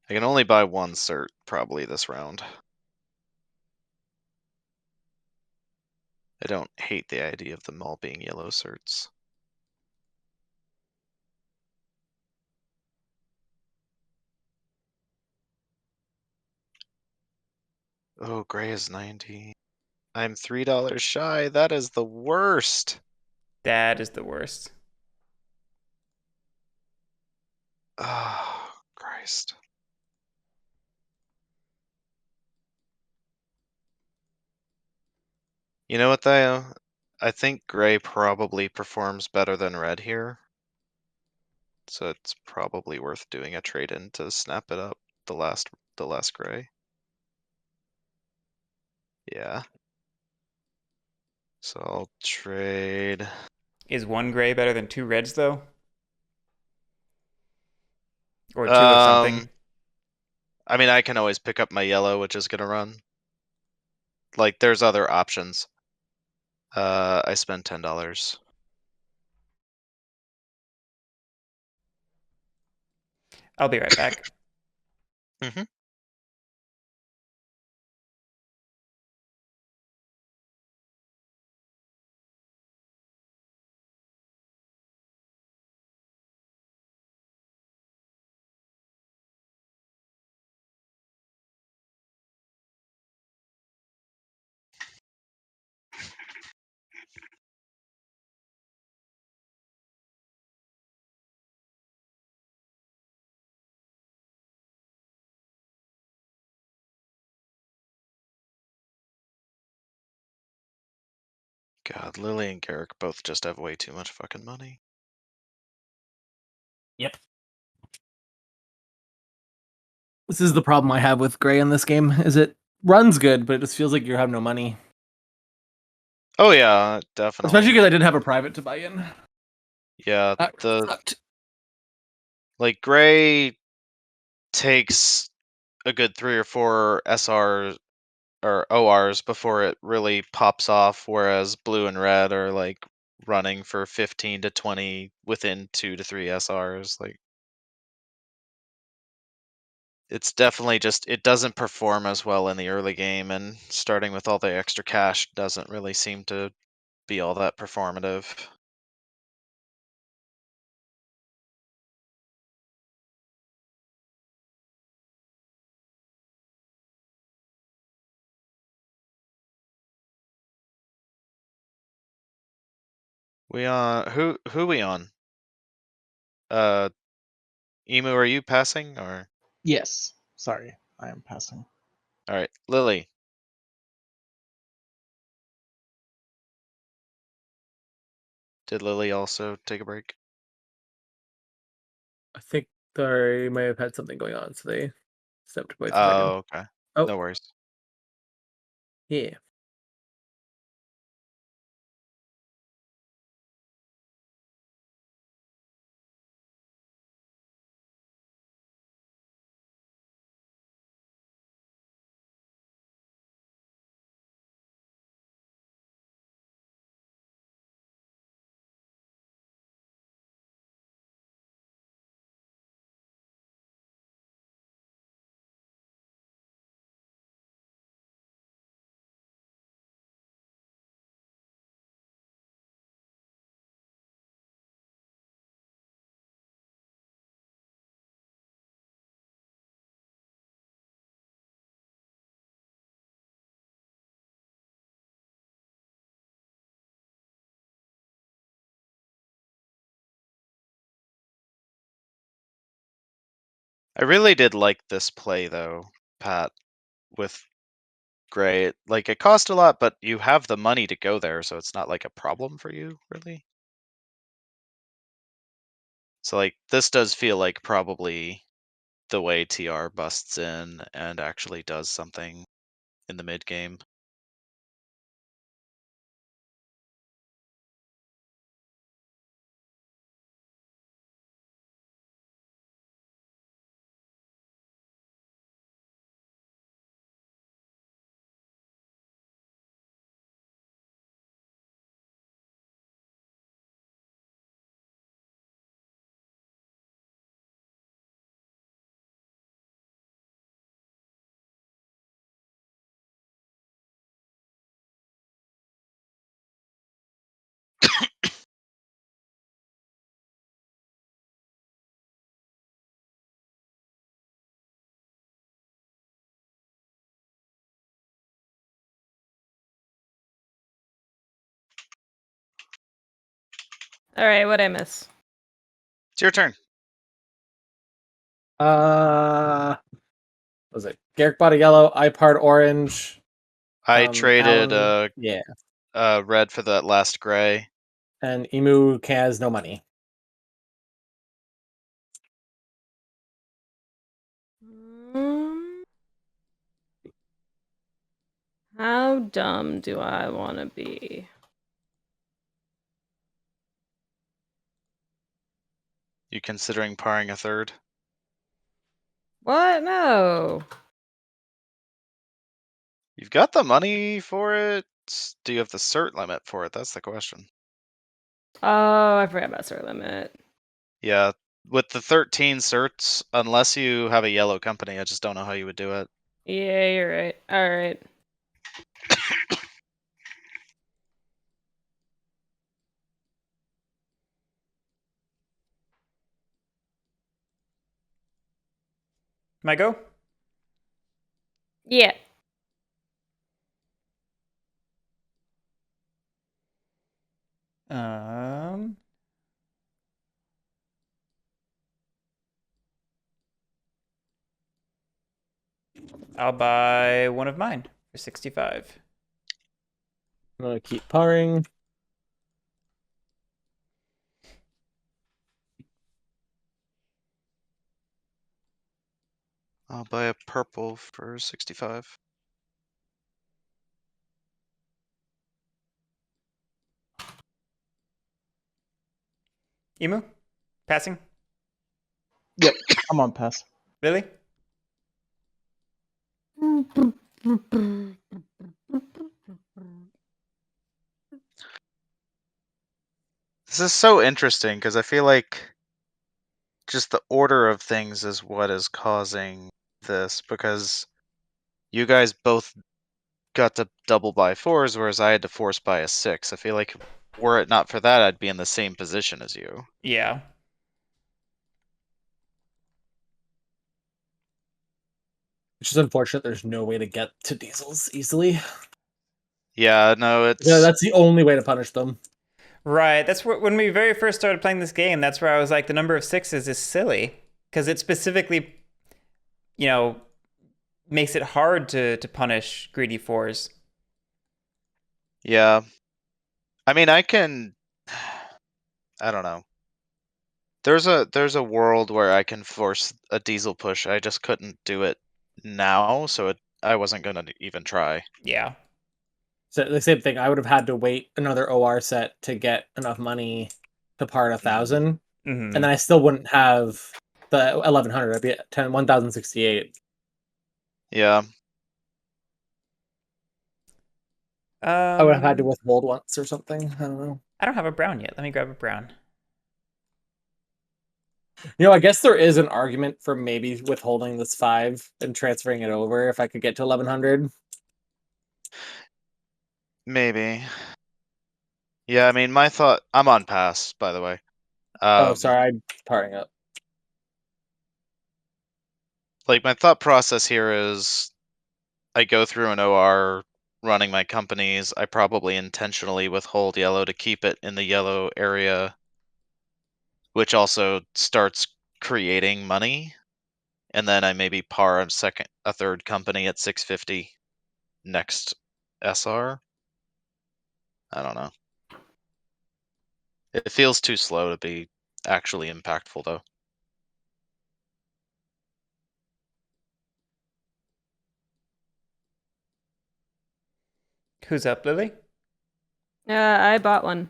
I can only buy one cert probably this round. I don't hate the idea of them all being yellow certs. Oh, gray is 90. I'm $3 shy. That is the worst. That is the worst. Oh, Christ. You know what, though? I think gray probably performs better than red here. So it's probably worth doing a trade-in to snap it up the last gray. Yeah. So I'll trade. Is one gray better than two reds, though? Or two of something? I mean, I can always pick up my yellow, which is gonna run. Like, there's other options. I spend $10. I'll be right back. Mm-hmm. God, Lily and Garrick both just have way too much fucking money. Yep. This is the problem I have with gray in this game. Is it runs good, but it just feels like you have no money. Oh yeah, definitely. Especially because I didn't have a private to buy in. Yeah, That sucked. like gray takes a good 3 or 4 SRs or ORs before it really pops off, whereas blue and red are like running for 15 to 20 within 2 to 3 SRs. Like, it's definitely just, it doesn't perform as well in the early game, and starting with all the extra cash doesn't really seem to be all that performative. We on who we on? Emu, are you passing or? Yes. Sorry, I am passing. All right, Lily. Did Lily also take a break? I think they may have had something going on, so they stepped away for a second. Oh, okay. Oh. No worries. Yeah. I really did like this play though, Pat, with gray. Like, it cost a lot, but you have the money to go there, so it's not like a problem for you, really. So like, this does feel like probably the way TR busts in and actually does something in the mid game. All right, what'd I miss? It's your turn. What was it? Garrick bought a yellow, I part orange. I traded Alan, yeah, red for that last gray. and Emu has no money. How dumb do I want to be? You considering parring a third? What? No. You've got the money for it. Do you have the cert limit for it? That's the question. Oh, I forgot about Sir Limit. Yeah, with the 13 certs, unless you have a yellow company, I just don't know how you would do it. Yeah, you're right. All right. My go? Yeah. Um, I'll buy one of mine for 65. I'm gonna keep parring. I'll buy a purple for 65. Emu? Passing? Yep, I'm on pass. Really? This is so interesting because I feel like just the order of things is what is causing this, because you guys both got to double buy 4s, whereas I had to force buy a 6. I feel like were it not for that, I'd be in the same position as you. Yeah. Which is unfortunate. There's no way to get to diesels easily. Yeah, no, Yeah, it's that's the only way to punish them. Right. That's when we very first started playing this game. That's where I was like, the number of 6s is silly because it specifically, makes it hard to punish greedy 4s. yeah. I mean, I can. I don't know. There's a world where I can force a diesel push. I just couldn't do it now, so I wasn't gonna even try. Yeah. So the same thing. I would have had to wait another OR set to get enough money to part 1,000, Mm-hmm. and then I still wouldn't have the 1,100. I'd be at 1,068. Yeah. I would have had to Um, withhold once or something. I don't know. I don't have a brown yet. Let me grab a brown. I guess there is an argument for maybe withholding this 5 and transferring it over if I could get to 1,100. Maybe. Yeah, I mean, my thought. I'm on pass, by the way. Oh, sorry, I'm parting up. Like, my thought process here is I go through an OR running my companies. I probably intentionally withhold yellow to keep it in the yellow area, which also starts creating money. And then I maybe par a third company at 650 next SR. I don't know. It feels too slow to be actually impactful, though. Who's up, Lily? I bought one.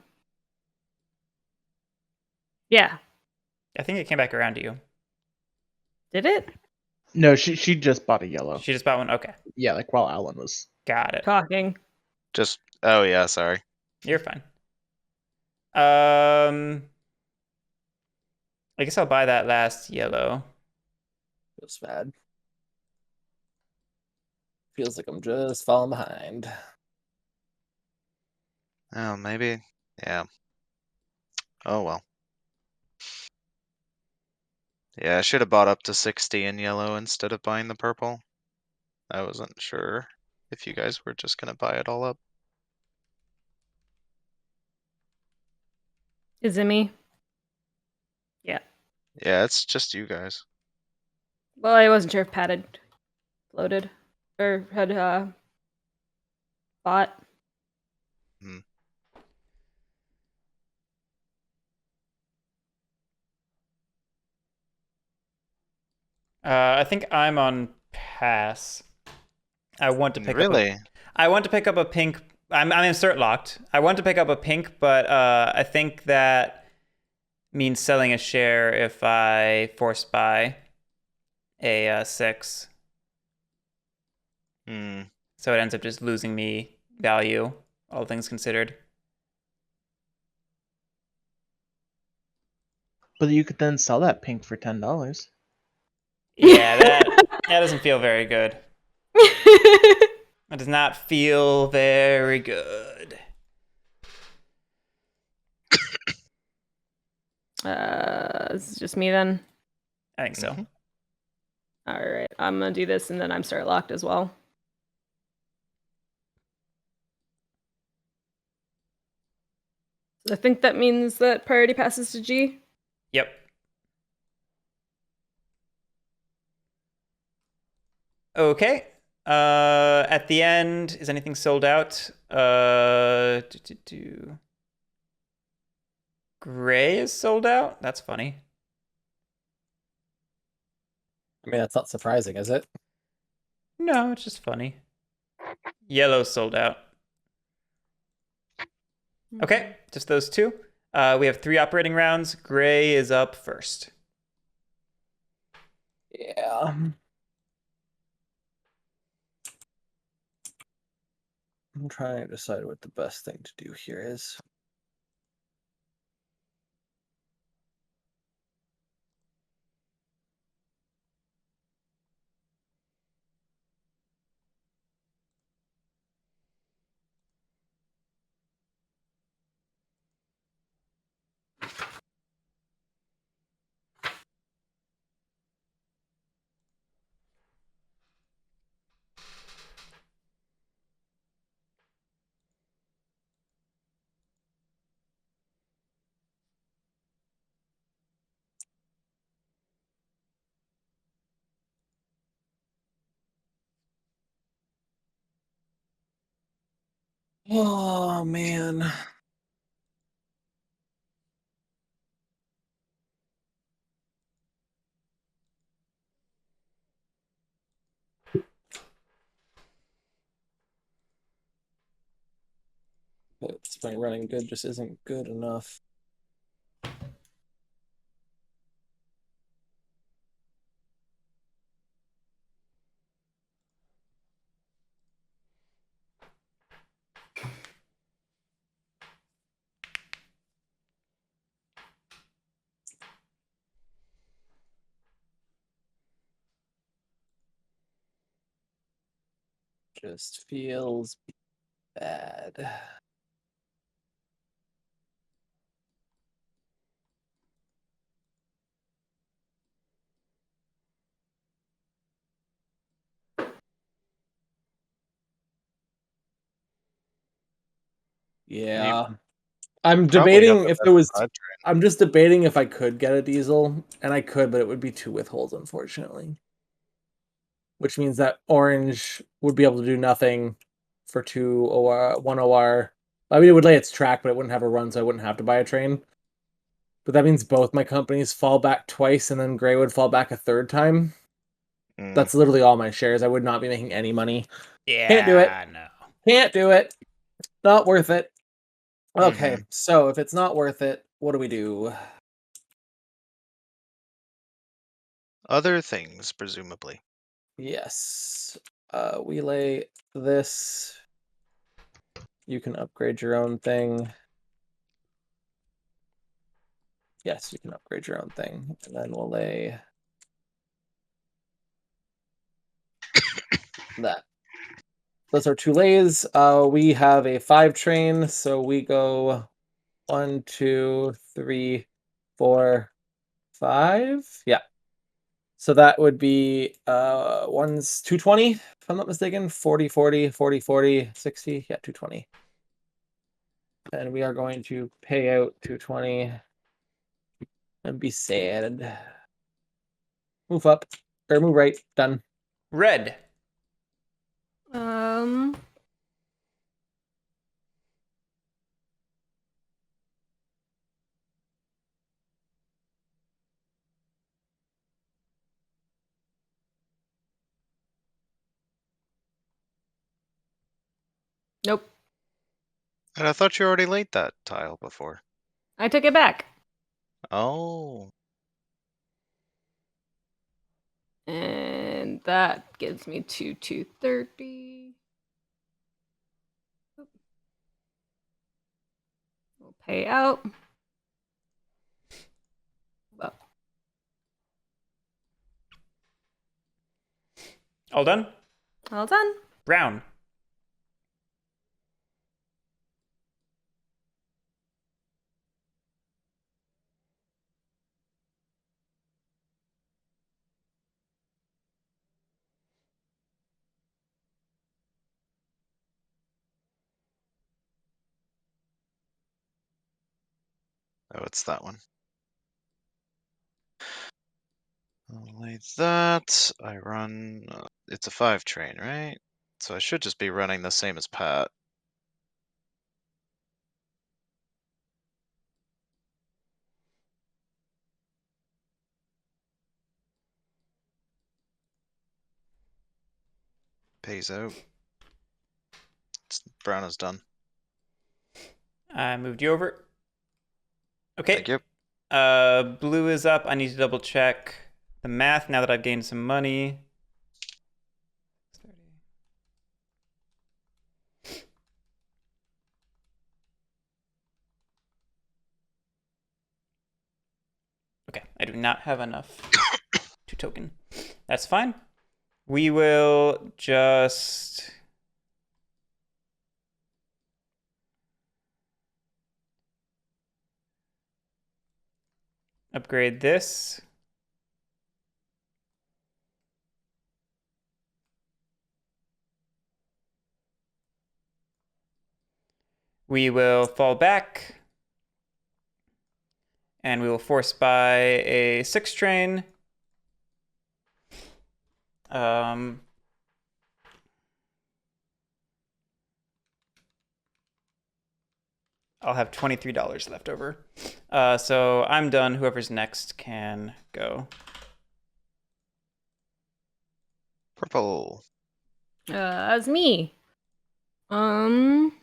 Yeah. I think it came back around to you. Did it? No, she just bought a yellow. She just bought one. Okay. Yeah, like while Alan was. Got it. Talking. Just, oh yeah, sorry. You're fine. I guess I'll buy that last yellow. Feels bad. Feels like I'm just falling behind. Oh, maybe. Yeah. Oh well. Yeah, I should have bought up to 60 in yellow instead of buying the purple. I wasn't sure if you guys were just gonna buy it all up. Is it me? Yeah, it's just you guys. Well, I wasn't sure if Pat had floated or had bought. Hmm. I think I'm on pass. I want to pick up. Really? I want to pick up a pink. I'm insert locked. I want to pick up a pink, but I think that means selling a share if I force buy a 6. Hmm. So it ends up just losing me value, all things considered. But you could then sell that pink for $10. Yeah, that doesn't feel very good. That does not feel very good. This is just me then. I think so. Mhm. All right, I'm gonna do this, and then I'm start locked as well. I think that means that priority passes to G. Yep. Okay. At the end, is anything sold out? Gray is sold out? That's funny. I mean, that's not surprising, is it? No, it's just funny. Yellow sold out. Okay, just those two. We have 3 operating rounds. Gray is up first. Yeah. I'm trying to decide what the best thing to do here is. Oh man. It's my running good just isn't good enough. Just feels bad. Yeah. I'm Probably have debating the if best it was. side I'm just debating if I could get a diesel, and I could, but it would be 2 withholds, unfortunately. Which means that orange would be able to do nothing for 2 or 1 OR. I mean, it would lay its track, but it wouldn't have a run, so I wouldn't have to buy a train. But that means both my companies fall back twice, and then Gray would fall back a third time. train. That's literally all my shares. I would not be making any money. Yeah, Can't do it. no. Can't do it. Not worth it. Okay, Mhm. so if it's not worth it, what do we do? Other things, presumably. Yes. We lay this. You can upgrade your own thing. Yes, you can upgrade your own thing. And then we'll lay that. Those are 2 lays. We have a 5 train, so we go 1, 2, 3, 4, 5. Yeah. So that would be one's 220, if I'm not mistaken. 40, 40, 40, 40, 60. Yeah, 220. And we are going to pay out 220 and be sad. Move up. Or move right. Done. Red. Um. Nope. And I thought you already laid that tile before. I took it back. Oh. And that gives me 230. We'll pay out. Well, All done? all done. Brown. Oh, it's that one. I'll lay that. I run. It's a 5 train, right? So I should just be running the same as Pat. Pays out. Brown is done. I moved you over. Okay. Thank you. Blue is up. I need to double check the math now that I've gained some money. Okay, I do not have enough to token. That's fine. We will just upgrade this. We will fall back. And we will force buy a 6 train. I'll have $23 left over. So I'm done. Whoever's next can go. Purple. As me. Um.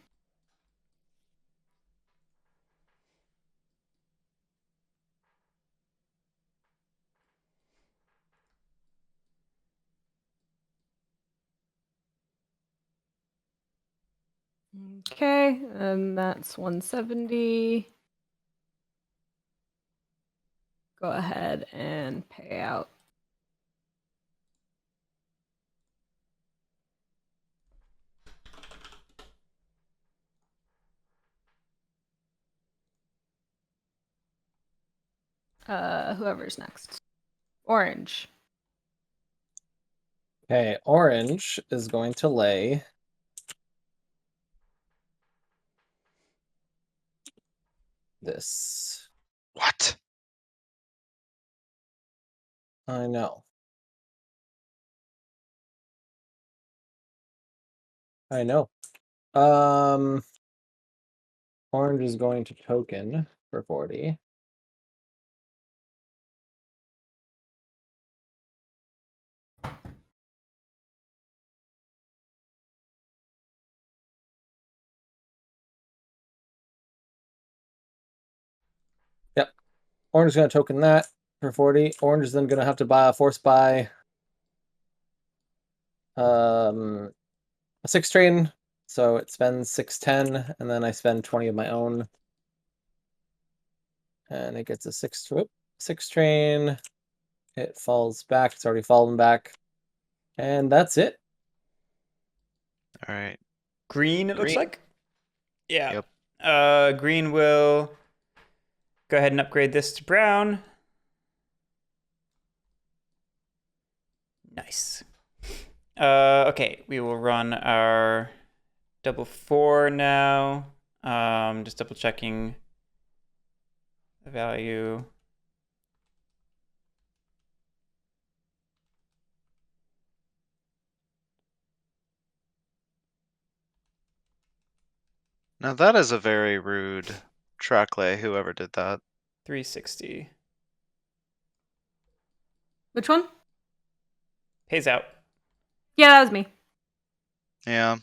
Okay, and that's 170. Go ahead and pay out. Whoever's next. Orange. Okay, orange is going to lay this. What? I know. I know. Orange is going to token for 40. Yep. Orange is going to token that for 40. Orange is then going to have to buy a force buy a 6 train. So it spends 610, and then I spend 20 of my own. And it gets a 6 train. It falls back. It's already fallen back. And that's it. All right. Green, it looks Green. like. Yeah. Yep. Green will go ahead and upgrade this to brown. Nice. Okay, we will run our double 4 now. Just double checking the value. Now that is a very rude track lay, whoever did that. 360. Which one? Pays out. Yeah, that was me. Yeah,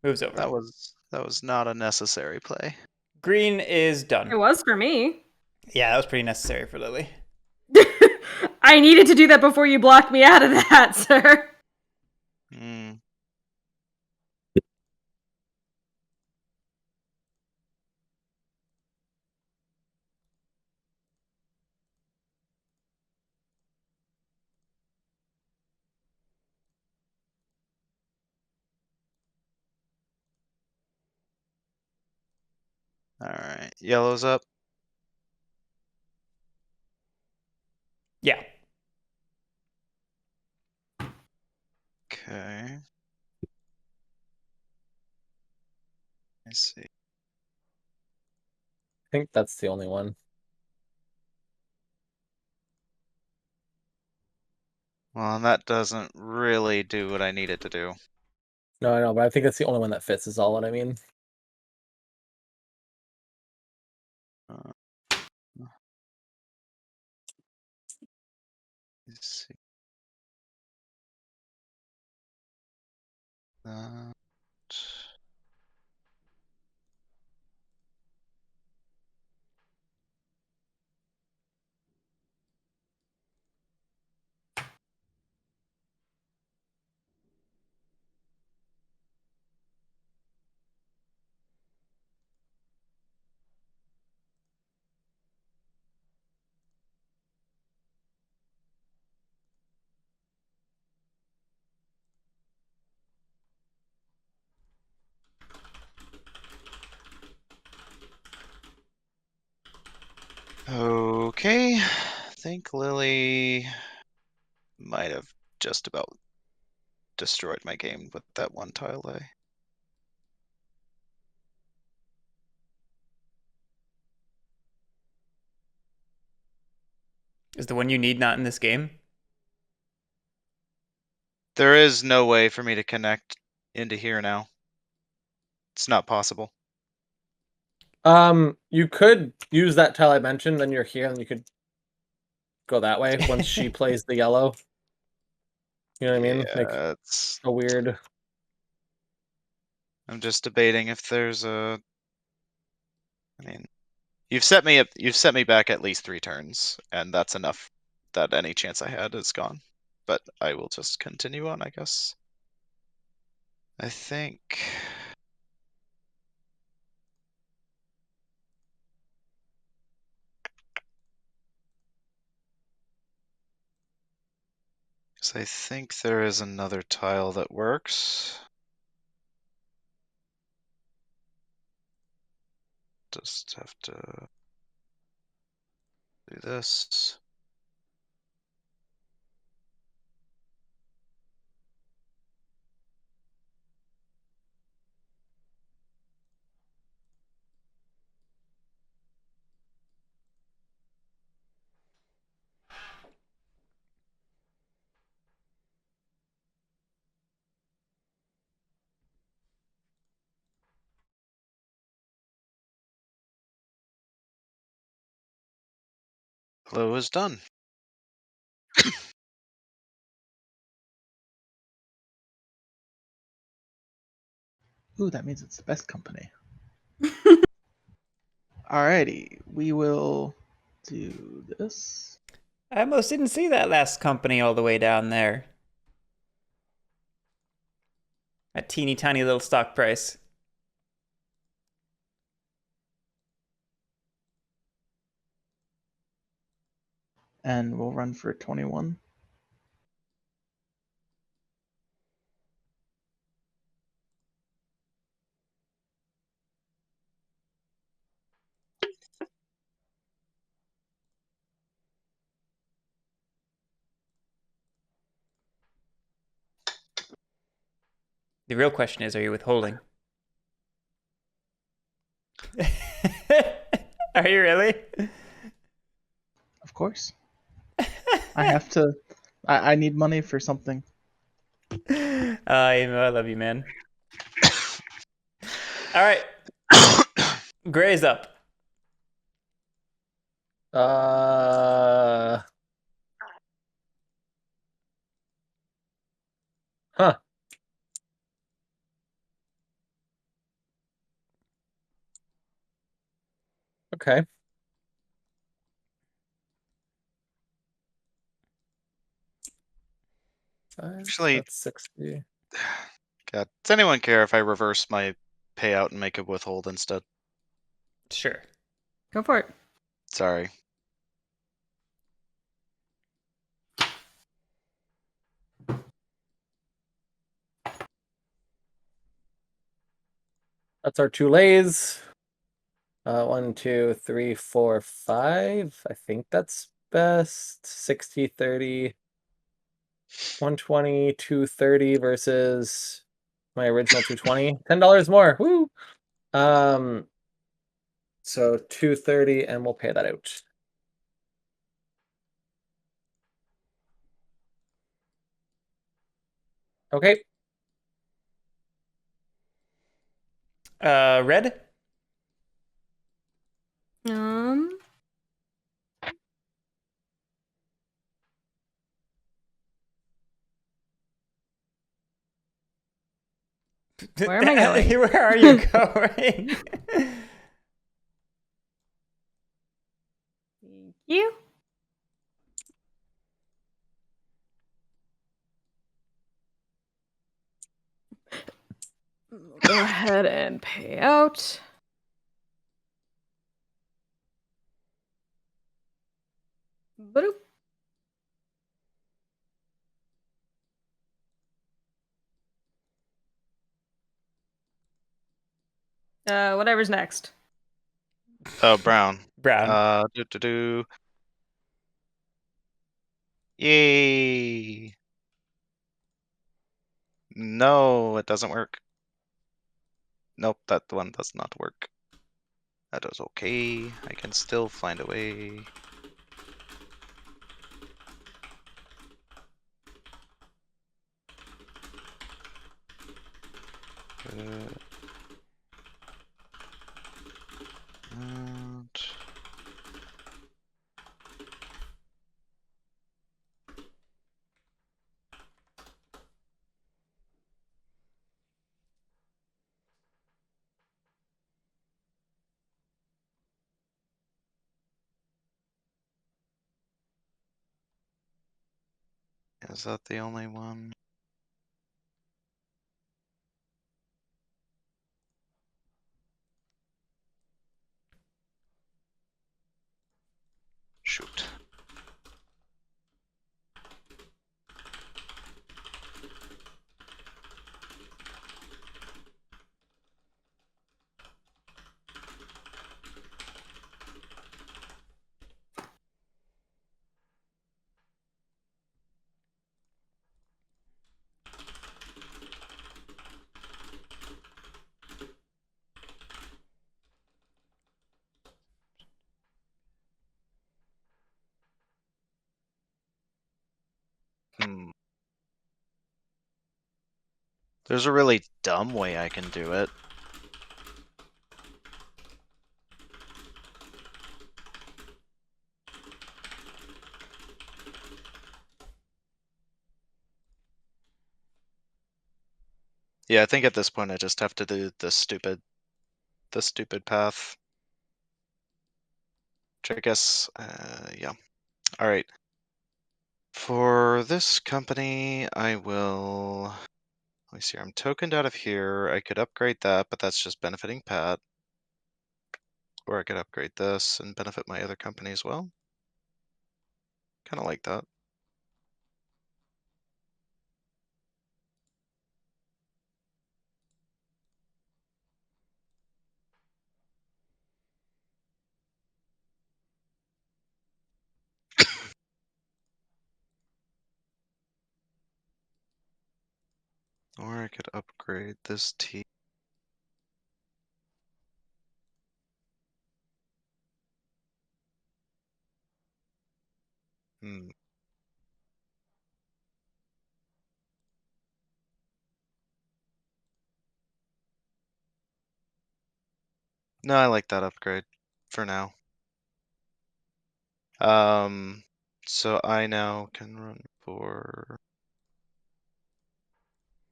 Moves over. that was not a necessary play. Green is done. It was for me. Yeah, that was pretty necessary for Lily. I needed to do that before you blocked me out of that, sir. Hmm. All right, yellow's up. Yeah. Okay. I see. I think that's the only one. Well, and that doesn't really do what I need it to do. No, I know, but I think that's the only one that fits. Is all what I mean. Uh, let's see. That. Okay, I think Lily might have just about destroyed my game with that one tile lay. Is the one you need not in this game? There is no way for me to connect into here now. It's not possible. You could use that tile I mentioned, then you're here, and you could go that way once she plays the yellow. You know what I mean? Make Yeah, it's. a weird. I'm just debating if there's a. I mean, you've set me up. You've set me back at least 3 turns, and that's enough. That any chance I had is gone. But I will just continue on, I guess. I think. So I think there is another tile that works. Just have to do this. Hello is done. Ooh, that means it's the best company. Alrighty, we will do this. I almost didn't see that last company all the way down there. A teeny tiny little stock price. And we'll run for 21. The real question is, are you withholding? Are you really? Of course. I have to. I need money for something. I love you, man. All right, Gray's up. Uh, huh. Okay. Actually, That's 60. God, does anyone care if I reverse my payout and make a withhold instead? Sure. Go for it. Sorry. That's our two lays. 1, 2, 3, 4, 5. I think that's best. 60, 30. 120, 230 versus my original 220. $10 more. Woo! So 230, and we'll pay that out. Okay. Red. Um. Where am I going? Where are you going? Thank you. We'll go ahead and pay out. Boop. Whatever's next. Oh, brown. Brown. Do. Yay. No, it doesn't work. Nope, that one does not work. That is okay. I can still find a way. And is that the only one? Shoot. Hmm. There's a really dumb way I can do it. Yeah, I think at this point I just have to do the stupid path. Which I guess, yeah. All right. For this company, I will. Let me see. I'm tokened out of here. I could upgrade that, but that's just benefiting Pat. Or I could upgrade this and benefit my other company as well. Kind of like that. Or I could upgrade this T. Hmm. No, I like that upgrade for now. So I now can run for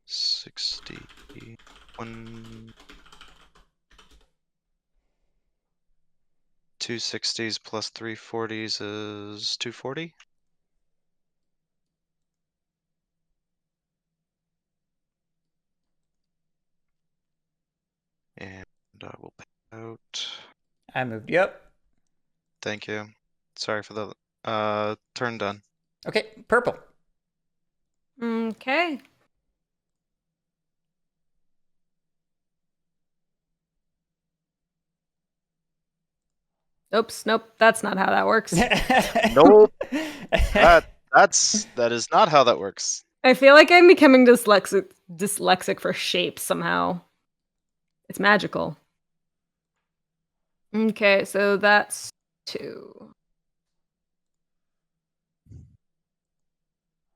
60. 260s plus 340s is 240. And I will pay out. I moved you up. Thank you. Sorry for the turn done. Okay, purple. Okay. Oops, nope, that's not how that works. Nope. That is not how that works. I feel like I'm becoming dyslexic for shapes somehow. It's magical. Okay, so that's 2.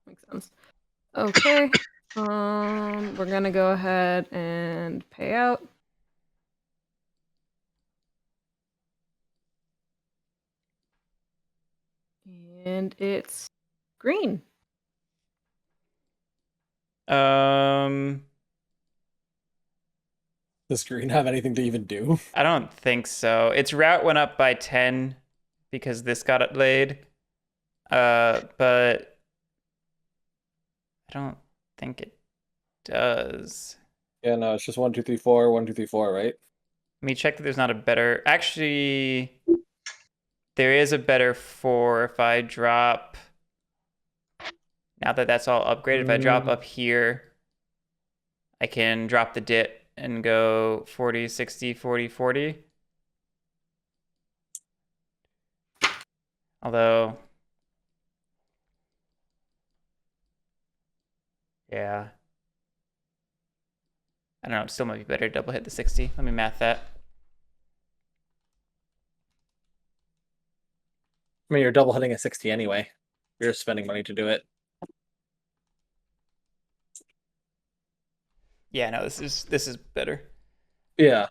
Makes sense. Okay. We're gonna go ahead and pay out. And it's green. Um, Does green have anything to even do? I don't think so. Its route went up by 10 because this got it laid. But I don't think it does. Yeah, no, it's just 1, 2, 3, 4, 1, 2, 3, 4, right? Let me check that there's not a better. Actually, there is a better 4 if I drop. Now that that's all upgraded, if I drop up here, I can drop the dit and go 40, 60, 40, 40. Although, yeah. I don't know, it still might be better to double hit the 60. Let me math that. I mean, you're double hitting a 60 anyway. You're just spending money to do it. Yeah, no, this is better. Yeah.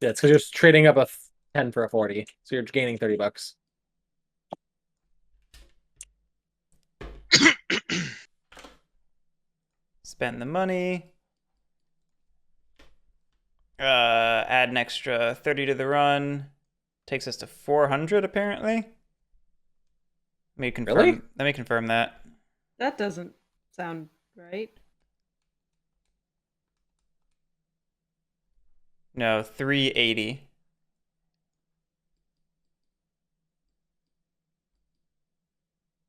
Yeah, it's because you're trading up a 10 for a 40, so you're gaining $30. Spend the money. Add an extra 30 to the run. Takes us to 400 apparently. Let me confirm. Really? Let me confirm that. That doesn't sound right. No, 380.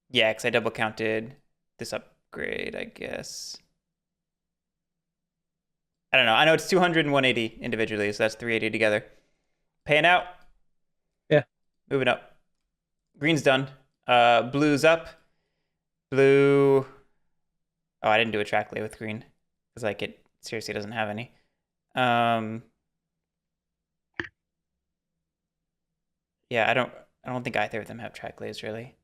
Yeah, because I double counted this upgrade, I guess. I don't know. I know it's 200 and 180 individually, so that's 380 together. Paying out. Yeah. Moving up. Green's done. Blue's up. Blue. Oh, I didn't do a track lay with green because like it seriously doesn't have any. Yeah, I don't think either of them have track lays really.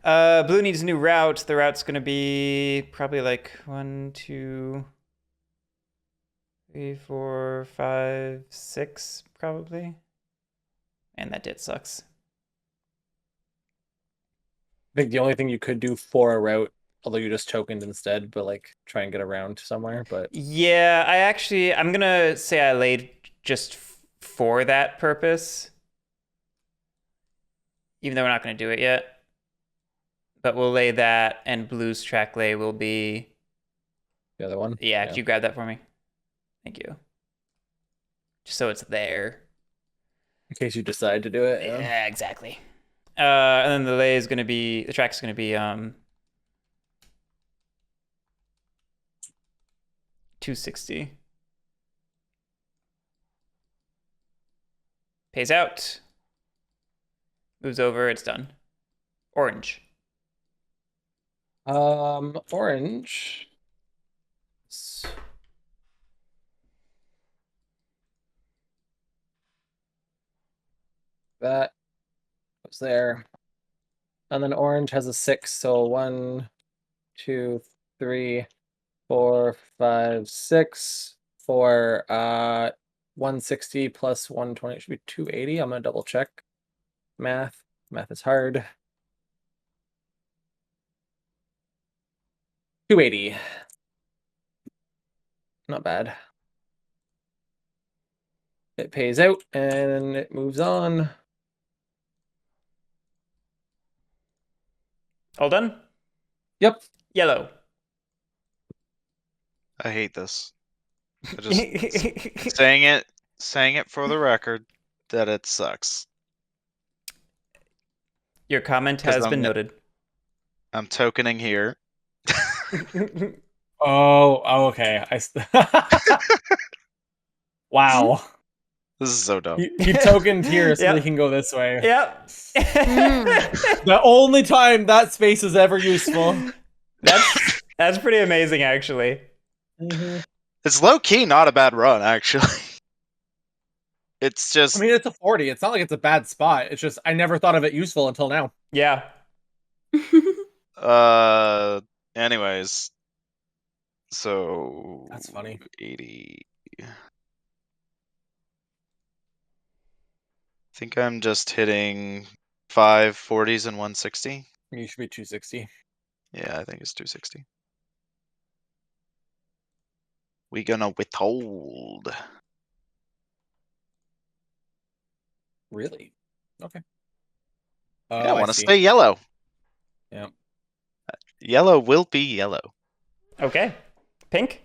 Blue needs a new route. The route's gonna be probably like 1, 2, 3, 4, 5, 6, probably. And that dit sucks. I think the only thing you could do for a route, although you just tokened instead, but like try and get around somewhere. But Yeah, I'm gonna say I laid just for that purpose, even though we're not gonna do it yet. But we'll lay that, and Blue's track lay will be. the other one. Yeah, could you grab that for me? Thank you. Just so it's there. In case you decide to do it. Yeah, exactly. And then the lay is gonna be the track's gonna be 260. Pays out. Moves over, it's done. Orange. Orange. That goes there. And then orange has a 6, so 1, 2, 3, 4, 5, 6 for 160 plus 120 should be 280. I'm gonna double check. Math is hard. 280. Not bad. It pays out and it moves on. All done? Yep. Yellow. I hate this. I just saying it for the record that it sucks. Your comment 'Cause has been noted. I'm tokening here. Oh, okay. Wow. This is so dumb. You tokened here so Yep. they can go this way. Yep. The only time that space is ever useful. That's pretty amazing, actually. It's low key not a bad run, actually. It's just I mean, it's a 40. It's not like it's a bad spot. It's just I never thought of it useful until now. Yeah. anyways. So That's funny. 80. I think I'm just hitting 5 40s and 160. You should be 260. Yeah, I think it's 260. We gonna withhold. Really? Okay. I I want to see. stay yellow. Yeah. Yellow will be yellow. Okay. Pink?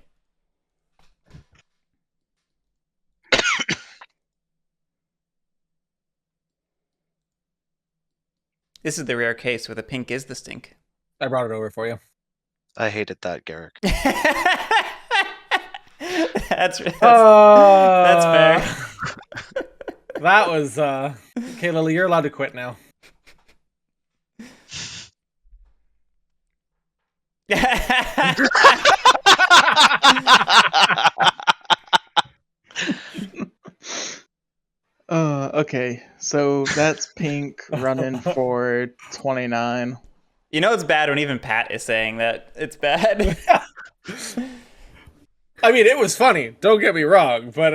This is the rare case where the pink is the stink. I brought it over for you. I hated that, Garrick. That's fair. That was okay, Lily, you're allowed to quit now. Okay, so that's pink running for 29. You know it's bad when even Pat is saying that it's bad. I mean, it was funny. Don't get me wrong, but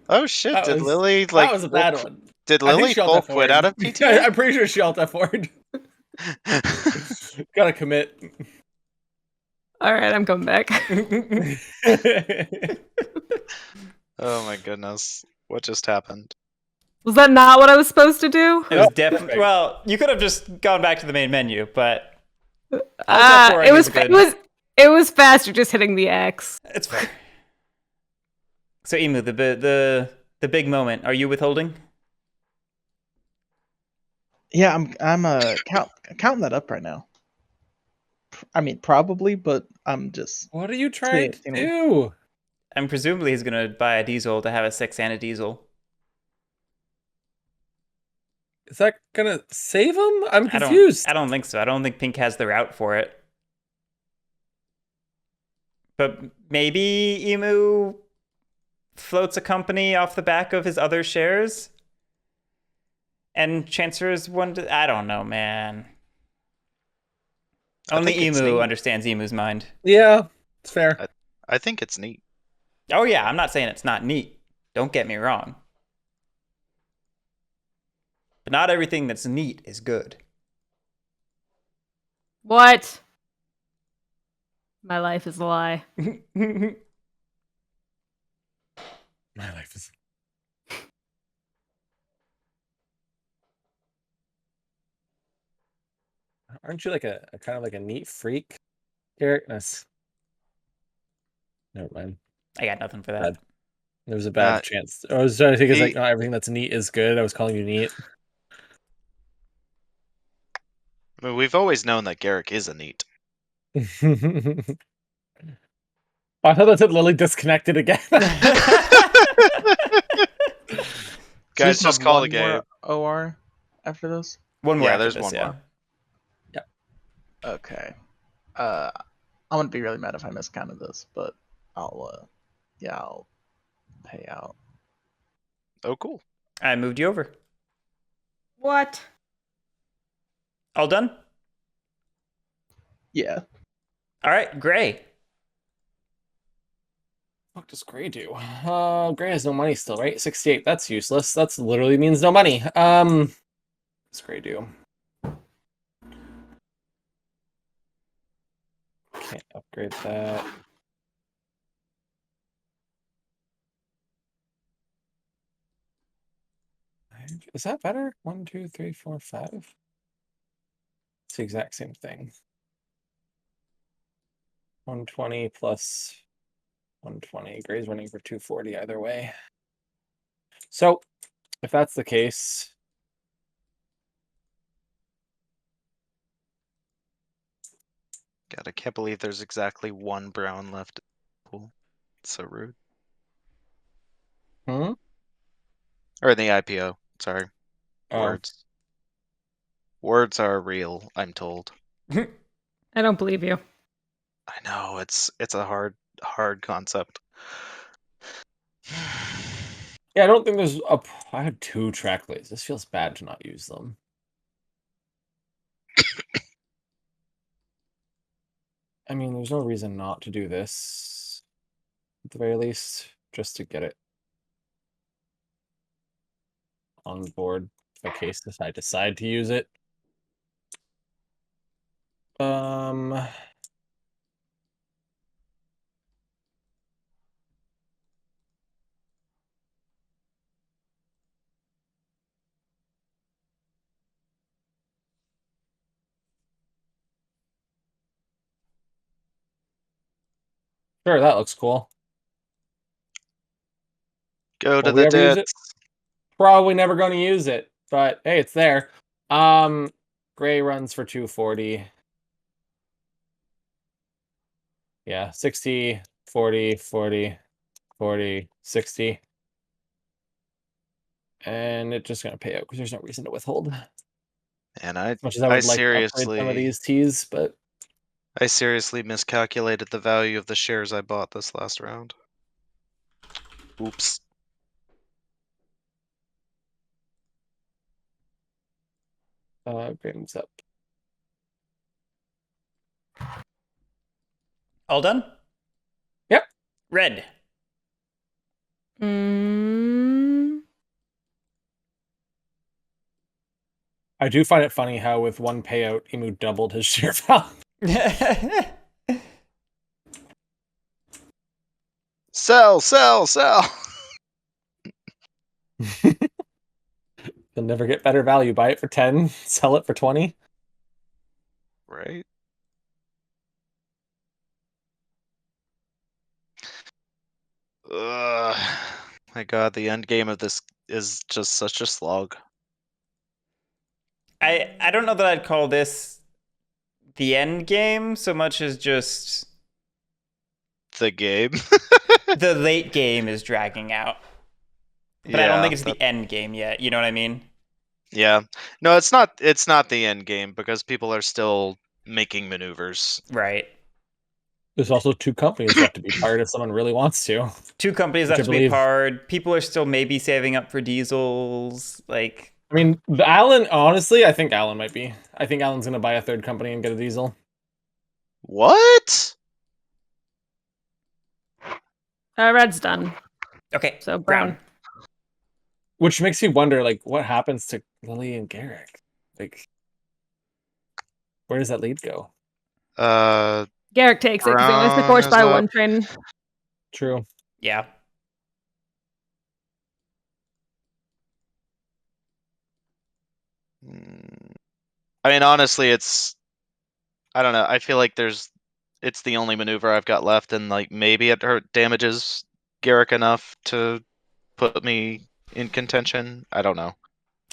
Oh shit! that Did was- Lily that was a bad one. Did I think Lily she full alt quit out of F4'd. PTA? I'm pretty sure she alt F4'd. Gotta commit. All right, I'm coming back. Oh my goodness! What just happened? Was that not what I was supposed to do? It was Nope, definitely perfect. well. You could have just gone back to the main menu, but Also It was good. it was faster just hitting the X. it's fair. So Emu, the big moment. Are you withholding? Yeah, I'm counting that up right now. I mean, probably, but I'm just What are you trying to seeing- do? And presumably he's gonna buy a diesel to have a 6 and a diesel. Is that gonna save him? I'm confused. I don't think so. I don't think Pink has the route for it. But maybe Emu floats a company off the back of his other shares? And Chancer's one to, I don't know, man. I Only think it's Emu neat. understands Emu's mind. Yeah, it's fair. I think it's neat. Oh yeah, I'm not saying it's not neat. Don't get me wrong. But not everything that's neat is good. What? My life is a lie. My life is. Aren't you like a kind of like a neat freak, Garrett? Never mind. I got nothing for that. Bad. There was a bad chance. I was trying to think it's like not everything that's neat is good. I was calling you neat. I mean, we've always known that Garrick is a neat. I thought that said Lily disconnected again. Guys, So just you call have the one game. more OR after this. One more Yeah, after there's this, one yeah. more. Okay. I'm gonna be really mad if I miscounted this, but I'll pay out. Oh, cool. I moved you over. What? All done? Yeah. All right, Gray. What does Gray do? Gray has no money still, right? 68. That's useless. That's literally means no money. What's Gray do? Can't upgrade that. Is that better? 1, 2, 3, 4, 5. It's the exact same thing. 120 plus 120. Gray's running for 240 either way. So, if that's the case, God, I can't believe there's exactly one brown left. Cool. So rude. hmm? Or in the IPO. Sorry. Oh, Words. Words are real, I'm told. I don't believe you. I know it's a hard concept. yeah, I don't think there's a. I had 2 track lays. This feels bad to not use them. I mean, there's no reason not to do this, at the very least, just to get it on board in case I decide to use it. Sure, that looks cool. Go to Will we the ever use it? dits. Probably never going to use it, but hey, it's there. Gray runs for 240. Yeah, 60, 40, 40, 40, 60. And it's just going to pay out because there's no reason to withhold. And As much as I I would like to upgrade some of seriously these T's, but miscalculated the value of the shares I bought this last round. Oops. Gray moves up. All done? Yep. Red. I do find it funny how with one payout, Emu doubled his share value. Sell, sell, sell. You'll never get better value. Buy it for 10, sell it for 20. Right? Ugh. My god, the end game of this is just such a slog. I don't know that I'd call this the end game so much as just The game. the late game is dragging out. But I don't think it's the end game yet. You know what I mean? Yeah. No, it's not the end game because people are still making maneuvers. Right. There's also 2 companies left to be fired if someone really wants to. 2 companies Which have I to be believe- parred. People are still maybe saving up for diesels. Like, I mean, Alan, honestly, I think Alan might be. I think Alan's going to buy a 3rd company and get a diesel. What? Red's done. okay, So brown. Which makes you wonder, like, what happens to Lily and Garrick? Like, where does that lead go? Garrick takes it because he only has to Brown course is by up. 1 train. True. Yeah. I mean, honestly, I don't know. I feel like it's the only maneuver I've got left, and like maybe it damages Garrick enough to put me in contention. I don't know.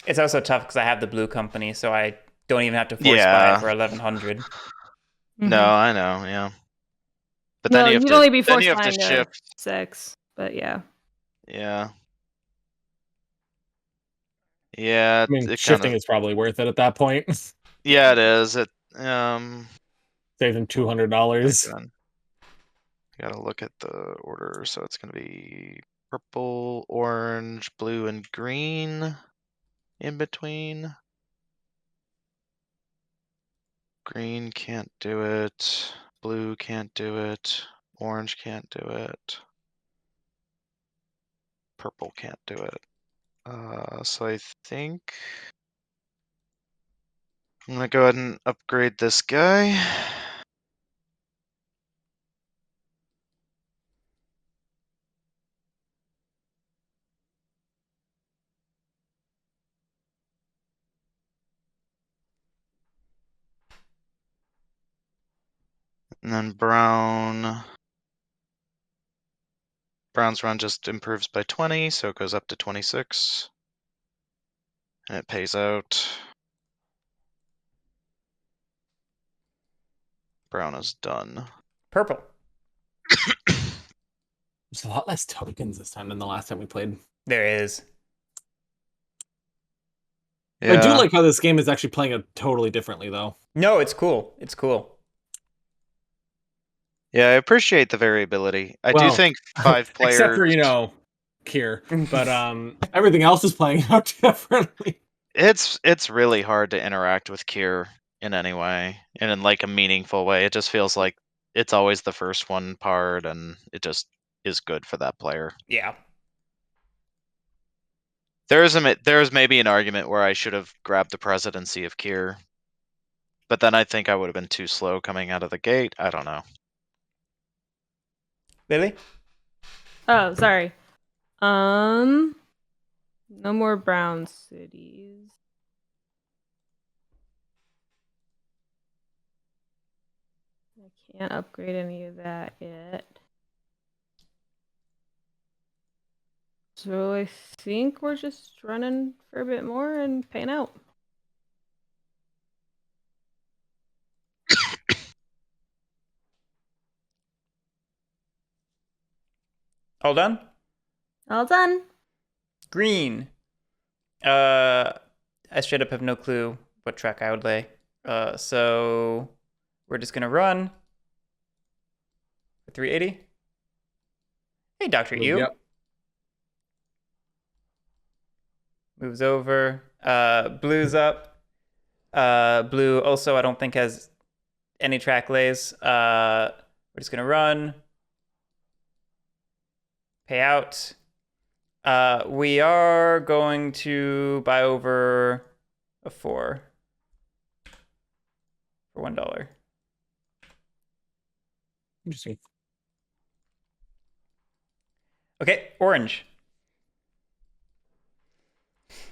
It's also tough because I have the blue company, so I don't even have to force buy Yeah. it for 1100. No, I know. Yeah. But No, then you have you'd to, only be then forced you have to buying to shift. 6, but yeah. Yeah. Yeah. I mean, It shifting kind of. is probably worth it at that point. Yeah, it is. It Save him $200. done. Gotta look at the order. So it's gonna be purple, orange, blue, and green in between. Green can't do it. Blue can't do it. Orange can't do it. Purple can't do it. So I think I'm gonna go ahead and upgrade this guy. And then brown. Brown's run just improves by 20, so it goes up to 26. And it pays out. Brown is done. Purple. There's a lot less tokens this time than the last time we played. There is. I do like how this game is actually playing it totally differently, though. No, it's cool. It's cool. Yeah, I appreciate the variability. I do Well, think 5 players. Except for, Kier. But everything else is playing out differently. It's really hard to interact with Kier in any way, and in like a meaningful way. It just feels like it's always the first one part, and it just is good for that player. Yeah. There's maybe an argument where I should have grabbed the presidency of Kier, but then I think I would have been too slow coming out of the gate. I don't know. Lily? Oh, sorry. No more brown cities. I can't upgrade any of that yet. So I think we're just running for a bit more and paying out. All done? All done. Green. I straight up have no clue what track I would lay. So we're just gonna run for 380. Hey, Dr. U. Yep. Moves over. Blue's up. Blue also I don't think has any track lays. We're just gonna run. Pay out. We are going to buy over a 4 for $1. Interesting. Okay, orange.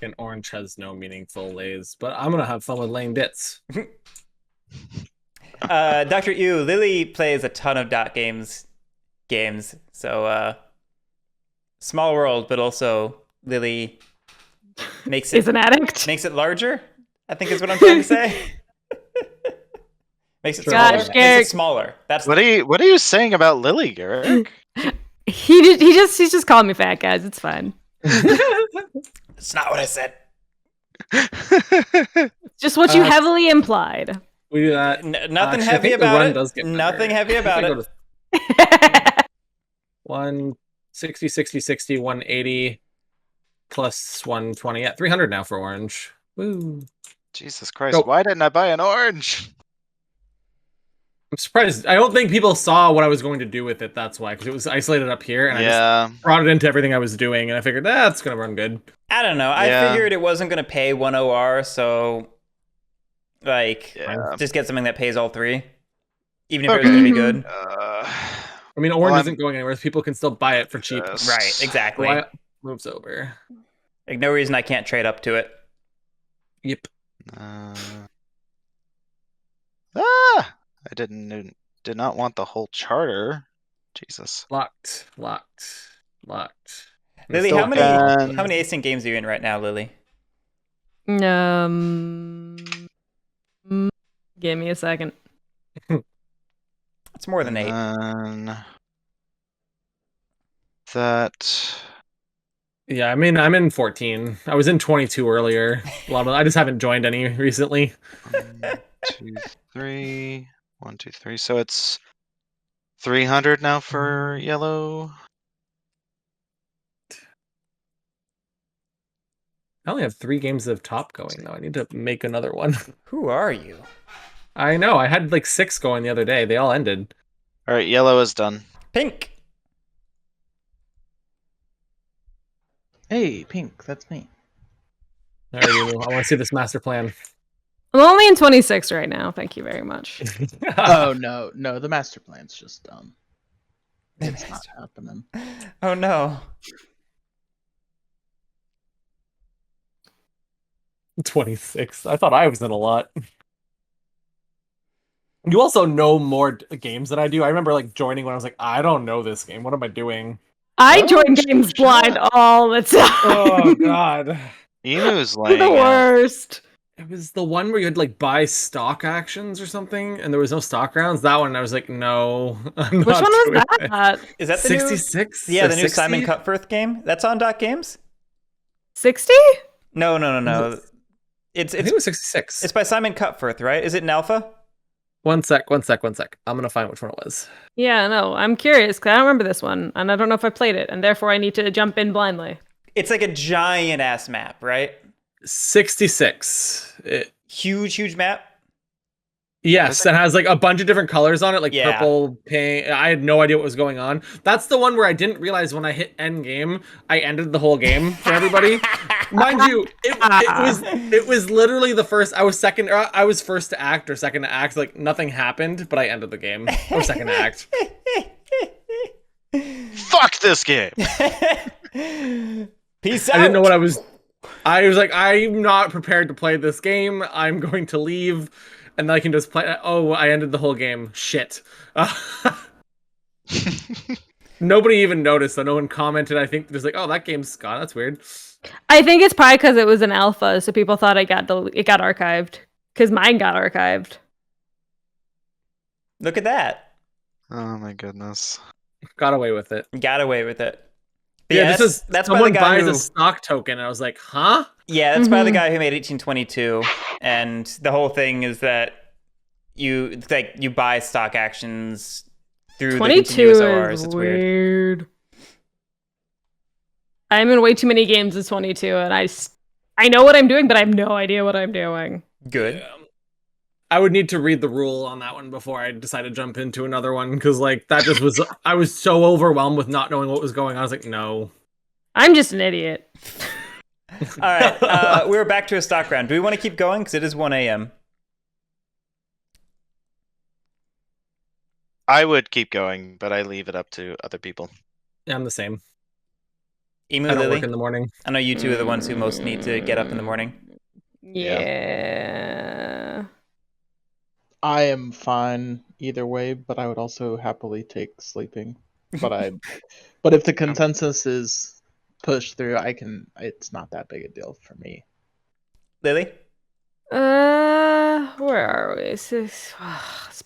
And orange has no meaningful lays, but I'm gonna have fun with laying bits. Dr. Yu, Lily plays a ton of dot games, so small world, but also Lily makes it Is an addict. makes it larger, I think is what I'm trying to say. Makes it smaller. Gosh, Makes Garrick. it smaller. That's What are you saying about Lily, Garrick? He's just calling me fat, guys. It's fine. it's not what I said. It's just what you heavily implied. We do that. Nothing Actually, I heavy think the about run it. does get better. Nothing heavy I think about I it. go to 160, 60, 60, 180 plus 120. Yeah, 300 now for orange. Woo. Jesus Christ! Go. Why didn't I buy an orange? I'm surprised. I don't think people saw what I was going to do with it. That's why, because it was isolated up here, and I just brought it into everything I was doing, and I figured that's gonna run good. I don't know. I figured it wasn't going to pay 1 OR, so just get something that pays all 3. Even if it was going to be good. I mean, orange isn't going anywhere. People can still buy it for cheap. Right, exactly. Why moves over. Like, no reason I can't trade up to it. Yep. I did not want the whole charter. Jesus. Locked. Lily, how many async games are you in right now, Lily? Give me a second. It's more than 8. Yeah, I mean, I'm in 14. I was in 22 earlier. I just haven't joined any recently. 1, 2, 3. 1, 2, 3. So it's 300 now for yellow. I only have 3 games of top going though. I need to make another one. Who are you? I know. I had like 6 going the other day. They all ended. All right, yellow is done. Pink. Hey, pink, that's me. All right, Emu, I want to see this master plan. I'm only in 26 right now. Thank you very much. Oh no, the master plan's just done. It's not happening. Oh no. 26. I thought I was in a lot. You also know more games than I do. I remember like joining when I was like, I don't know this game. What am I doing? I Oh, join games blind all the time. Oh god. Emu's The laying out. worst. It was the one where you had to like buy stock actions or something, and there was no stock rounds. That one, I was like, no, I'm Which not one was doing that? it. Is that the new? 66? Yeah, Or the new 60? Simon Cutfirth game. That's on Dot Games. 60? No. It's I think it was 66. it's by Simon Cutfirth, right? Is it in alpha? One sec. I'm gonna find which one it was. Yeah, no, I'm curious because I don't remember this one, and I don't know if I played it, and therefore I need to jump in blindly. It's like a giant ass map, right? 66. Huge map. Yes, it has like a bunch of different colors on it, like Yeah. purple, pink. I had no idea what was going on. That's the one where I didn't realize when I hit end game, I ended the whole game for everybody. Mind you, it was literally the first. I was second. Or I was first to act or second to act. Like nothing happened, but I ended the game or second to act. Fuck this game. Peace out. I didn't know what I was. I was like, I'm not prepared to play this game. I'm going to leave, and then I can just play. Oh, I ended the whole game. Shit. Nobody even noticed, so no one commented. I think there's like, oh, that game's gone. That's weird. I think it's probably because it was an alpha, so people thought it got archived. Because mine got archived. Look at that. Oh my goodness. Got away with it. Got away with it. But Yeah, this is that's by someone the guy buys who, a stock token, and I was like, huh? yeah, that's by the guy who made 1822, and the whole thing is that you buy stock actions through the 22 continuous ORs. is It's weird. weird. I'm in way too many games as 22, and I know what I'm doing, but I have no idea what I'm doing. Good. I would need to read the rule on that one before I decide to jump into another one, because like that just was. I was so overwhelmed with not knowing what was going on. I was like, no. I'm just an idiot. All right, we're back to a stock round. Do we want to keep going? Because it is 1 a.m. I would keep going, but I leave it up to other people. Yeah, I'm the same. Emu, I don't Lily, work in the morning. I know you two are the ones who most need to get up in the morning. Yeah. I am fine either way, but I would also happily take sleeping. But if the consensus is pushed through, it's not that big a deal for me. Lily? Where are we? It's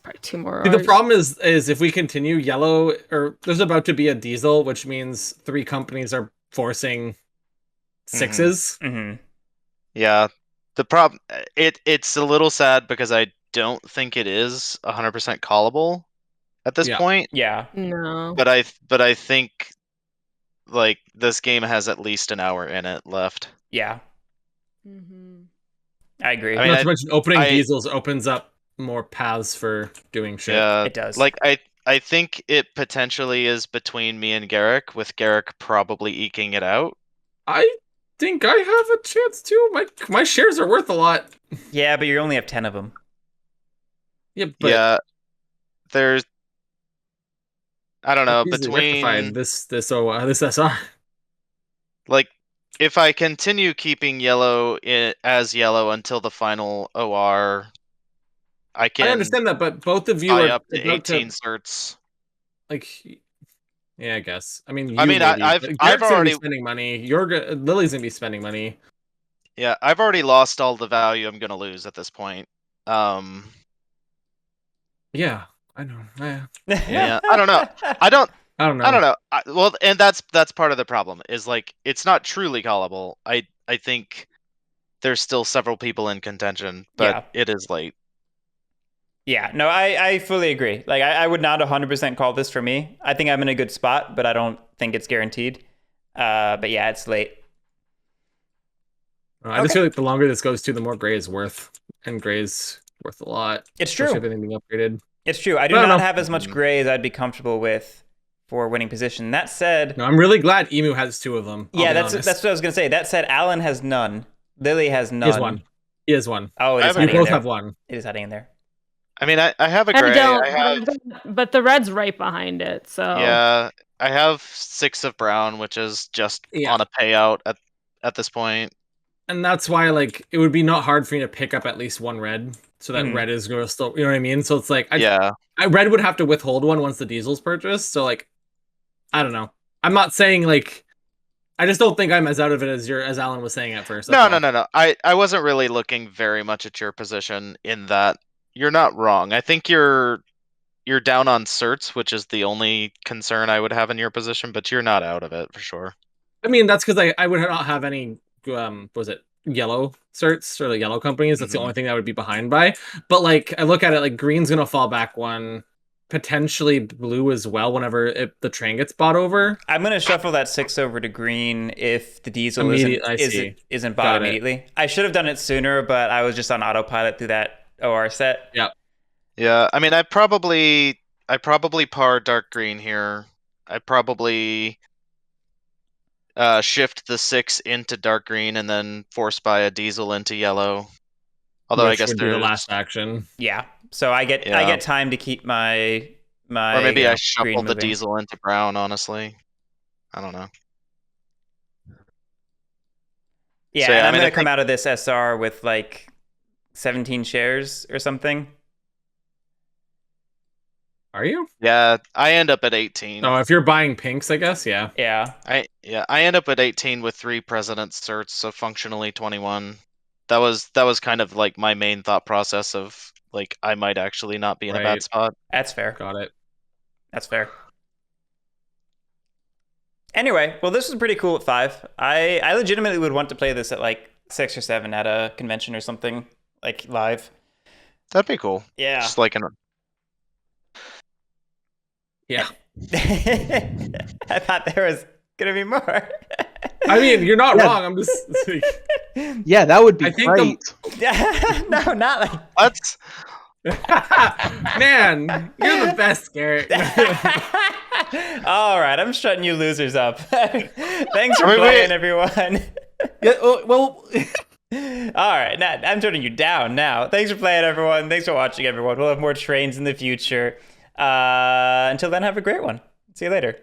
probably 2 more See, the hours. problem is if we continue, yellow or there's about to be a diesel, which means 3 companies are forcing 6s. Mm-hmm. Yeah. The problem it's a little sad because I don't think it is 100% callable at this Yeah. point. Yeah. No. But I think like this game has at least an hour in it left. Yeah. Mm-hmm. I agree. I mean, Not to mention opening I- diesels opens up more paths for doing shit. Yeah, It does. Like I think it potentially is between me and Garrick, with Garrick probably eking it out. I think I have a chance too. My shares are worth a lot. Yeah, but you only have 10 of them. Yeah, but Yeah, there's I don't know, easily rectified between this SR. like if I continue keeping yellow as yellow until the final OR, I can I understand that, but both of you buy are up to about 18 certs. like. Yeah, I guess. I mean, I mean, maybe, I've but Garrett's gonna already be spending money. Lily's gonna be spending money. Yeah, I've already lost all the value I'm gonna lose at this point. Yeah, I know. Yeah, I don't know. I don't know. Well, and that's part of the problem is like it's not truly callable. I think there's still several people in contention, but Yeah. it is late. Yeah, no, I fully agree. Like, I would not 100% call this for me. I think I'm in a good spot, but I don't think it's guaranteed. But yeah, it's late. I just feel like the longer this goes to, the more Gray is worth, and Gray's worth a lot. It's especially true. Everything being upgraded. It's true. I do I don't not know. have as much gray as I'd be comfortable with for winning position. That said, No, I'm really glad Emu has 2 of them. I'll yeah, be that's honest. what I was gonna say. That said, Alan has none. Lily has none. He has one. He has one. Oh, it I is have You hiding in both there. have one. It is hiding in there. I mean, I have a I gray. don't, I have but the red's right behind it. So yeah. I have 6 of brown, which is just Yeah. on a payout at this point. And that's why, like, it would be not hard for me to pick up at least 1 red, so that red is going to still, you know what I mean? So it's like, Yeah. red would have to withhold 1 once the diesel's purchased. So like, I don't know. I'm not saying like, I just don't think I'm as out of it as Alan was saying at first. No. that's all. I wasn't really looking very much at your position in that. You're not wrong. I think you're down on certs, which is the only concern I would have in your position, but you're not out of it for sure. I mean, that's because I would not have any, was it yellow certs or the yellow companies? That's the only thing I would be behind by. But like, I look at it like green's gonna fall back 1, potentially blue as well whenever the train gets bought over. I'm gonna shuffle that 6 over to green if the diesel I see. isn't bought Got it. immediately. I should have done it sooner, but I was just on autopilot through that OR set. Yeah. Yeah, I mean, I probably par dark green here. I probably shift the 6 into dark green and then force buy a diesel into yellow. Although Which I guess would be there's the last action. Yeah. So I get time to keep my or maybe I green shuffle the moving. diesel into brown. Honestly, I don't know. Yeah, So, and I'm I gonna think come out of this SR with like 17 shares or something. Are you? Yeah, I end up at 18. Oh, if you're buying pinks, I guess. Yeah. Yeah. I end up at 18 with 3 president certs, so functionally 21. That was kind of like my main thought process of like I might actually not be in a bad Right. spot. That's fair. Got it. That's fair. Anyway, well, this was pretty cool at 5. I legitimately would want to play this at like 6 or 7 at a convention or something, like live. That'd be cool. Yeah. Just like an Yeah. I thought there was gonna be more. I mean, you're not Yeah. wrong. I'm just like, Yeah, that would be I think great. No, not like what? man, you're the best, Garrett. All right, I'm shutting you losers up. Thanks for Wait. playing, everyone. Yeah, well, All right, now I'm turning you down now. Thanks for playing, everyone. Thanks for watching, everyone. We'll have more trains in the future. Until then, have a great one. See you later.